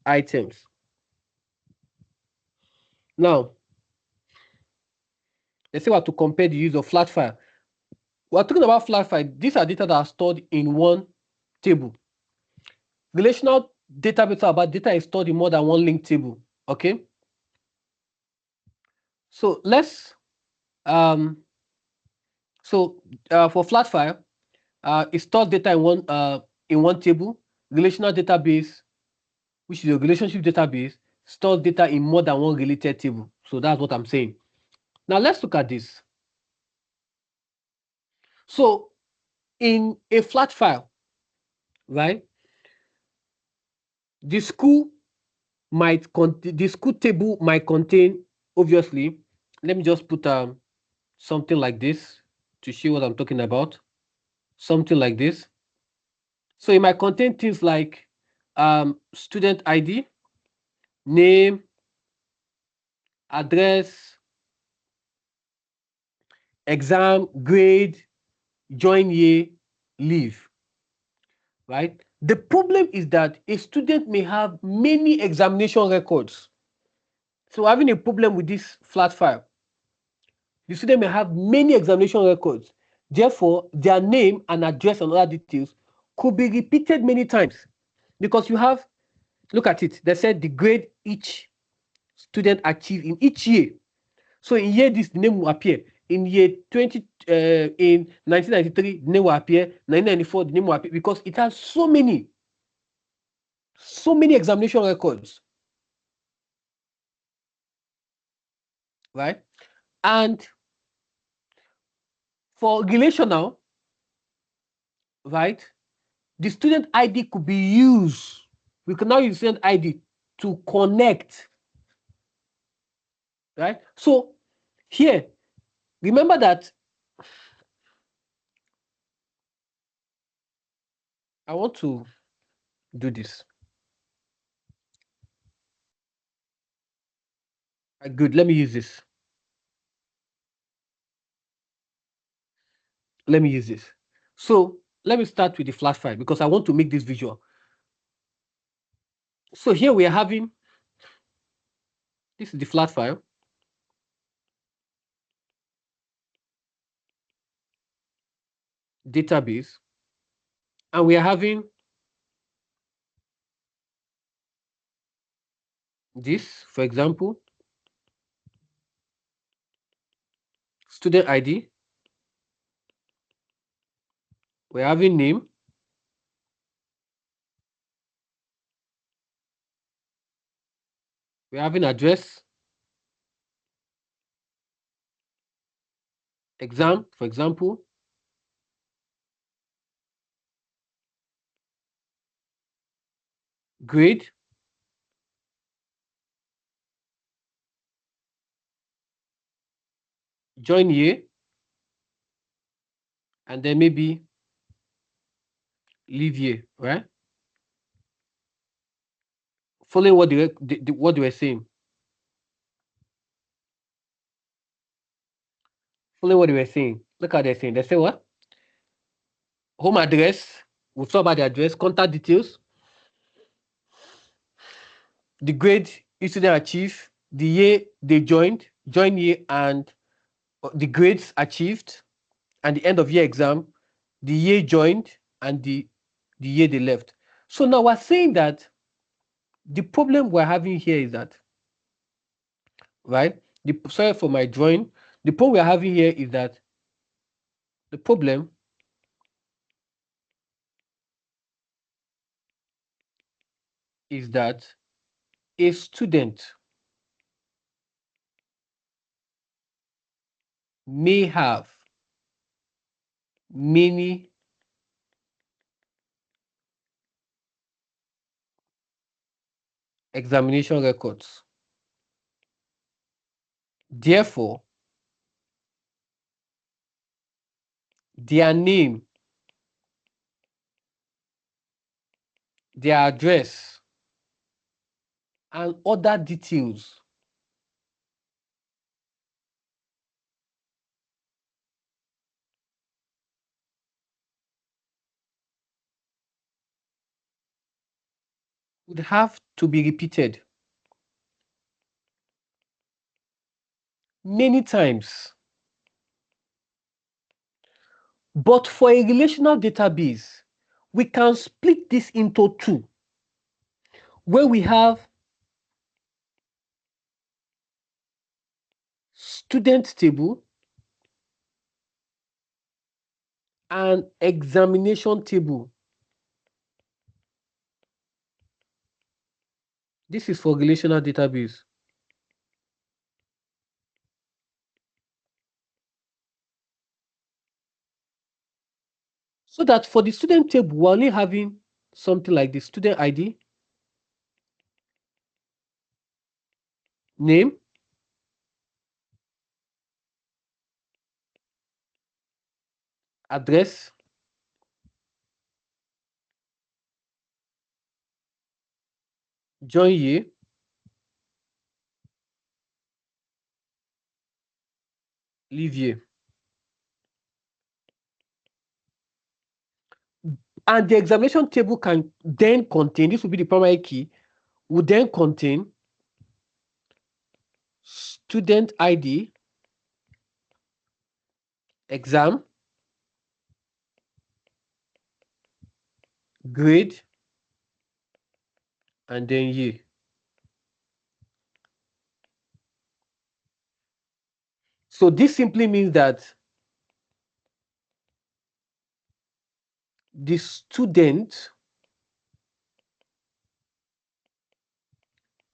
items. Now, let's say we have to compare the use of flat file. We're talking about flat file. These are data that are stored in one table. Relational database are about data is stored in more than one linked table. Okay. So let's for flat file, it stores data in one table. Relational database, which is a relationship database, stores data in more than one related table. So that's what I'm saying. Now let's look at this. So in a flat file, right, the school the school table might contain, obviously, let me just put something like this to show what I'm talking about. Something like this. So it might contain things like student ID, name, address, exam, grade, join year, leave, right? The problem is that a student may have many examination records. So having a problem with this flat file, the student may have many examination records. Therefore, their name and address and other details could be repeated many times because you have, look at it, they said the grade each student achieved in each year. So in year this, the name will appear. In year 20, in 1993, the name will appear. 1994, the name will appear because it has so many examination records, right? And for relational, right, the student ID could be used. We can now use student ID to connect, right? So here, remember that I want to do this. Good, let me use this. Let me use this. So let me start with the flash file because I want to make this visual. So here we are having, this is the flat file. Database. And we are having this, for example, student ID. We're having name. We're having address. Exam, for example. Grade. Join year. And then maybe leave year, right? Following what they were saying. Following what they were saying. Look how they're saying. They say what? Home address. We'll talk about the address. Contact details. The grade each student achieved. The year they joined. Join year and the grades achieved. And the end of year exam. The year joined and the year they left. So now we're saying that the problem we're having here is that, right? Sorry for my drawing. The problem we're having here is that The problem is that a student may have many examination records. Therefore, their name, their address, and other details would have to be repeated many times. But for a relational database, we can split this into two, where we have student table and examination table. This is for relational database. So that for the student table, we're only having something like the student ID, name, address, join year, leave year. And the examination table can then contain, this will be the primary key, will then contain student ID, exam, grade, and then year. So this simply means that the student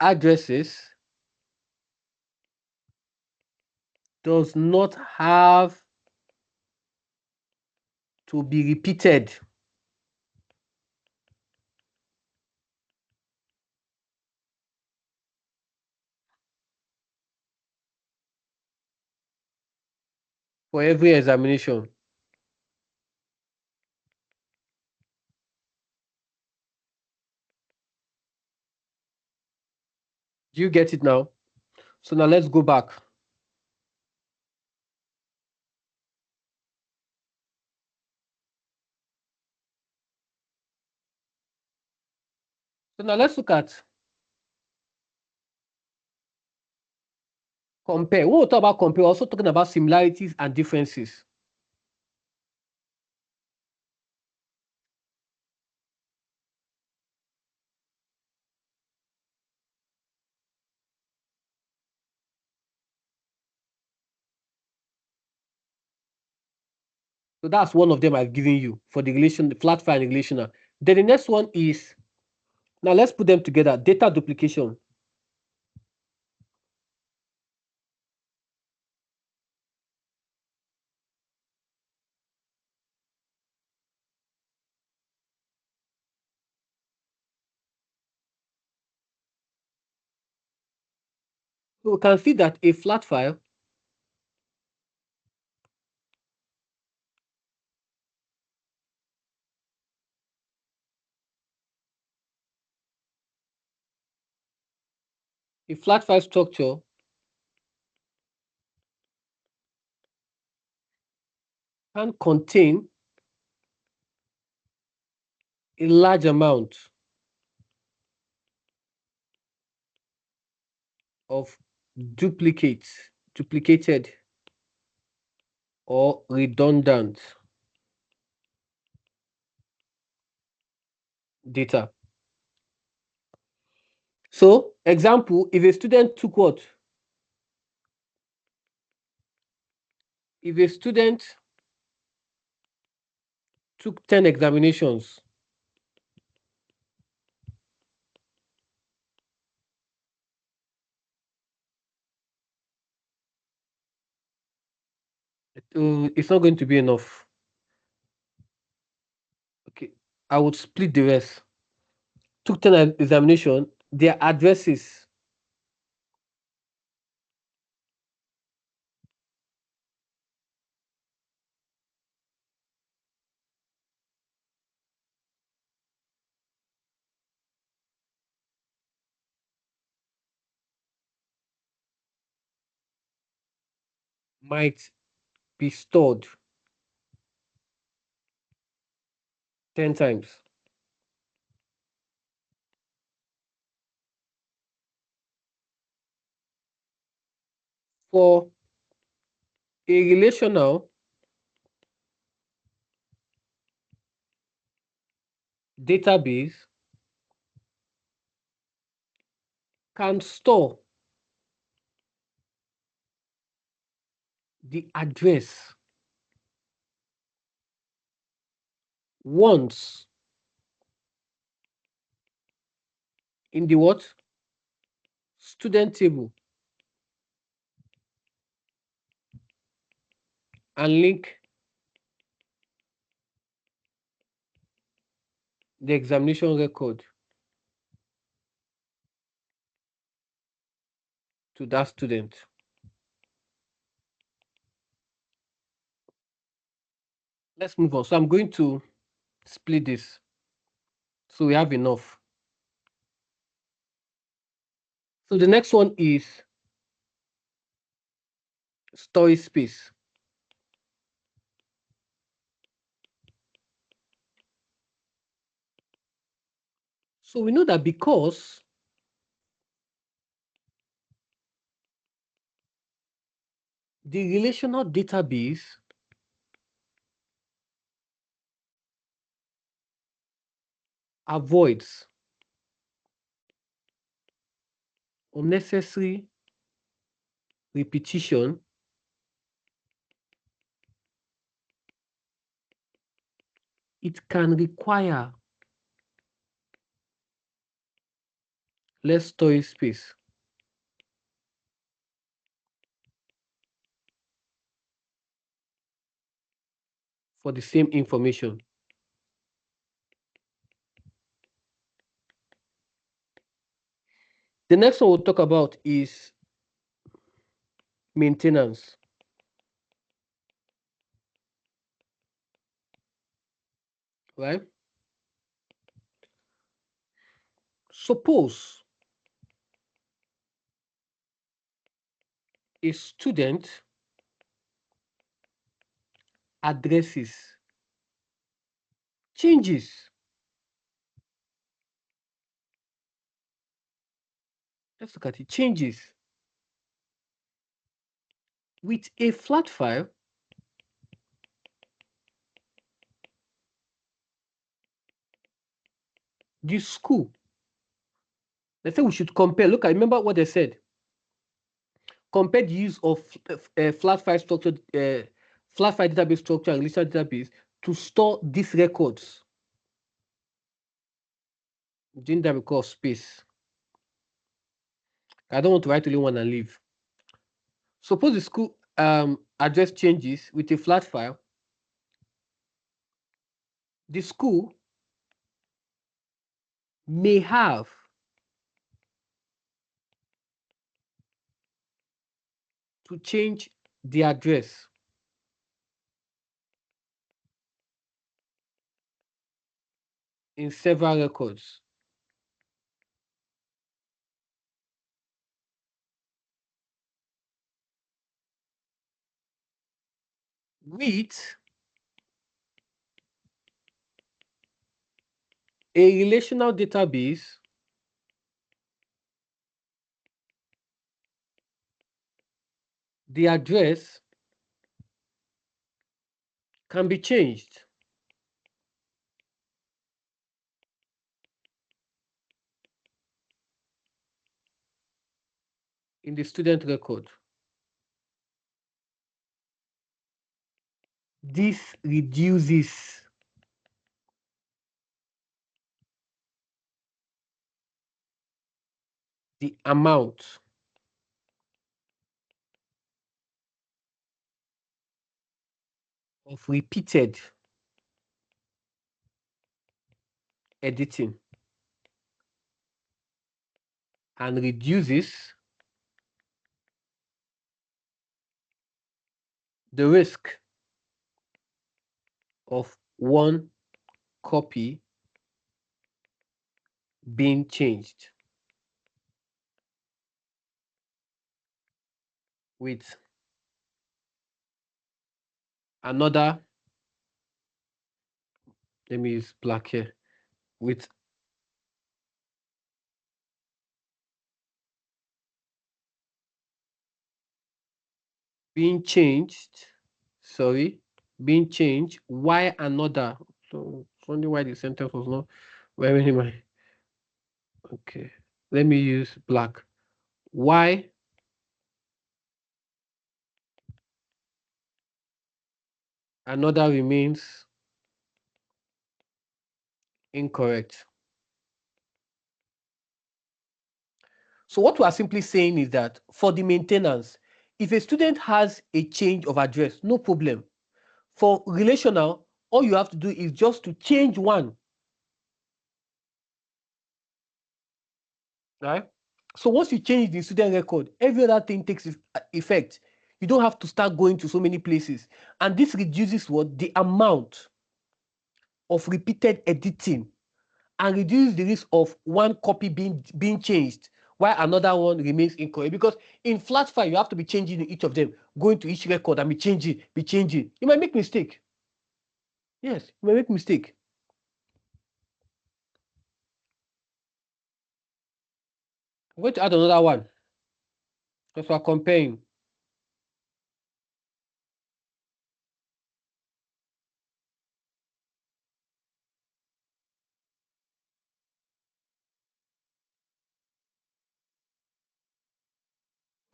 addresses does not have to be repeated for every examination. Do you get it now? So now let's go back. So now let's look at compare. When we talk about compare, we're also talking about similarities and differences. So that's one of them I've given you for the relation, the flat file and relational. Then the next one is, now let's put them together, data duplication. So we can see that a flat file structure can contain a large amount of duplicated or redundant data. So, example, if a student took what? If a student took 10 examinations. It's not going to be enough. Okay, I would split the rest. Took 10 examination, their addresses might be stored 10 times. For a relational database can store the address once in the what? Student table and link the examination record to that student. Let's move on. So I'm going to split this. So we have enough. So the next one is storage space. So we know that because the relational database avoids unnecessary repetition, it can require less storage space for the same information. The next one we'll talk about is maintenance, right? Suppose a student addresses changes. Let's look at it. Changes with a flat file. The school, they say we should compare. Look, I remember what they said. Compare the use of flat file structure, flat file database structure and relational database to store these records. Didn't that because space? I don't want to write only one and leave. Suppose the school address changes with a flat file. The school may have to change the address in several records. With a relational database, the address can be changed in the student record. This reduces the amount of repeated editing and reduces the risk of one copy being changed with another, let me use black here, with being changed, sorry, being changed, why another, so it's only why the sentence was not very in my, okay, let me use black, why another remains incorrect. So what we are simply saying is that for the maintenance, if a student has a change of address, no problem. For relational, all you have to do is just to change one, right? So once you change the student record, every other thing takes effect. You don't have to start going to so many places. And this reduces what? The amount of repeated editing and reduces the risk of one copy being changed while another one remains incorrect. Because in flat file, you have to be changing each of them, going to each record and be changing. You might make mistake. Yes, you might make mistake. I'm going to add another one because we're comparing.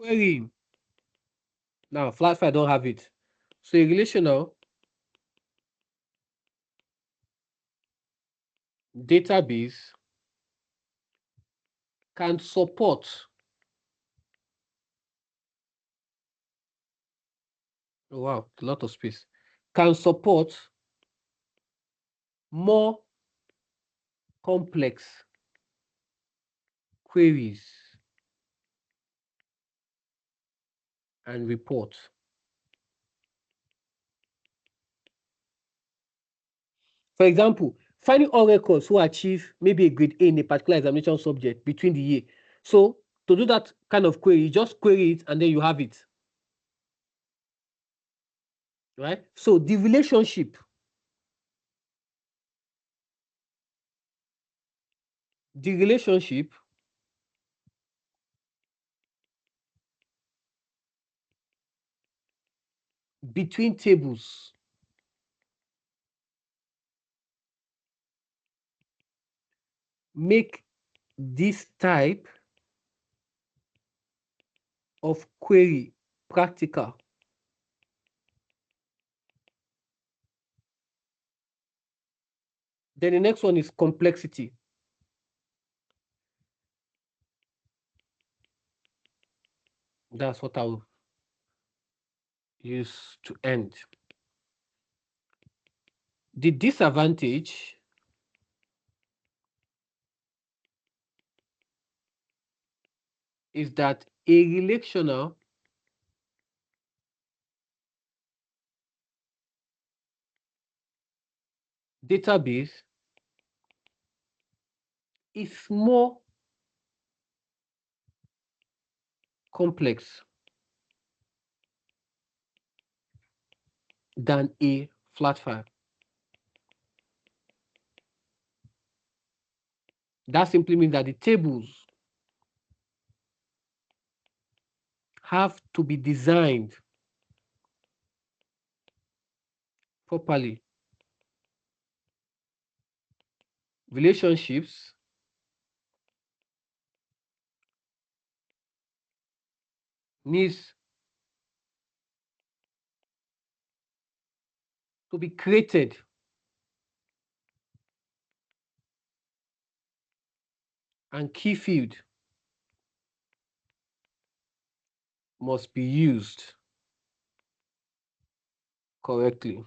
Querying. Now, flat file don't have it. So a relational database can support, oh wow, a lot of space, can support more complex queries and reports. For example, finding all records who achieve maybe a grade A in a particular examination subject between the year. So to do that kind of query, you just query it and then you have it. Right? So the relationship between tables make this type of query practical. Then the next one is complexity. That's what I'll use to end. The disadvantage is that a relational database is more complex than a flat file. That simply means that the tables have to be designed properly. Relationships needs to be created and key field must be used correctly.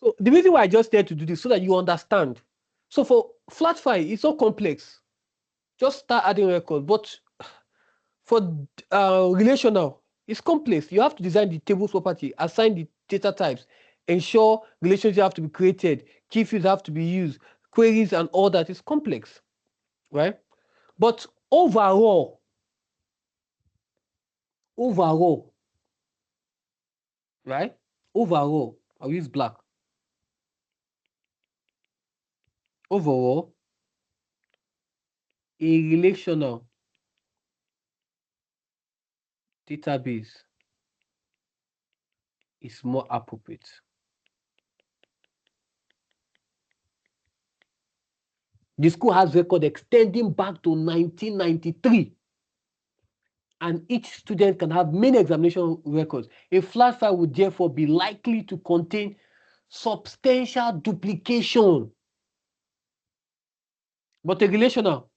So the reason why I just dare to do this so that you understand. So for flat file, it's so complex. Just start adding records. But for relational, it's complex. You have to design the tables property, assign the data types, ensure relationships have to be created, key fields have to be used, queries and all that. It's complex, right? But overall, right? Overall, I'll use black. Overall, a relational database is more appropriate. The school has record extending back to 1993, and each student can have many examination records. A flat file would therefore be likely to contain substantial duplication. But a relational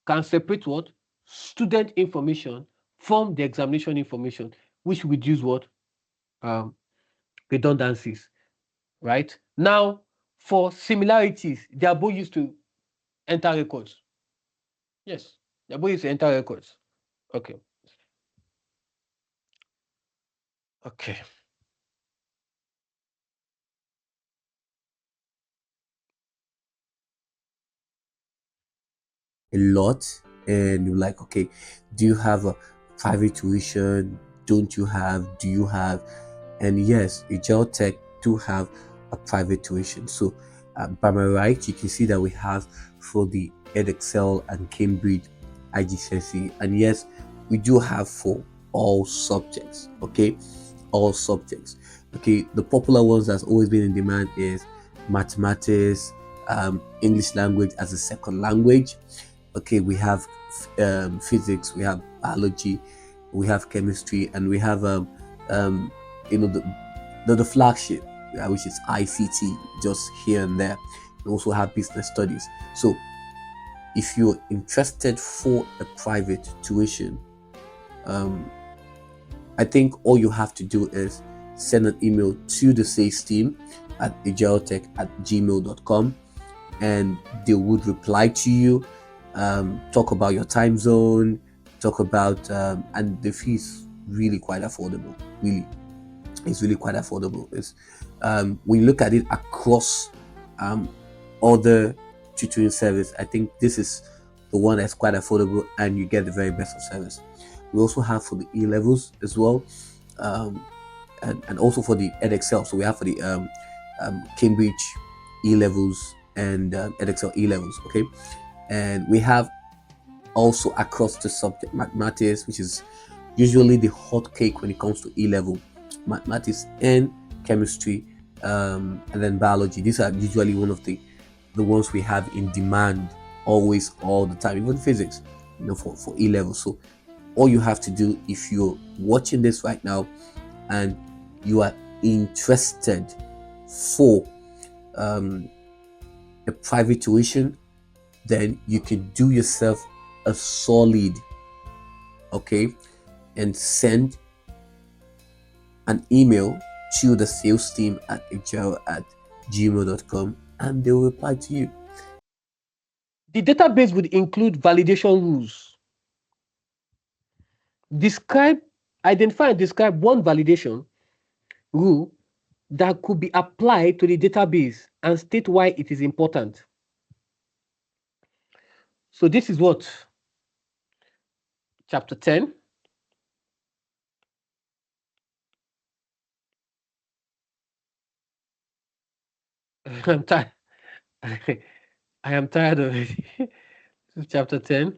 can separate what? Student information from the examination information, which would use what? Um, Redundancies, right? Now, for similarities, they are both used to enter records. Yes, they're both used to enter records. Okay. Okay. A lot, and you're like, okay, do you have a private tuition? Don't you have? Do you have? And yes, Ajiro Tech do have a private tuition. So by my right, you can see that we have for the EdExcel and Cambridge IGCSE, and yes, we do have for all subjects. Okay, all subjects. Okay, the popular ones that's always been in demand is mathematics, English language as a second language. Okay, we have physics, we have biology, we have chemistry, and we have um, you know the flagship, which is ICT, just here and there. We also have business studies. So if you're interested for a private tuition, um, I think all you have to do is send an email to the sales team at ajirotech@gmail.com, and they would reply to you, talk about your time zone, talk about, and the fee is really quite affordable. Really, it's really quite affordable. It's when you look at it across um, other tutoring service, I think this is the one that's quite affordable, and you get the very best of service. We also have for the E levels as well, um, and also for the EdExcel. So we have for the Cambridge E levels and EdExcel E levels. Okay, and we have also across the subject mathematics, which is usually the hot cake when it comes to E level, mathematics and chemistry, and then biology. These are usually one of the ones we have in demand always, all the time. Even physics, for E level. So all you have to do, if you're watching this right now and you are interested for a private tuition, then you can do yourself a solid, okay, and send an email to the sales team at agile@gmail.com, and they'll reply to you. The database would include validation rules. Describe, identify and describe one validation rule that could be applied to the database and state why it is important. So this is what chapter 10. I'm tired. I am tired already. This is chapter 10.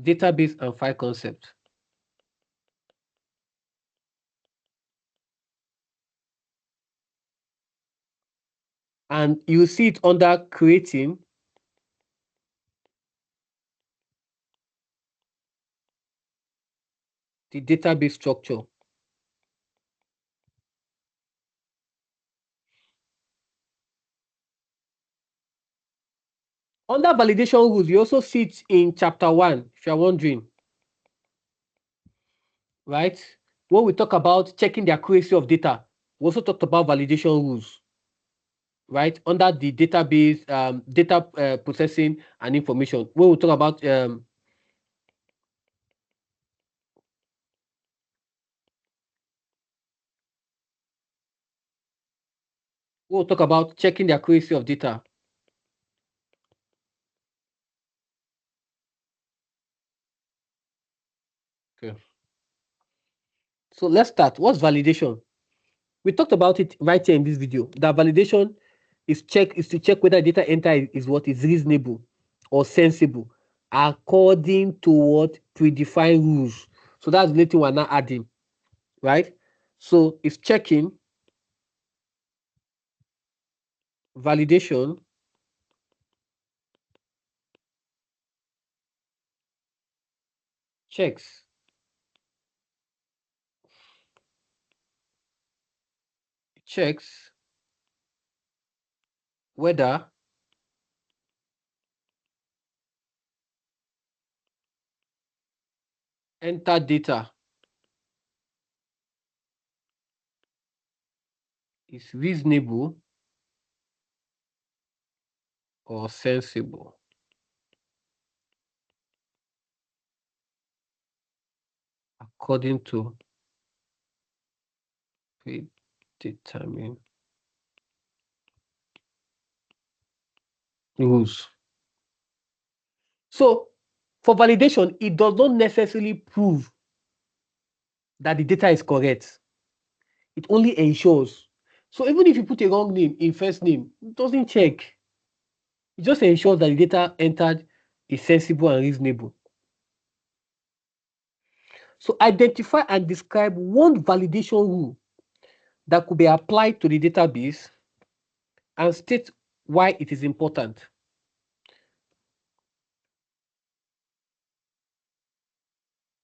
Database and file concept. And you see it under creating the database structure. Under validation rules, you also see it in chapter 1, if you're wondering, right? When we talk about checking the accuracy of data, we also talked about validation rules, right? Under the database, data processing and information. When we talk about we'll talk about checking the accuracy of data. Okay. So let's start. What's validation? We talked about it right here in this video. That validation is to check whether data enter is what is reasonable or sensible according to what predefined rules. So that's the thing we're not adding, right? So it's checking validation checks checks whether enter data is reasonable or sensible according to predetermined rules. So for validation, it does not necessarily prove that the data is correct. It only ensures. So even if you put a wrong name in first name, it doesn't check. It just ensures that the data entered is sensible and reasonable. So identify and describe one validation rule that could be applied to the database and state why it is important.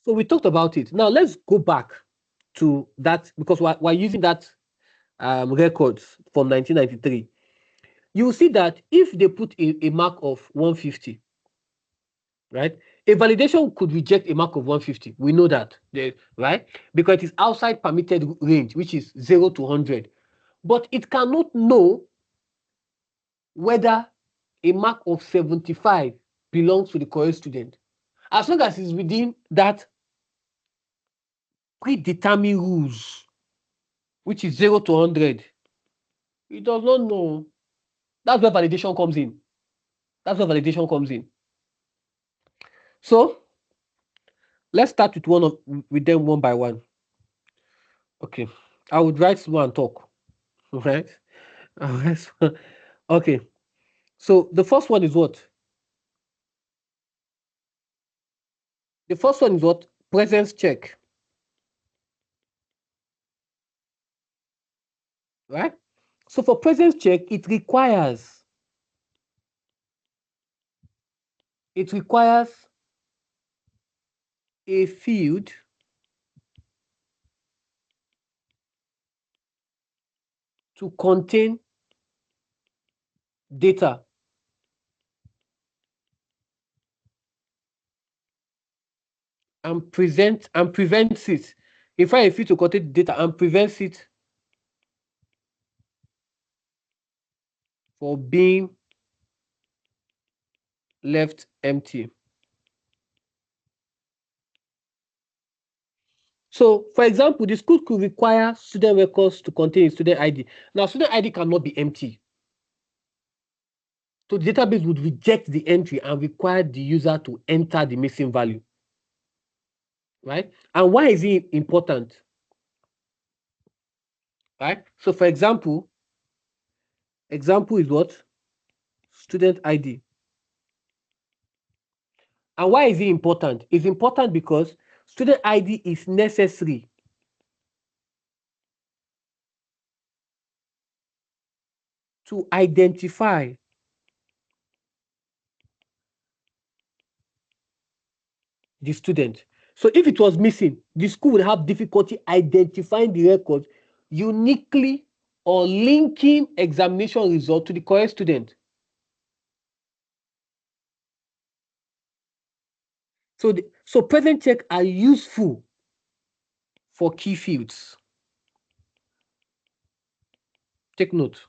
So we talked about it. Now let's go back to that because we're using that records from 1993. You will see that if they put a mark of 150, right? A validation could reject a mark of 150. We know that, right? Because it is outside permitted range, which is 0 to 100. But it cannot know whether a mark of 75 belongs to the correct student. As long as it's within that predetermined rules, which is 0 to 100, it does not know. That's where validation comes in. That's where validation comes in. So let's start with them one by one. Okay, I would write small and talk. Right? Okay. So the first one is what? The first one is what? Presence check. Right? So for presence check, it requires a field to contain data and prevents it. In fact, a field to contain data and prevents it for being left empty. So, for example, the school could require student records to contain a student ID. Now, student ID cannot be empty. So the database would reject the entry and require the user to enter the missing value. Right? And why is it important? Right? So for example is what? Student ID. And why is it important? It's important because student ID is necessary to identify the student. So if it was missing, the school would have difficulty identifying the record uniquely or linking examination result to the correct student. So present check are useful for key fields. Take note.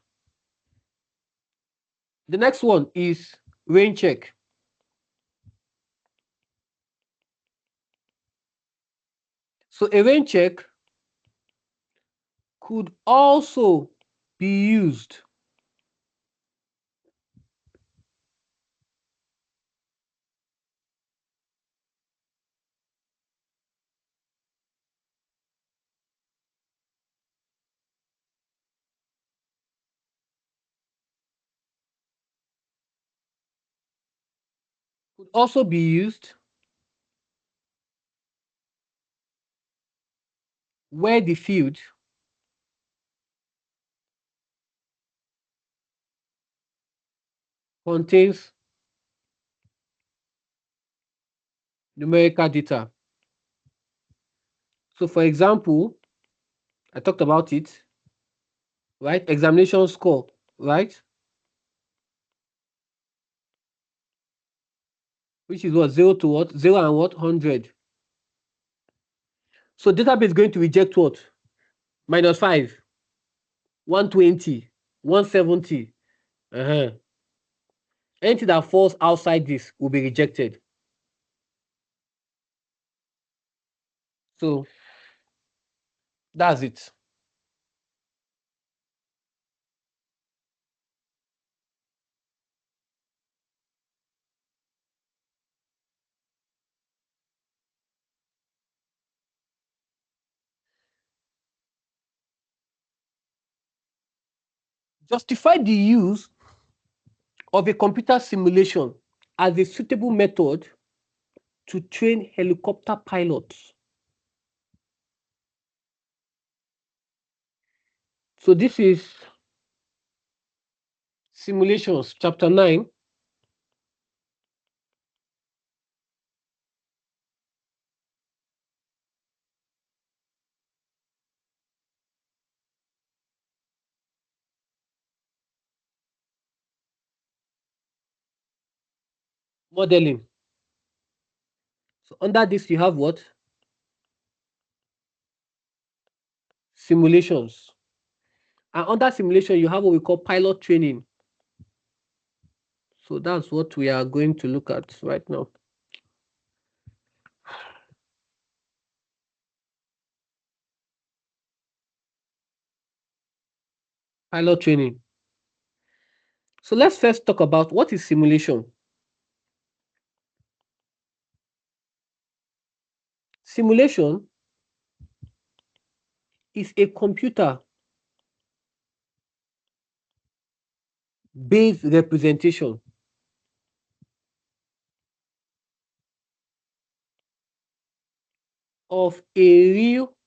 The next one is rain check. So a rain check could also be used could also be used where the field contains numerical data. So for example, I talked about it, right? Examination score, right? Which is what? 0 to what? 0 and what? 100. So database is going to reject what? -5, 120, 170. Anything that falls outside this will be rejected. So that's it. Justify the use of a computer simulation as a suitable method to train helicopter pilots. So this is simulations, chapter 9. Modeling. So under this, you have what? Simulations. And under simulation, you have what we call pilot training. So that's what we are going to look at right now. Pilot training. So let's first talk about what is simulation. Simulation is a computer based representation of a real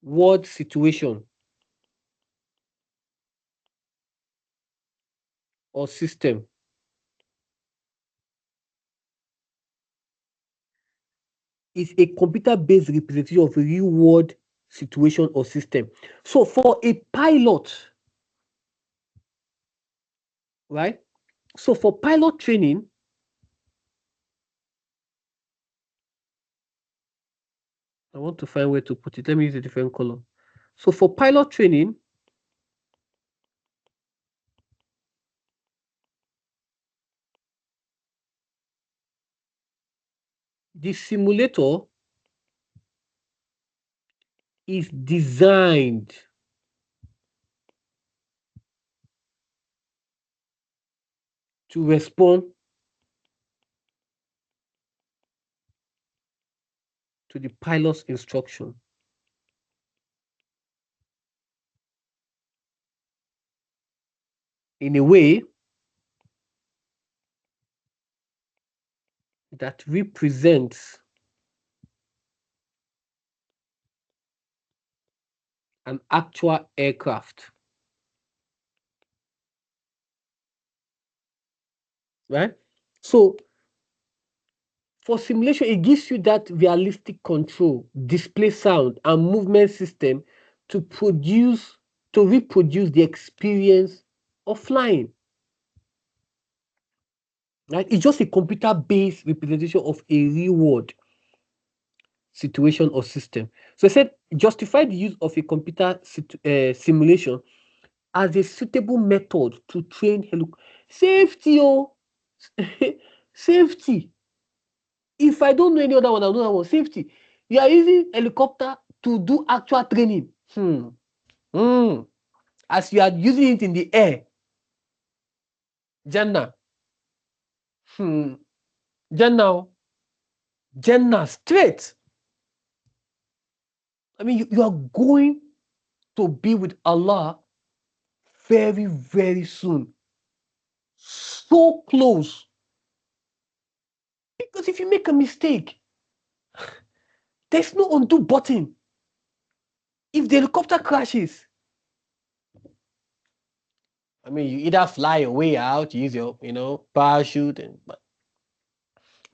world situation or system. Is a computer based representation of a real world situation or system. So for a pilot, right? So for pilot training, I want to find where to put it. Let me use a different color. So for pilot training, the simulator is designed to respond to the pilot's instruction in a way that represents an actual aircraft, right? So for simulation, it gives you that realistic control, display sound, and movement system to reproduce the experience of flying, Right? It's just a computer-based representation of a real world situation or system. So I said justify the use of a computer simulation as a suitable method to train safety. Oh, safety. If I don't know any other one, I know that one. Safety. You are using helicopter to do actual training. As you are using it in the air. Jannah. Jannah. Jannah straight. I mean, you are going to be with Allah very, very soon. So close. Because if you make a mistake, there's no undo button. If the helicopter crashes, I mean, you either fly your way out, you use your, parachute, but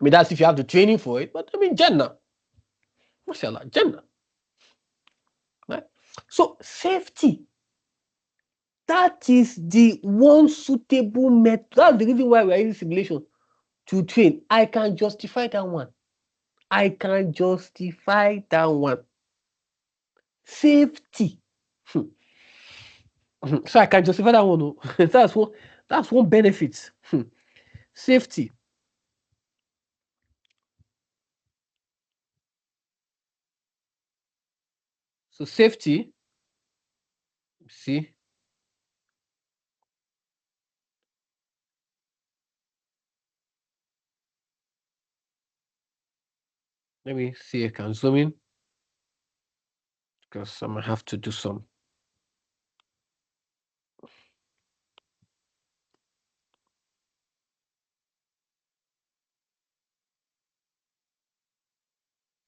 I mean, that's if you have the training for it. But I mean, Jannah, mashallah, Jannah, right? So safety, that is the one suitable method. That's the reason why we're using simulation to train. I can justify that one. I can justify that one. Safety. So I can justify that one. That's one benefit. Safety. So safety, see, let me see. I can zoom in because I'm gonna have to do some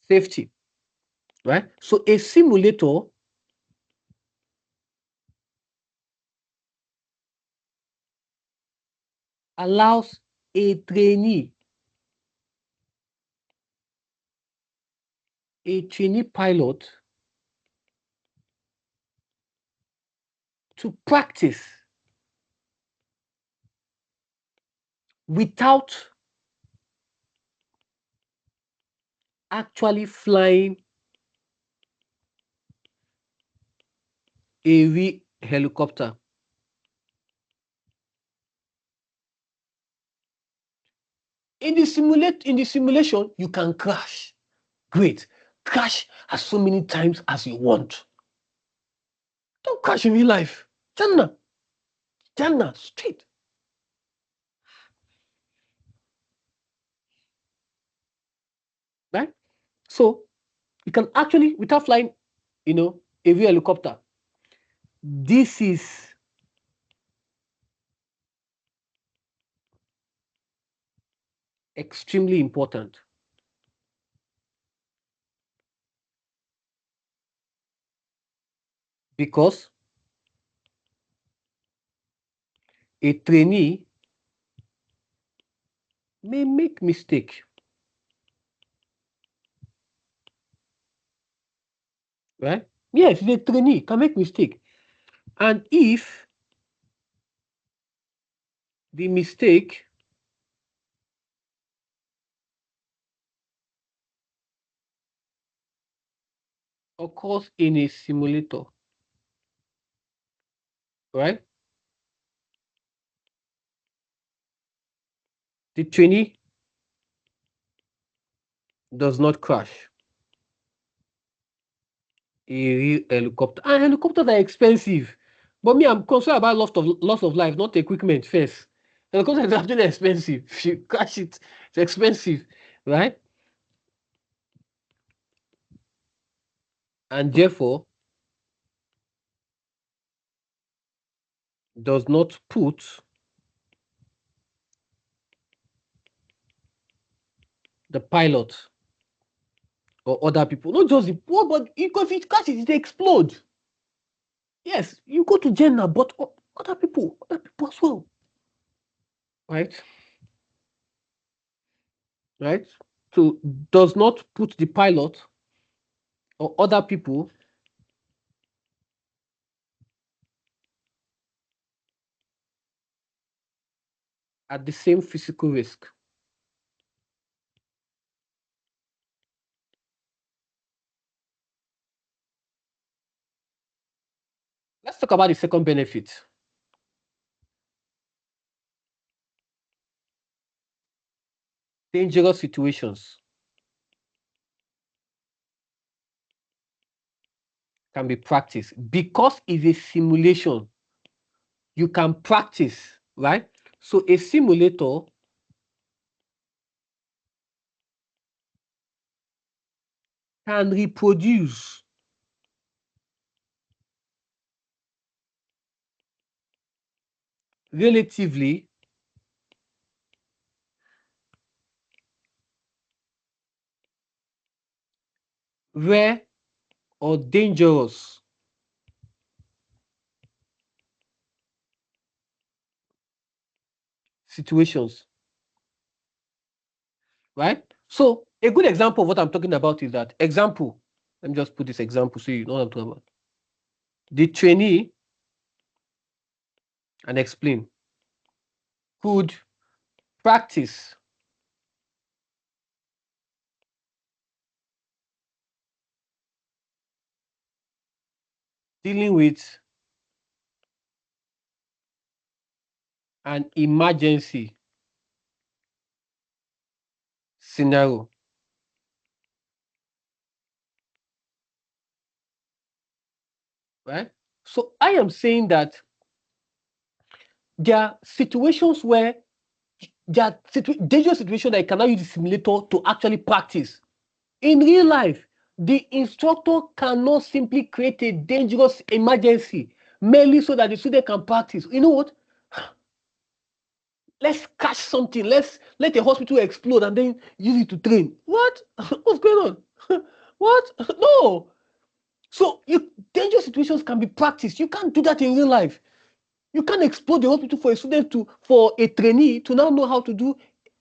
safety, right? So a simulator allows a trainee pilot to practice without actually flying a real helicopter. In the simulation, you can crash. Great. Crash as so many times as you want. Don't crash in real life. Jannah. Jannah, straight. Right? So you can actually, without flying, a real helicopter. This is extremely important because a trainee may make mistake, right? Yes, the trainee can make mistake. And if the mistake occurs in a simulator, right? The trainee does not crash a real helicopter. And helicopters are expensive. But me, I'm concerned about loss of life, not equipment first. Helicopter is actually expensive. If you crash it, it's expensive, right? And therefore does not put the pilot or other people, not just the poor, but because if it crashes, it explode. Yes, you go to Jannah, but other people as well, right? Right? So does not put the pilot or other people at the same physical risk. Let's talk about the second benefit. Dangerous situations can be practiced because it's a simulation. You can practice, right? So a simulator can reproduce relatively rare or dangerous situations, right? So a good example of what I'm talking about is that example. Let me just put this example so you know what I'm talking about. The trainee and explain could practice dealing with an emergency scenario, right? So I am saying that there are situations where there are dangerous situations that you cannot use the simulator to actually practice. In real life, the instructor cannot simply create a dangerous emergency merely so that the student can practice. You know what? Let's catch something. Let's let a hospital explode and then use it to train. What? What's going on? What? No. So dangerous situations can be practiced. You can't do that in real life. You can't explode the hospital for a student for a trainee to now know how to do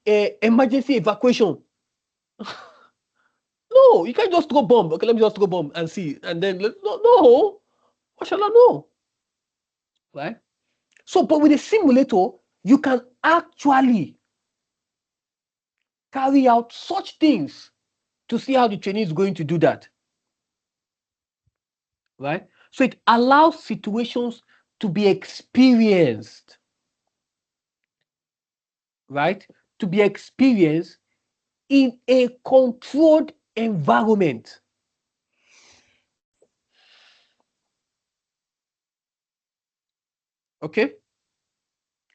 emergency evacuation. No, you can't just throw bomb. Okay, let me just throw bomb and see, and then no. What shall I know? Right. So, but with a simulator, you can actually carry out such things to see how the trainee is going to do that. Right. So it allows situations to be experienced. Right. To be experienced in a controlled environment. Okay.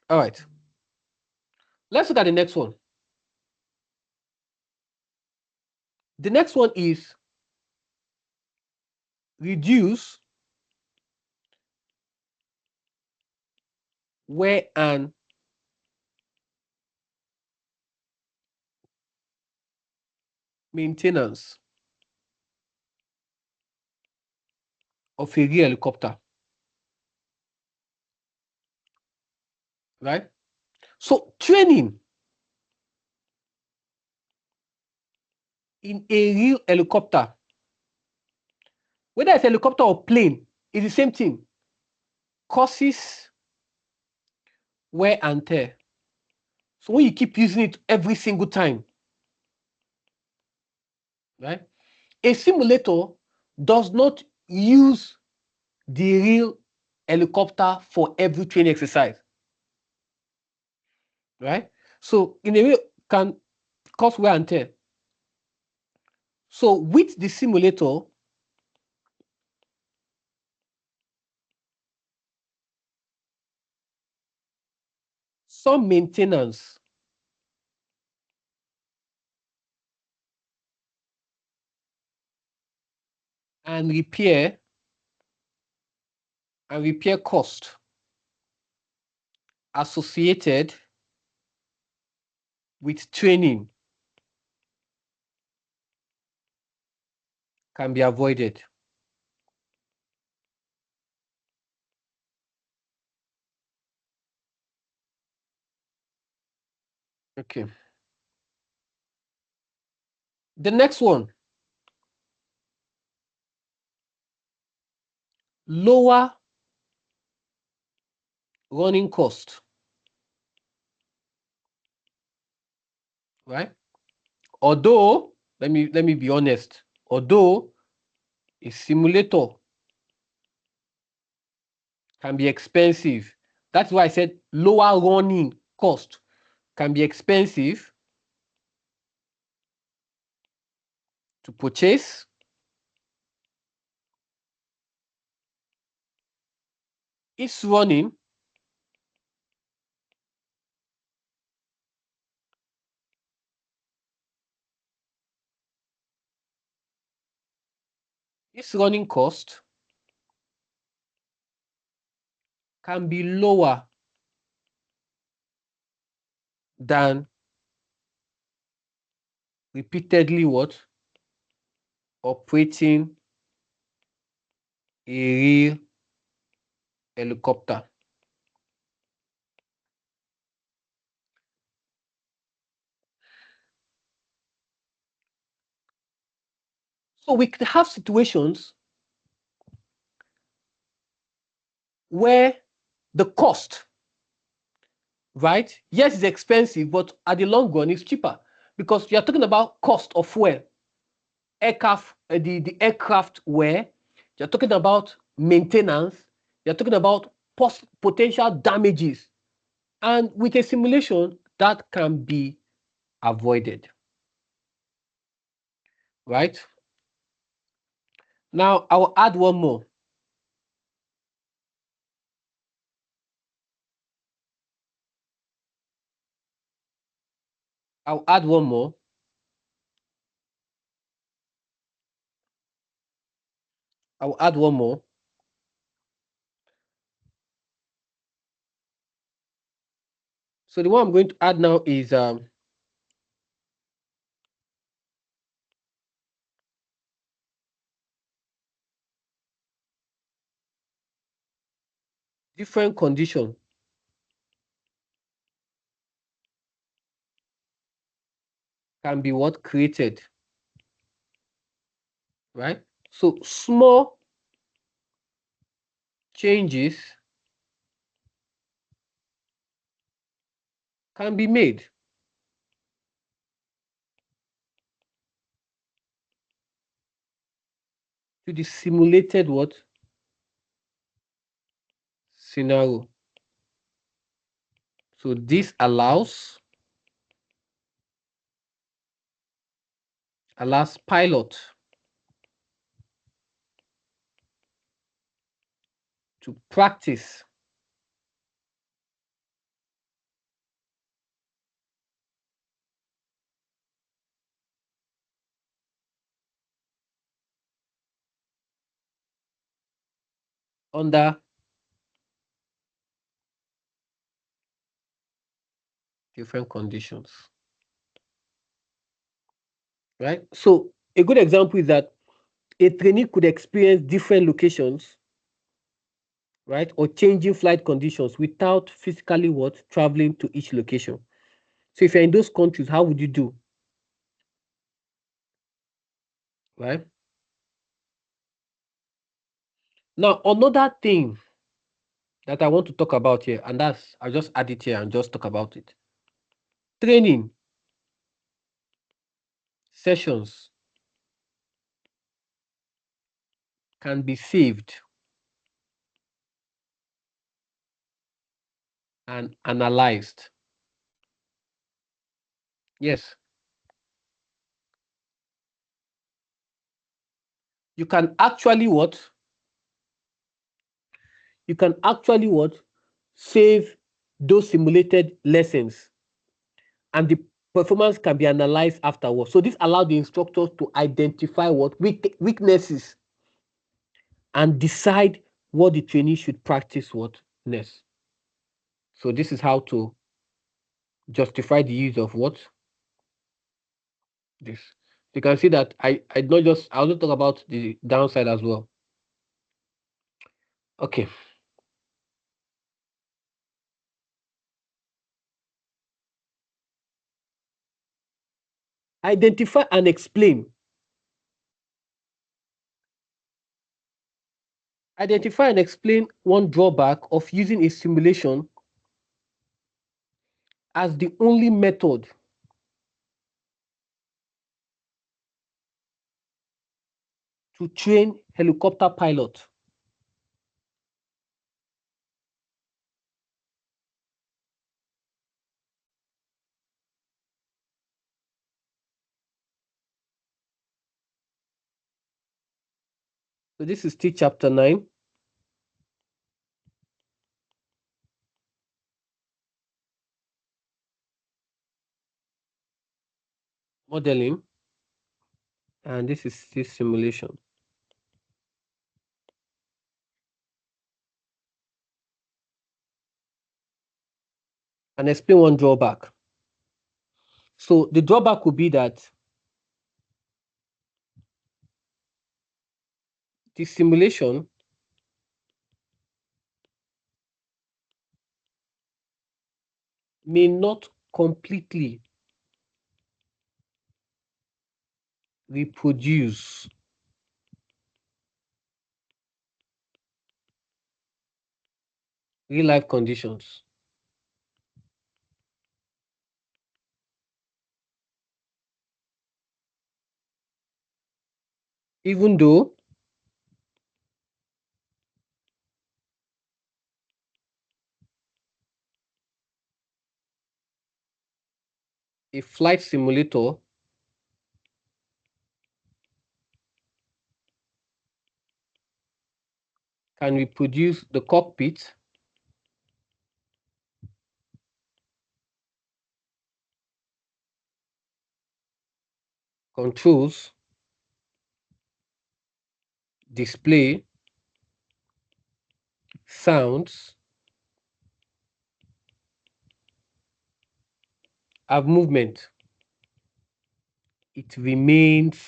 All right. Let's look at the next one. The next one is reduce wear and maintenance of a real helicopter. Right. So training in a real helicopter, whether it's a helicopter or plane, is the same thing. Causes wear and tear. So when you keep using it every single time, right? A simulator does not use the real helicopter for every training exercise, right? So in a way, can cause wear and tear. So with the simulator, some maintenance and repair cost associated with training can be avoided. Okay. The next one, lower running cost. right? Although, let me be honest, although a simulator can be expensive, that's why I said lower running cost can be expensive to purchase. Its running its running cost can be lower than repeatedly what? Operating a real helicopter. So we could have situations where the cost, right? Yes, it's expensive, but at the long run, it's cheaper because you're talking about cost of fuel, aircraft, the aircraft wear. You're talking about maintenance. You're talking about potential damages, and with a simulation that can be avoided, right? Now I'll add one more. I'll add one more. I'll add one more. So the one I'm going to add now is different condition can be what created, right? So small changes can be made to the simulated what scenario. So this allows pilot to practice under different conditions, right? So a good example is that a trainee could experience different locations, right, or changing flight conditions without physically what traveling to each location. So if you're in those countries, how would you do, right? Now another thing that I want to talk about here, and that's I'll just add it here and just talk about it. Training sessions can be saved and analyzed. Yes, you can actually what? You can actually what? Save those simulated lessons, and the performance can be analyzed afterwards. So this allows the instructors to identify what weaknesses and decide what the trainee should practice what next. So this is how to justify the use of what this. You can see that I not just I also talk about the downside as well. Okay. Identify and explain. Identify and explain one drawback of using a simulation as the only method to train helicopter pilot. So this is still chapter 9, modeling, and this is still simulation. And explain one drawback. So the drawback would be that the simulation may not completely reproduce real life conditions. Even though a flight simulator can reproduce the cockpit, controls, display, sounds, have movement, it remains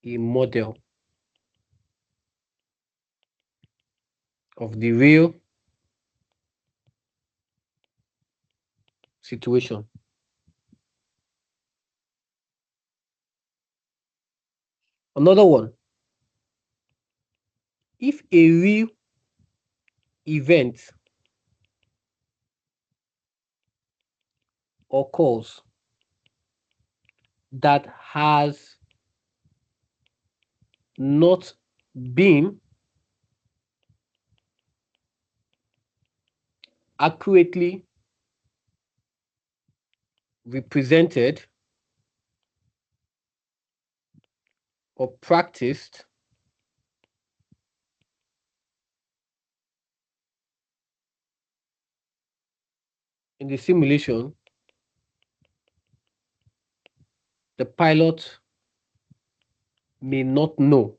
a model of the real situation. Another one, if a real event occurs that has not been accurately represented or practiced in the simulation, the pilot may not know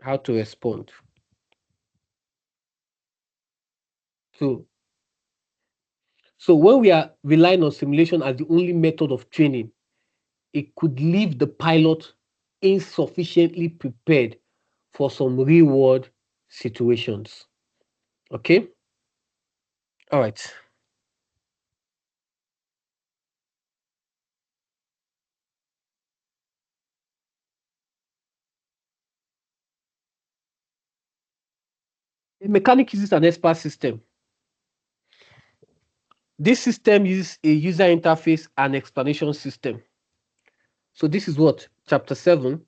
how to respond. So, so when we are relying on simulation as the only method of training, it could leave the pilot insufficiently prepared for some real world situations. Okay? All right. A mechanic uses an expert system. This system uses a user interface and explanation system. So this is what? Chapter 7,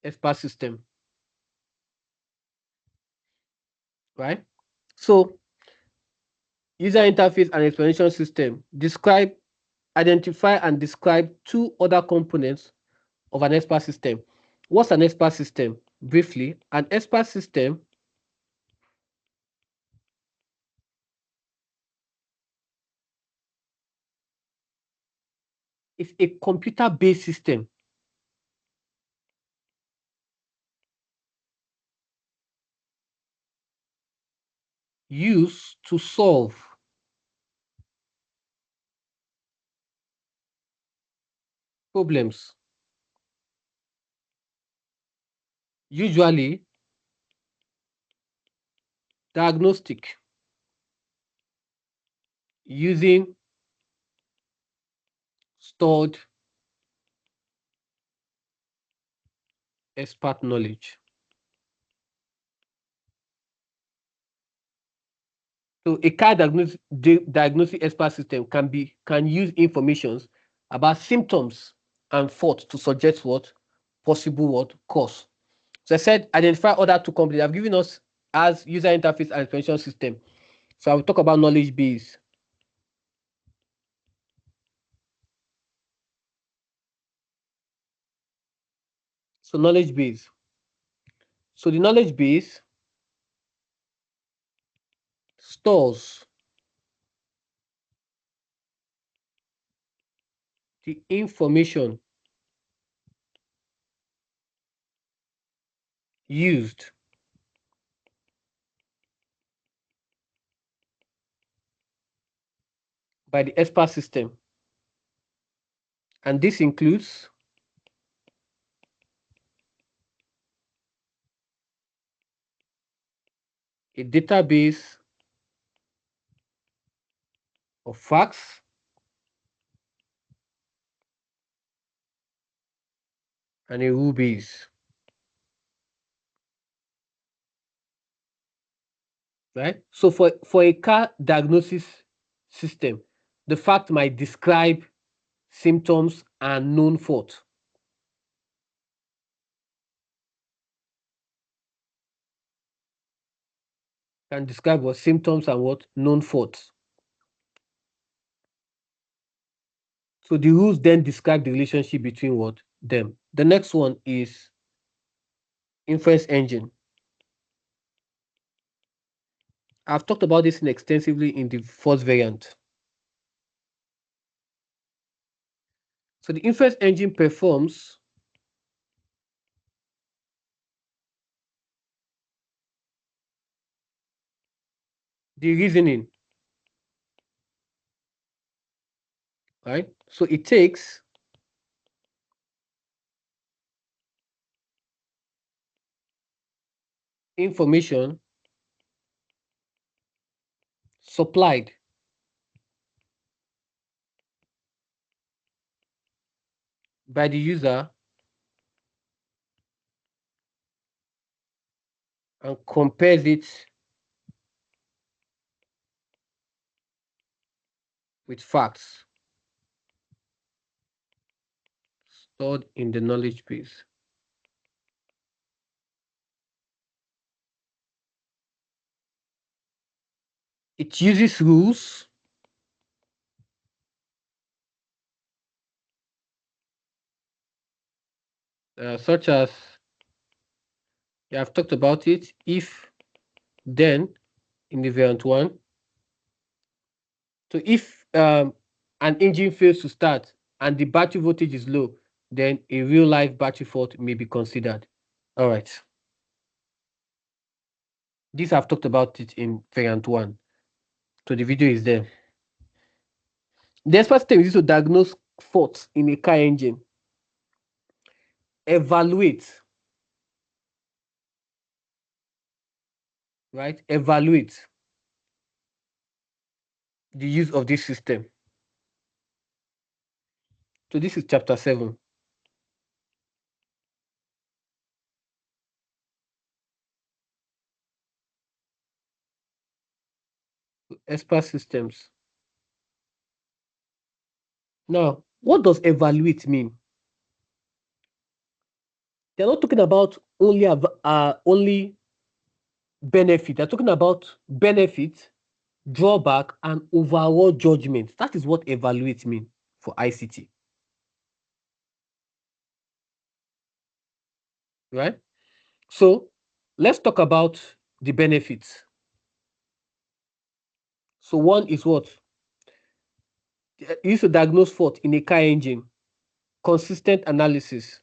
expert system, right? So user interface and explanation system describe, identify and describe two other components of an expert system. What's an expert system? Briefly, an expert system is a computer-based system used to solve problems, usually diagnostic, using stored expert knowledge. So a car diagnostic expert system can use informations about symptoms and fault to suggest what possible what cause. So I said identify other two companies. I've given us as user interface and expansion system. So I will talk about knowledge base. So knowledge base. So the knowledge base stores the information used by the expert system. And this includes a database of facts and a rule base, right? So for a car diagnosis system, the fact might describe symptoms and known fault. Can describe what symptoms and what known faults. So the rules then describe the relationship between what them. The next one is inference engine. I've talked about this extensively in the first variant. So the inference engine performs the reasoning, right? So it takes information supplied by the user and compares it with facts stored in the knowledge base. It uses rules such as, yeah, I've talked about it, if, then, in the variant one. So if an engine fails to start and the battery voltage is low, then a real life battery fault may be considered. All right. This I've talked about it in variant one. So the video is there. The expert system is used to diagnose faults in a car engine, evaluate, right? Evaluate the use of this system. So this is chapter 7. Expert systems. Now, what does evaluate mean? They're not talking about only benefit. They're talking about benefit, drawback, and overall judgment. That is what evaluate mean for ICT. Right? So let's talk about the benefits. So one is what? Used to diagnose fault in a car engine, consistent analysis.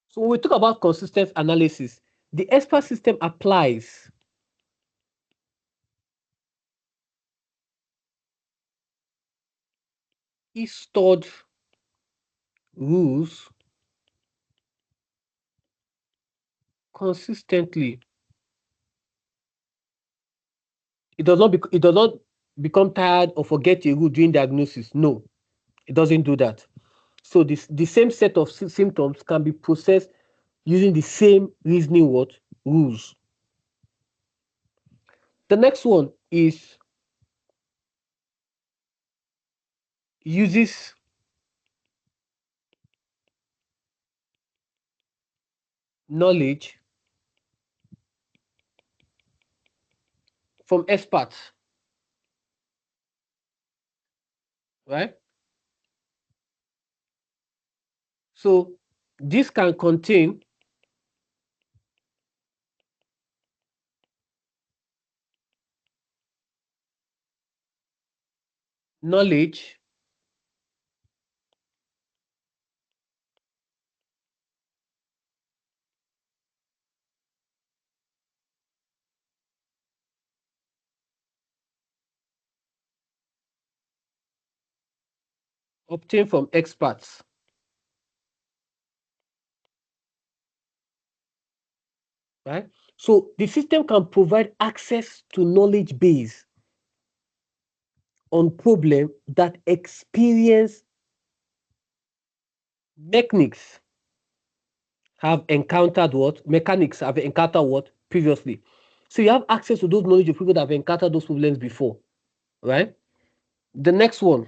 So when we talk about consistent analysis, the expert system applies stored rules consistently. It does not become tired or forget a rule during diagnosis. No, it doesn't do that. So the same set of symptoms can be processed using the same reasoning what rules. The next one is uses knowledge from experts, right? So this can contain knowledge obtained from experts, right? So the system can provide access to knowledge base on problem that experience mechanics mechanics have encountered what previously. So you have access to those knowledge of people that have encountered those problems before, right? The next one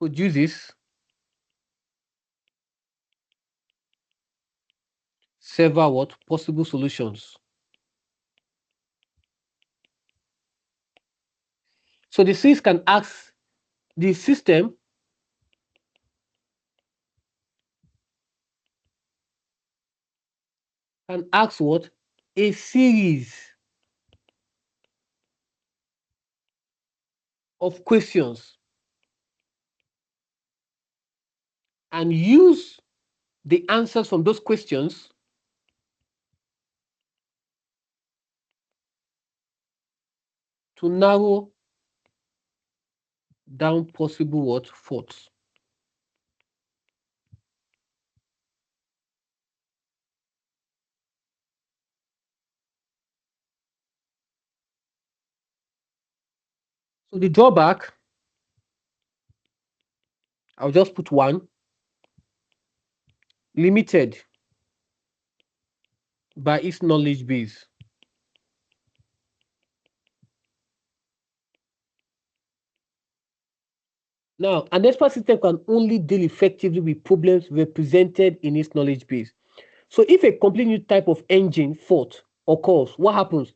produces several what possible solutions. So the system can ask what a series of questions and use the answers from those questions to narrow down possible what faults. So the drawback, I'll just put one: limited by its knowledge base. Now, an expert system can only deal effectively with problems represented in its knowledge base. So if a complete new type of engine fault occurs, what happens?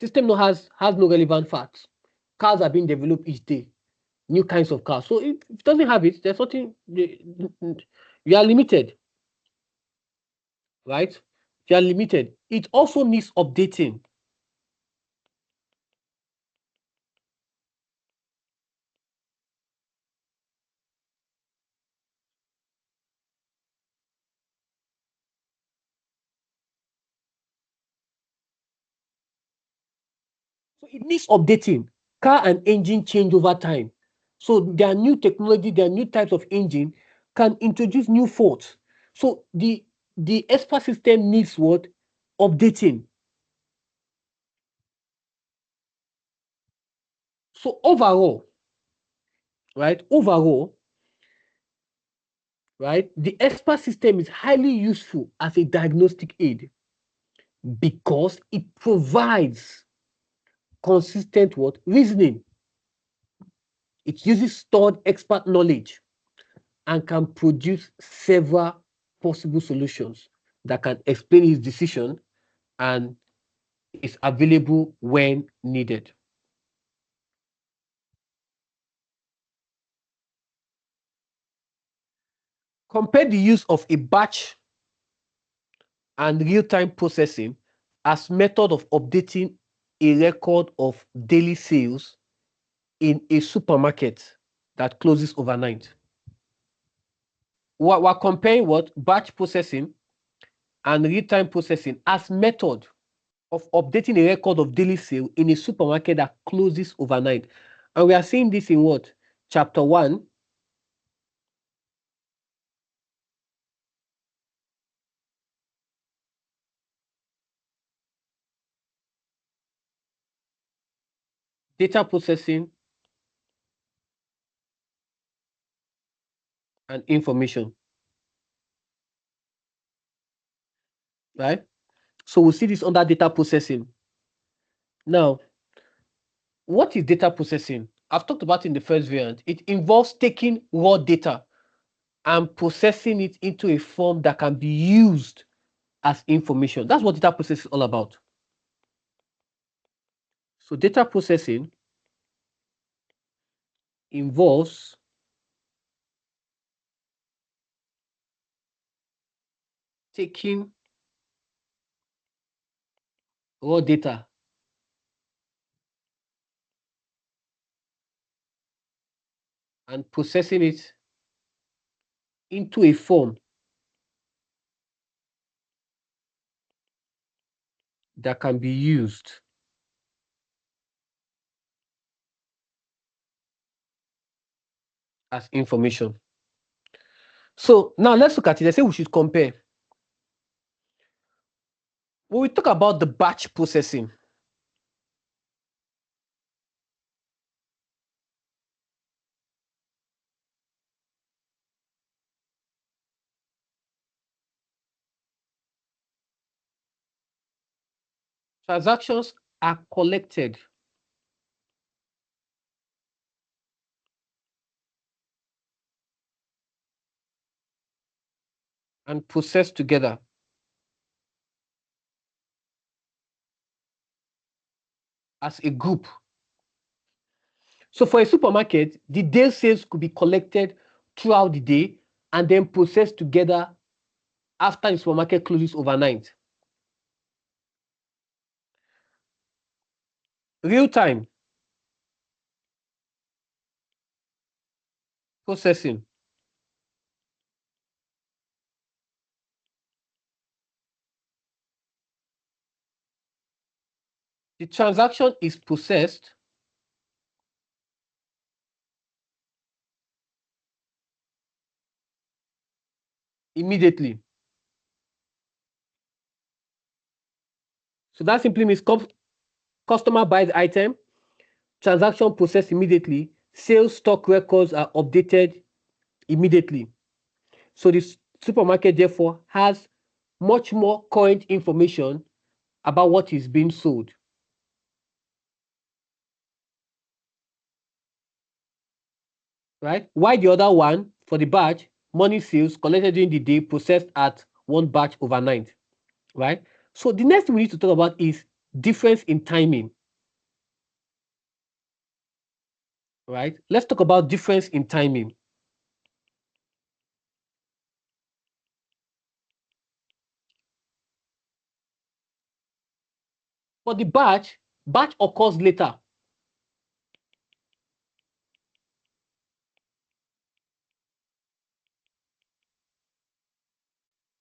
System has no relevant facts. Cars are being developed each day, new kinds of cars. So if it doesn't have it, there's something you are limited, right? You are limited. It also needs updating. So it needs updating. Car and engine change over time. So there are new technology, there are new types of engine can introduce new faults. So the expert system needs what? Updating. So overall, right? Overall, right? The expert system is highly useful as a diagnostic aid because it provides consistent what? Reasoning. It uses stored expert knowledge and can produce several possible solutions that can explain his decision and is available when needed. Compare the use of a batch and real-time processing as method of updating a record of daily sales in a supermarket that closes overnight. We're comparing what batch processing and real-time processing as method of updating a record of daily sale in a supermarket that closes overnight. And we are seeing this in what? Chapter 1, data processing, and information, right? So we'll see this under data processing. Now, what is data processing? I've talked about in the first variant. It involves taking raw data and processing it into a form that can be used as information. That's what data processing is all about. So data processing involves taking raw data and processing it into a form that can be used as information. So now let's look at it. I say we should compare. When we talk about the batch processing, transactions are collected and processed together as a group. So for a supermarket, the day sales could be collected throughout the day and then processed together after the supermarket closes overnight. Real time processing. The transaction is processed immediately. So that simply means customer buys the item, transaction processed immediately, sales stock records are updated immediately. So the supermarket therefore has much more current information about what is being sold. Right? While the other one, for the batch, money sales collected during the day, processed at one batch overnight. Right? So the next thing we need to talk about is difference in timing. Right? Let's talk about difference in timing. For the batch occurs later.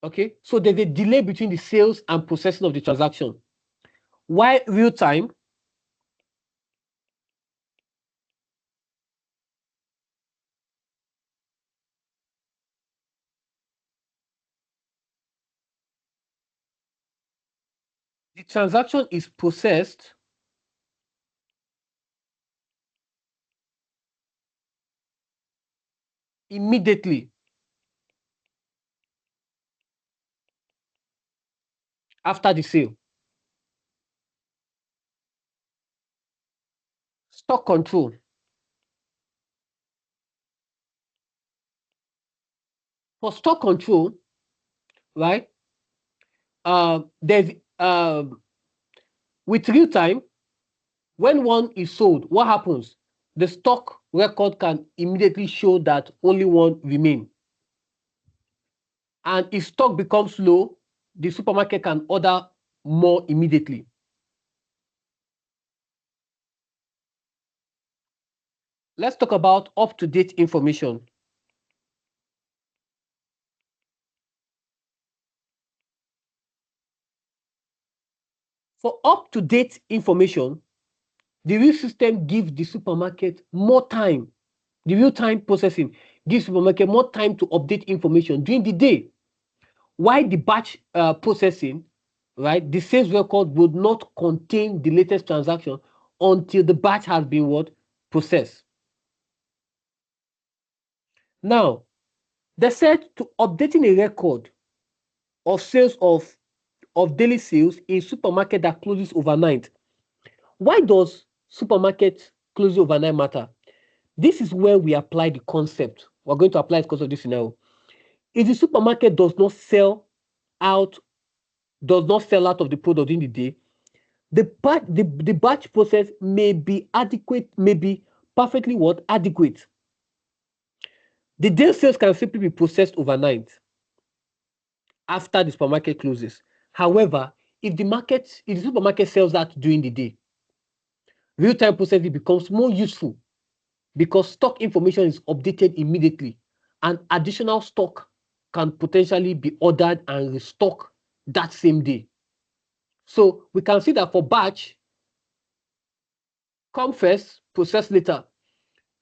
Okay, so there's a delay between the sales and processing of the transaction. While real time, the transaction is processed immediately after the sale. Stock control. For stock control, right? There's with real time, when one is sold, what happens? The stock record can immediately show that only one remain. And if stock becomes low, the supermarket can order more immediately. Let's talk about up-to-date information. For up-to-date information, the real system gives the supermarket more time. The real-time processing gives supermarket more time to update information during the day. While the batch processing, right, the sales record would not contain the latest transaction until the batch has been what? Processed. Now, they said to updating a record of sales of daily sales in supermarket that closes overnight. Why does supermarket closing overnight matter? This is where we apply the concept. We're going to apply it because of this scenario. If the supermarket out, does not sell out of the product in the day, the batch process may be adequate, may be perfectly what? Adequate. The day sales can simply be processed overnight after the supermarket closes. However, if the supermarket sells out during the day, real-time processing becomes more useful because stock information is updated immediately and additional stock can potentially be ordered and restock that same day. So we can see that for batch, come first, process later.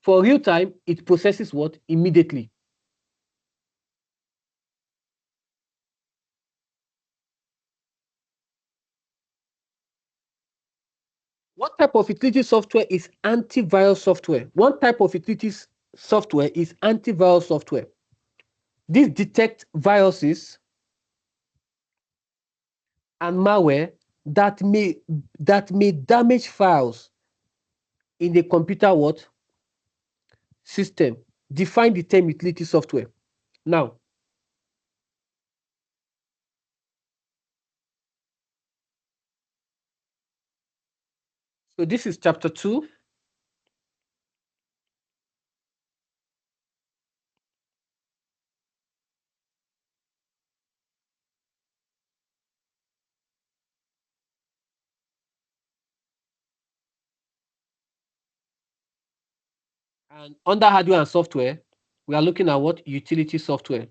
For real time, it processes what? Immediately. What type of utility software is antivirus software? One type of utility software is antivirus software. This detects viruses and malware that may damage files in the computer what? System. Define the term utility software. Now, so this is chapter 2. And under hardware and software, we are looking at what? Utility software.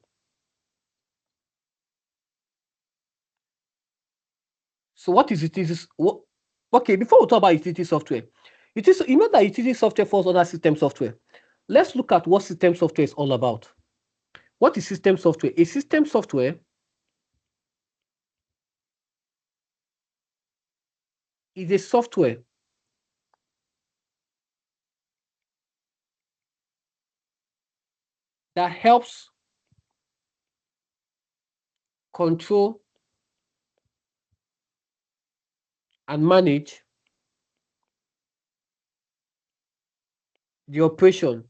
So what is utility? Okay, before we talk about utility software, you know that utility software falls under system software. Let's look at what system software is all about. What is system software? A system software is a software that helps control and manage the operation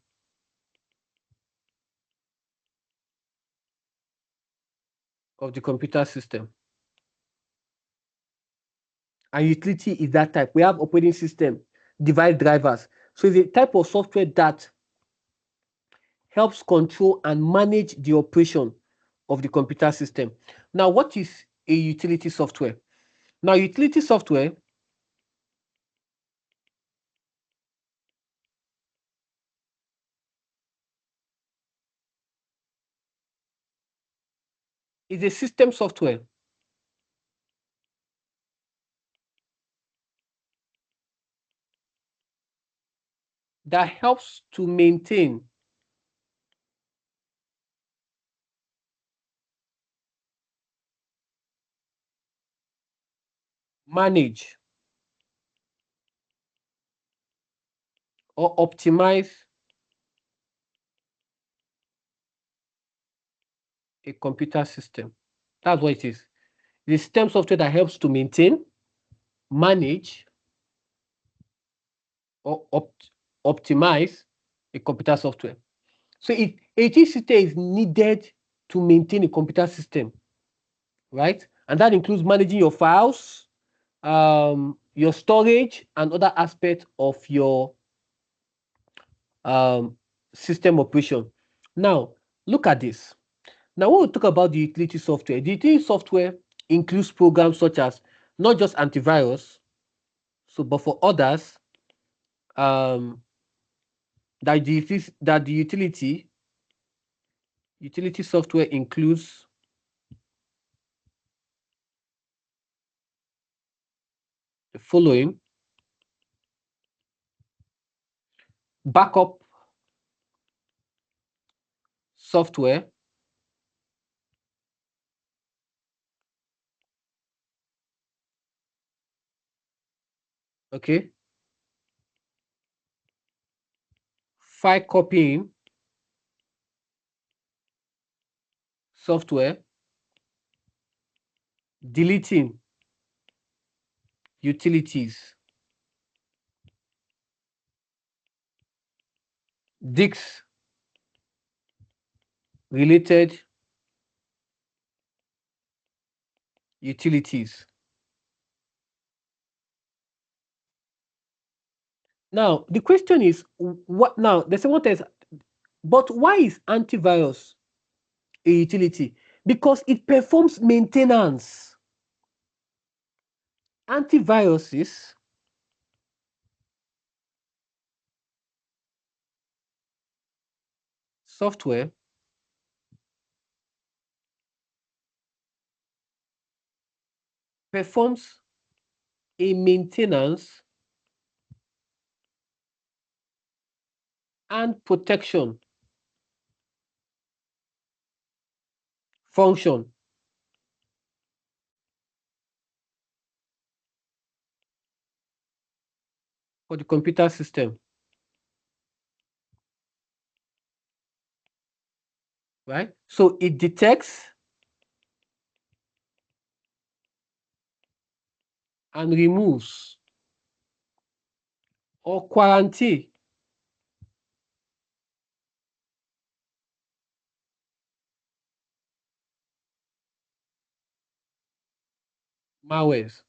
of the computer system. And utility is that type. We have operating system, device drivers. So it's a type of software that helps control and manage the operation of the computer system. Now, what is a utility software? Now, utility software is a system software that helps to maintain, manage, or optimize a computer system. That's what it is. The system software that helps to maintain, manage, or optimize a computer software. So a system is needed to maintain a computer system, right? And that includes managing your files, your storage, and other aspects of your um, system operation. Now, look at this. Now, when we talk about the utility software includes programs such as not just antivirus, so but for others, um, that the utility software includes the following: backup software, okay, file copying software, deleting utilities, disks related utilities. Now, the question is what now? The second test, but why is antivirus a utility? Because it performs maintenance. Antiviruses software performs a maintenance and protection function for the computer system, right? So it detects and removes or quarantine malwares.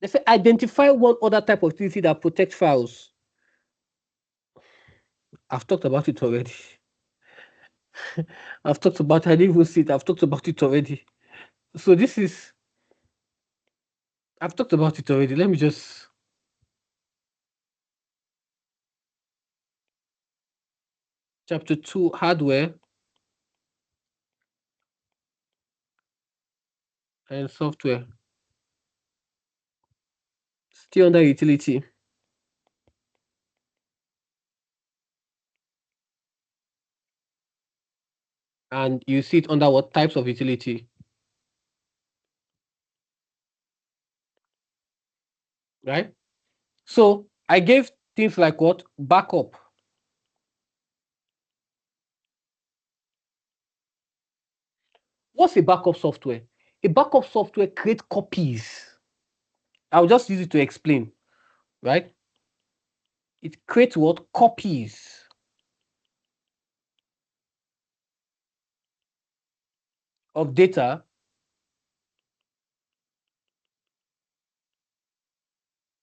They say identify one other type of utility that protects files. I've talked about it already. I've talked about I didn't even see it. I've talked about it already. So this is I've talked about it already. Let me just chapter 2 hardware and software. Still under utility. And you see it under what types of utility, right? So I gave things like what? Backup. What's a backup software? A backup software creates copies. I'll just use it to explain, right? It creates what? Copies of data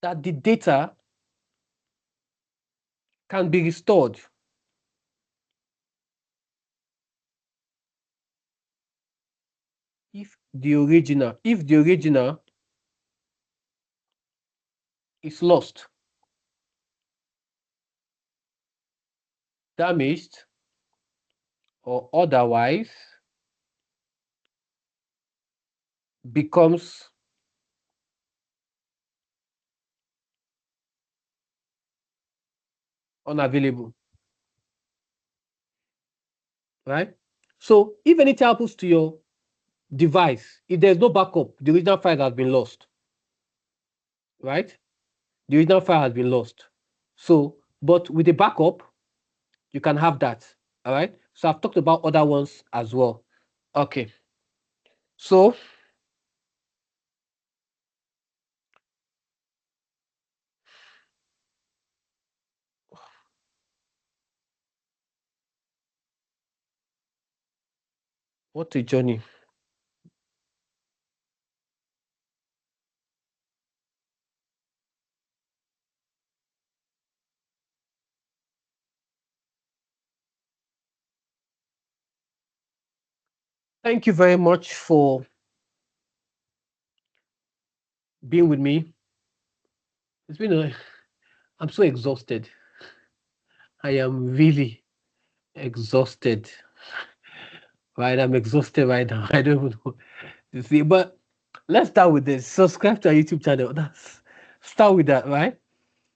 that the data can be restored if the original is lost, damaged, or otherwise becomes unavailable, right? So if anything happens to your device, if there's no backup, the original file has been lost, right? The original file has been lost. So, but with a backup, you can have that. All right. So I've talked about other ones as well. Okay. So what a journey. Thank you very much for being with me. It's been a I'm so exhausted. I am really exhausted. Right? I'm exhausted right now. I don't even know to see. But let's start with this. Subscribe to our YouTube channel. That's start with that, right?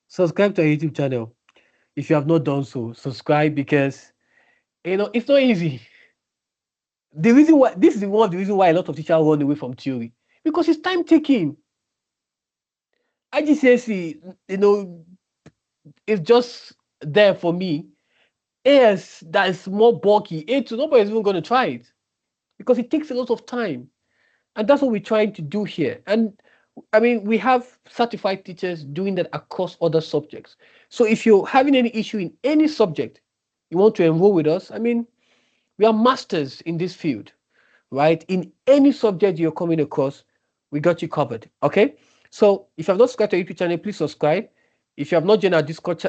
Subscribe to our YouTube channel. If you have not done so, subscribe because it's not easy. The reason why this is one of the reasons why a lot of teachers run away from theory because it's time taking. IGCSE, is just there for me. AS that is more bulky. A2, nobody's even going to try it because it takes a lot of time. And that's what we're trying to do here. And I mean, we have certified teachers doing that across other subjects. So if you're having any issue in any subject, you want to enroll with us, I mean, we are masters in this field, right? In any subject you're coming across, we got you covered. Okay. So if you have not subscribed to our YouTube channel, please subscribe. If you have not joined our Discord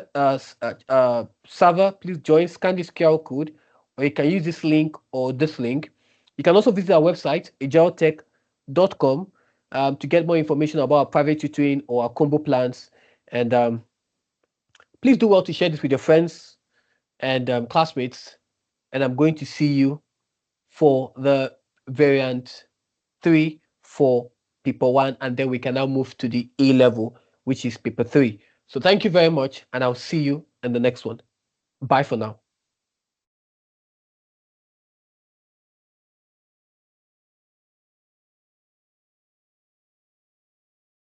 server, please join, scan this QR code, or you can use this link or this link. You can also visit our website, ajirotech.com, to get more information about our private tutoring or our combo plans. And please do well to share this with your friends and classmates. And I'm going to see you for the variant 3 for paper 1, and then we can now move to the A level, which is paper 3. So thank you very much, and I'll see you in the next one. Bye for now.